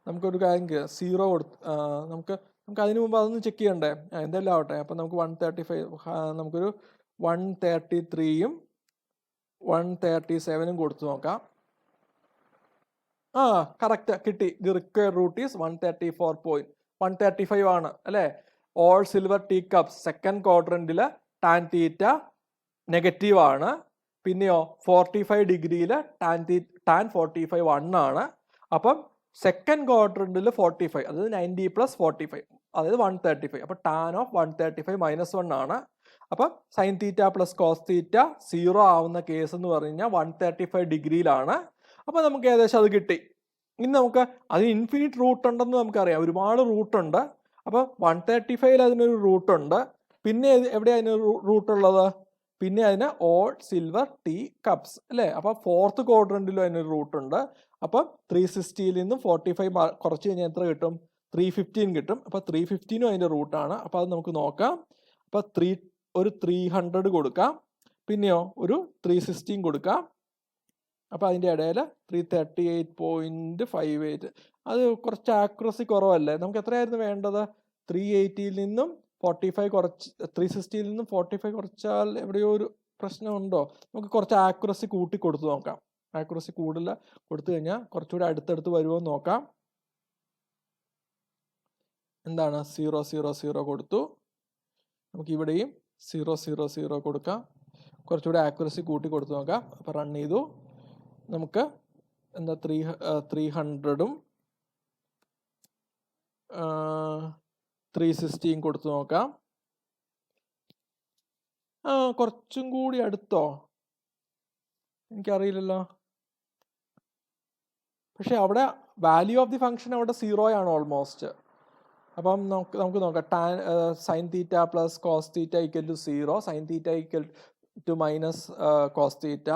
നമുക്കൊരു കാര്യം 0 നമുക്ക് അതിന് മുമ്പ് അതൊന്ന് ചെക്ക് ചെയ്യണ്ടേ, എന്തെല്ലാം ആവട്ടെ. അപ്പം നമുക്ക് 135 നമുക്കൊരു 133ഉം 137ഉം കൊടുത്തു നോക്കാം. കറക്റ്റ് കിട്ടി. ദി റിക്വയർഡ് റൂട്ട് ഈസ് 135 ആണ് അല്ലേ. All silver tea cups second ക്വാഡ്രന്റിൽ ടാൻ തീറ്റ നെഗറ്റീവ് ആണ്. പിന്നെയോ 45 ഡിഗ്രിയിൽ ടാൻ 45 1 ആണ്. അപ്പം സെക്കൻഡ് ക്വാഡ്രന്റിൽ 45, അതായത് 90 + 45, അതായത് 135. അപ്പോൾ ടാൻ ഓഫ് 135 -1 ആണ്. അപ്പം sine theta plus cos theta 0 ആവുന്ന കേസ് എന്ന് പറഞ്ഞു കഴിഞ്ഞാൽ 135 ഡിഗ്രിയിലാണ്. അപ്പോൾ നമുക്ക് ഏകദേശം അത് കിട്ടി. ഇനി നമുക്ക് അതിന് ഇൻഫിനിറ്റ് റൂട്ട് ഉണ്ടെന്ന് നമുക്കറിയാം, ഒരുപാട് റൂട്ടുണ്ട്. അപ്പോൾ 135 അതിനൊരു റൂട്ടുണ്ട്. പിന്നെ എവിടെയാണ് അതിന് റൂട്ടുള്ളത്, പിന്നെ അതിന് ഓൾ സിൽവർ ടീ കപ്സ് അല്ലേ. അപ്പോൾ ഫോർത്ത് ക്വാഡ്രന്റിലും അതിനൊരു റൂട്ടുണ്ട്. അപ്പം 360ൽ നിന്നും 45 കുറച്ച് കഴിഞ്ഞാൽ എത്ര കിട്ടും, 315 കിട്ടും. അപ്പോൾ 315ഉം അതിൻ്റെ റൂട്ടാണ്. അപ്പോൾ അത് നമുക്ക് നോക്കാം. അപ്പോൾ ഒരു 300 കൊടുക്കാം, പിന്നെയോ ഒരു 316 കൊടുക്കാം. അപ്പോൾ അതിൻ്റെ ഇടയിൽ 338.58. അത് കുറച്ച് ആക്യുറസി കുറവല്ലേ. നമുക്ക് എത്രയായിരുന്നു വേണ്ടത്, 380ൽ നിന്നും 45 കുറച്ച്, 360ൽ നിന്നും 45 കുറച്ചാൽ എവിടെയോ ഒരു പ്രശ്നമുണ്ടോ. നമുക്ക് കുറച്ച് ആക്യുറസി കൂട്ടി കൊടുത്തു നോക്കാം. ആക്യുറസി കൂടുതൽ കൊടുത്തു കഴിഞ്ഞാൽ കുറച്ചുകൂടി അടുത്തടുത്ത് വരുമോ എന്ന് നോക്കാം. എന്താണ് 0 0 0 കൊടുത്തു. നമുക്ക് ഇവിടെയും 0 0 0 കൊടുക്കാം. കുറച്ചുകൂടി ആക്യുറസി കൂട്ടി കൊടുത്തു നോക്കാം. അപ്പോൾ റൺ ചെയ്തു. നമുക്ക് എന്താ 300ഉം 360 കൊടുത്തു നോക്കാം. കുറച്ചും കൂടി അടുത്തോ, എനിക്കറിയില്ലല്ലോ. പക്ഷെ അവിടെ വാല്യൂ ഓഫ് ദി ഫംഗ്ഷൻ അവിടെ 0 ആണ് ഓൾമോസ്റ്റ്. അപ്പം നമുക്ക് നോക്കാം. Sine theta plus cos theta = 0, sine theta = -cos theta,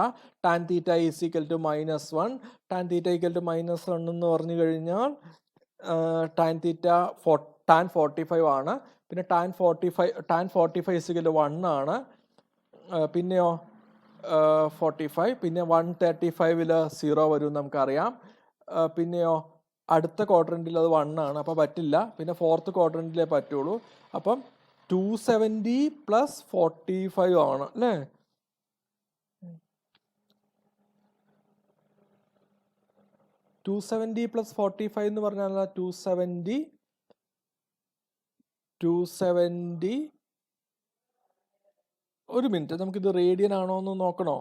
tan theta = -1, tan theta = -1 എന്ന് പറഞ്ഞു കഴിഞ്ഞാൽ ടാൻ 45 ആണ്. പിന്നെ ടാൻ 45 1 ആണ്. പിന്നെയോ 45, പിന്നെ 135ൽ 0 വരും നമുക്കറിയാം. പിന്നെയോ അടുത്ത ക്വാഡ്രന്റിൽ അത് 1 ആണ്, അപ്പോൾ പറ്റില്ല. പിന്നെ ഫോർത്ത് ക്വാഡ്രന്റിലേ പറ്റുള്ളൂ. അപ്പം 270 + 45 ആണ് അല്ലേ. 270 + 45 എന്ന് പറഞ്ഞാൽ 270. ഒരു മിനിറ്റ്, നമുക്കിത് റേഡിയൻ ആണോ എന്ന് നോക്കണോ.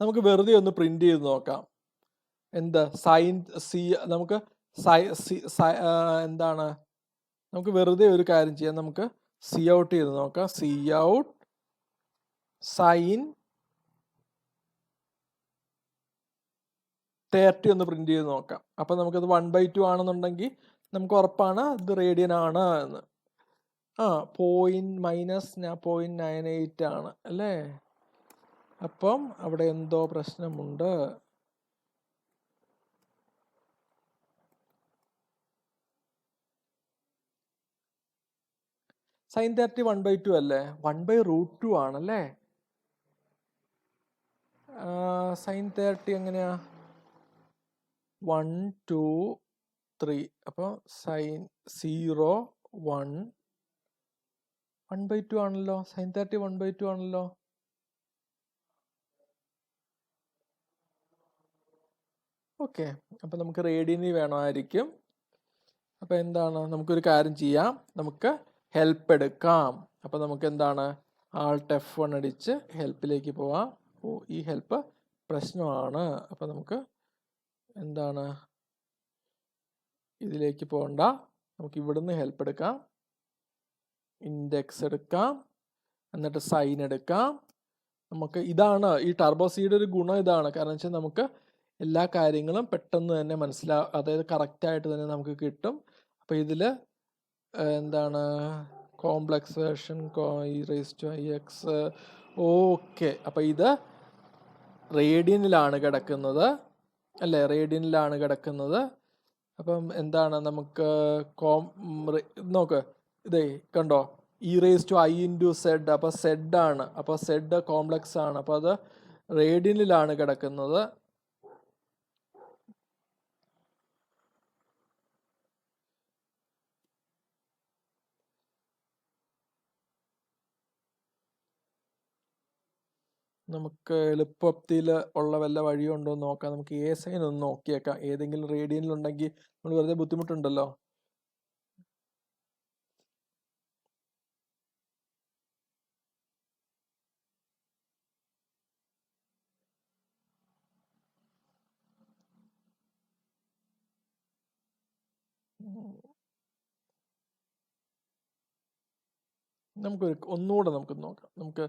നമുക്ക് വെറുതെ ഒന്ന് പ്രിന്റ് ചെയ്ത് നോക്കാം. എന്ത് സൈൻ സി, നമുക്ക് എന്താണ്, നമുക്ക് വെറുതെ ഒരു കാര്യം ചെയ്യാം. നമുക്ക് സി ഔട്ട് ചെയ്ത് നോക്കാം. സി ഔട്ട് സൈൻ 30 ഒന്ന് പ്രിന്റ് ചെയ്ത് നോക്കാം. അപ്പൊ നമുക്കത് 1/2 ആണെന്നുണ്ടെങ്കിൽ നമുക്ക് ഉറപ്പാണ് ഇത് റേഡിയൻ ആണ് എന്ന്. -0.98 ആണ് അല്ലേ? അപ്പം അവിടെ എന്തോ പ്രശ്നമുണ്ട്. സൈൻ 30 1/2 അല്ലേ? 1/√2 ആണല്ലേ? സൈൻ 30 എങ്ങനെയാ? 1 2 3. അപ്പോൾ സൈൻ 0 1 1/2 ആണല്ലോ. സൈൻ 30 1/2 ആണല്ലോ. ഓക്കെ, അപ്പം നമുക്ക് റേഡിയനിൽ വേണമായിരിക്കും. അപ്പം എന്താണ്, നമുക്കൊരു കാര്യം ചെയ്യാം, നമുക്ക് ഹെൽപ്പ് എടുക്കാം. അപ്പം നമുക്ക് എന്താണ്, Alt F1 അടിച്ച് ഹെൽപ്പിലേക്ക് പോവാം. ഈ ഹെൽപ്പ് പ്രശ്നമാണ്. അപ്പം നമുക്ക് എന്താണ്, ഇതിലേക്ക് പോകണ്ട, നമുക്ക് ഇവിടുന്ന് ഹെൽപ്പ് എടുക്കാം. ഇൻഡെക്സ് എടുക്കാം, എന്നിട്ട് സൈൻ എടുക്കാം. നമുക്ക് ഇതാണ് ഈ ടർബോ സിയുടെ ഒരു ഗുണം ഇതാണ്. കാരണം വെച്ചാൽ നമുക്ക് എല്ലാ കാര്യങ്ങളും പെട്ടെന്ന് തന്നെ അതായത് കറക്റ്റായിട്ട് തന്നെ നമുക്ക് കിട്ടും. അപ്പോൾ ഇതിൽ എന്താണ്, കോംപ്ലക്സ് വേർഷൻ e⁻⁻x. ഓക്കെ, അപ്പോൾ ഇത് റേഡിയനിലാണ് കിടക്കുന്നത് അല്ലേ? റേഡിയനിലാണ് കിടക്കുന്നത്. അപ്പം എന്താണ്, നമുക്ക് നോക്ക്, ഇതേ കണ്ടോ, e⁻⁻z. അപ്പോൾ z ആണ്, അപ്പോൾ z കോംപ്ലക്സ് ആണ്, അപ്പോൾ അത് റേഡിയനിലാണ് കിടക്കുന്നത്. നമുക്ക് എളുപ്പത്തിൽ ഉള്ള വല്ല വഴിയുണ്ടോ എന്ന് നോക്കാം. നമുക്ക് എ സൈൻ ഒന്ന് നോക്കിയേക്കാം. ഏതെങ്കിലും റേഡിയനിലുണ്ടെങ്കിൽ നമ്മൾ വെറുതെ ബുദ്ധിമുട്ടുണ്ടല്ലോ. നമുക്കൊരു ഒന്നുകൂടെ നമുക്ക് നോക്കാം. നമുക്ക്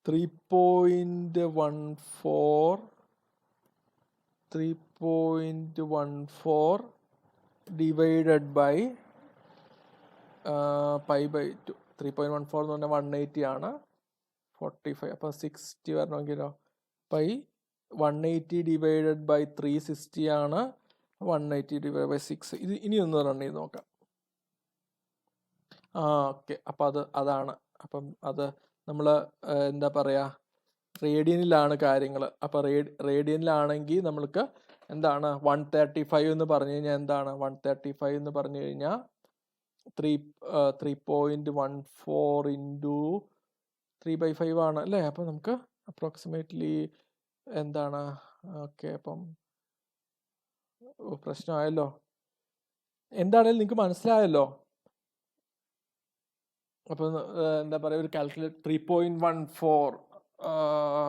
3.14 ഡിവൈഡഡ് ബൈ π/2. 3.14 എന്ന് പറഞ്ഞാൽ 180 ആണ്. 45, അപ്പോൾ 60 വരണമെങ്കിലോ, 180 ഡിവൈഡഡ് ബൈ 360 ആണ്. 180 ഡിവൈഡ് ബൈ 6. ഇത് ഇനി ഒന്ന് റൺ ചെയ്ത് നോക്കാം. ഓക്കെ, അപ്പം അതാണ്. അപ്പം അത് നമ്മൾ എന്താ പറയുക, റേഡിയനിലാണ് കാര്യങ്ങൾ. അപ്പോൾ റേഡിയനിലാണെങ്കിൽ നമ്മൾക്ക് എന്താണ് 135 എന്ന് പറഞ്ഞു കഴിഞ്ഞാൽ എന്താണ്, 135 എന്ന് പറഞ്ഞു കഴിഞ്ഞാൽ 3.14 ഇൻറ്റു 3/5 ആണ് അല്ലേ? അപ്പം നമുക്ക് അപ്രോക്സിമേറ്റ്ലി എന്താണ്, ഓക്കെ, അപ്പം പ്രശ്നമായല്ലോ. എന്താണേലും നിങ്ങൾക്ക് മനസ്സിലായല്ലോ. അപ്പോൾ എന്താ പറയുക, ഒരു കാൽക്കുലേറ്റ് 3.14.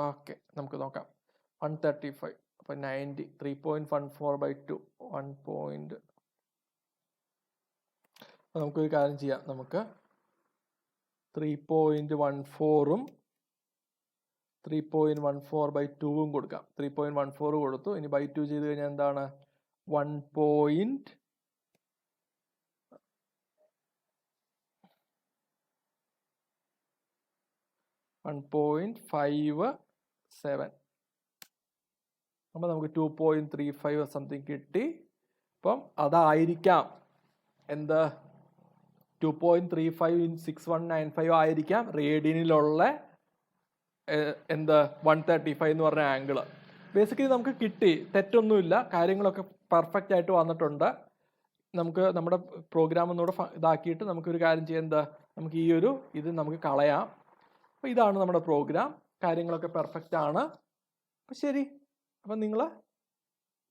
ഓക്കെ, നമുക്ക് നോക്കാം. 135, അപ്പോൾ 90. 3.14/2 1. നമുക്കൊരു കാര്യം ചെയ്യാം. നമുക്ക് 3.14ഉം 3.14/2 കൊടുക്കാം. 3.14 കൊടുത്തു. ഇനി ബൈ 2 ചെയ്ത് കഴിഞ്ഞാൽ എന്താണ്, 1.57. അപ്പോൾ നമുക്ക് 2.35 സംതിങ് കിട്ടി. അപ്പം അതായിരിക്കാം എന്ത്, 2.35 ആയിരിക്കാം റേഡിയനിലുള്ള എന്ത് 135 എന്ന് പറഞ്ഞ ആംഗിള്. ബേസിക്കലി നമുക്ക് കിട്ടി, തെറ്റൊന്നുമില്ല, കാര്യങ്ങളൊക്കെ പെർഫെക്റ്റ് ആയിട്ട് വന്നിട്ടുണ്ട്. നമുക്ക് നമ്മുടെ പ്രോഗ്രാം ഒന്നുകൂടെ ഇതാക്കിയിട്ട് നമുക്കൊരു കാര്യം ചെയ്യാം. എന്താ, നമുക്ക് ഈ ഒരു ഇത് നമുക്ക് കളയാം. അപ്പോൾ ഇതാണ് നമ്മുടെ പ്രോഗ്രാം, കാര്യങ്ങളൊക്കെ പെർഫെക്റ്റ് ആണ്. അപ്പം ശരി, അപ്പം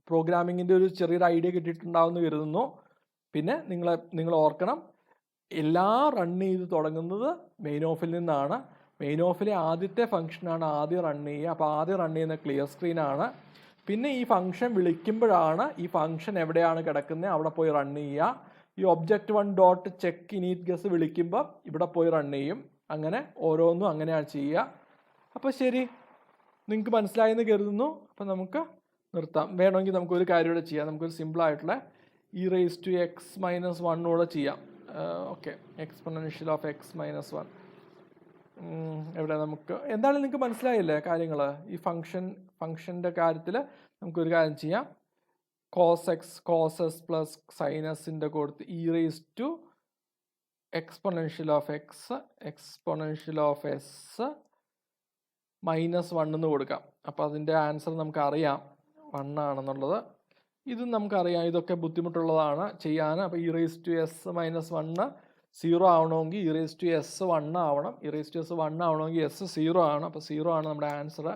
പ്രോഗ്രാമിങ്ങിൻ്റെ ഒരു ചെറിയൊരു ഐഡിയ കിട്ടിയിട്ടുണ്ടാവുമെന്ന് കരുതുന്നു. പിന്നെ നിങ്ങൾ ഓർക്കണം, എല്ലാം റൺ ചെയ്ത് തുടങ്ങുന്നത് മെയിൻ ഓഫിൽ നിന്നാണ്. മെയിൻ ഓഫിലെ ആദ്യത്തെ ഫംഗ്ഷനാണ് ആദ്യം റൺ ചെയ്യുക. അപ്പോൾ ആദ്യം റൺ ചെയ്യുന്ന ക്ലിയർ സ്ക്രീനാണ്. പിന്നെ ഈ ഫംഗ്ഷൻ വിളിക്കുമ്പോഴാണ് ഈ ഫംഗ്ഷൻ എവിടെയാണ് കിടക്കുന്നത് അവിടെ പോയി റൺ ചെയ്യുക. ഈ object1.check init guess വിളിക്കുമ്പോൾ ഇവിടെ പോയി റൺ ചെയ്യും. അങ്ങനെ ഓരോന്നും അങ്ങനെയാണ് ചെയ്യുക. അപ്പോൾ ശരി, നിങ്ങൾക്ക് മനസ്സിലായെന്ന് കരുതുന്നു. അപ്പോൾ നമുക്ക് നിർത്താം. വേണമെങ്കിൽ നമുക്കൊരു കാര്യം കൂടെ ചെയ്യാം. നമുക്കൊരു സിമ്പിളായിട്ടുള്ള e⁻x−1 കൂടെ ചെയ്യാം. ഓക്കെ, എക്സ്പൊണൻഷ്യൽ ഓഫ് x−1 എവിടെ നമുക്ക് എന്തായാലും നിങ്ങൾക്ക് മനസ്സിലായില്ലേ കാര്യങ്ങൾ. ഈ ഫംഗ്ഷൻ്റെ കാര്യത്തിൽ നമുക്കൊരു കാര്യം ചെയ്യാം. cos x cos s plus sin s കൊടുത്ത് e⁻exponential of x exponential of s -1 എന്ന് കൊടുക്കാം. അപ്പോൾ അതിൻ്റെ ആൻസർ നമുക്കറിയാം 1 ആണെന്നുള്ളത്. ഇതും നമുക്കറിയാം, ഇതൊക്കെ ബുദ്ധിമുട്ടുള്ളതാണ് ചെയ്യാൻ. അപ്പോൾ e⁻s−1 0 ആവണമെങ്കിൽ e⁻s1 ആവണം. e⁻s1 ആവണമെങ്കിൽ s 0 ആണ്. അപ്പോൾ 0 ആണ് നമ്മുടെ ആൻസർ.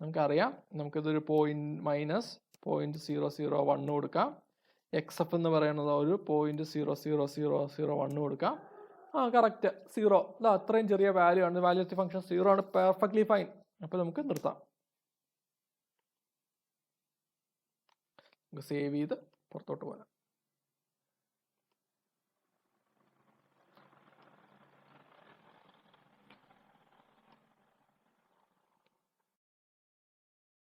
നമുക്കറിയാം. നമുക്കിതൊരു -0.001 കൊടുക്കാം. എക്സ് എന്ന് പറയുന്നത് ഒരു 0.00001 കൊടുക്കാം. കറക്റ്റ് 0. അത്രയും ചെറിയ വാല്യൂ ആണ്. വാല്യൂ ഓഫ് ദി ഫംഗ്ഷൻ 0 ആണ്. Perfectly fine. അപ്പോൾ നമുക്ക് നിർത്താം. സേവ് ചെയ്ത് പുറത്തോട്ട് പോകാം.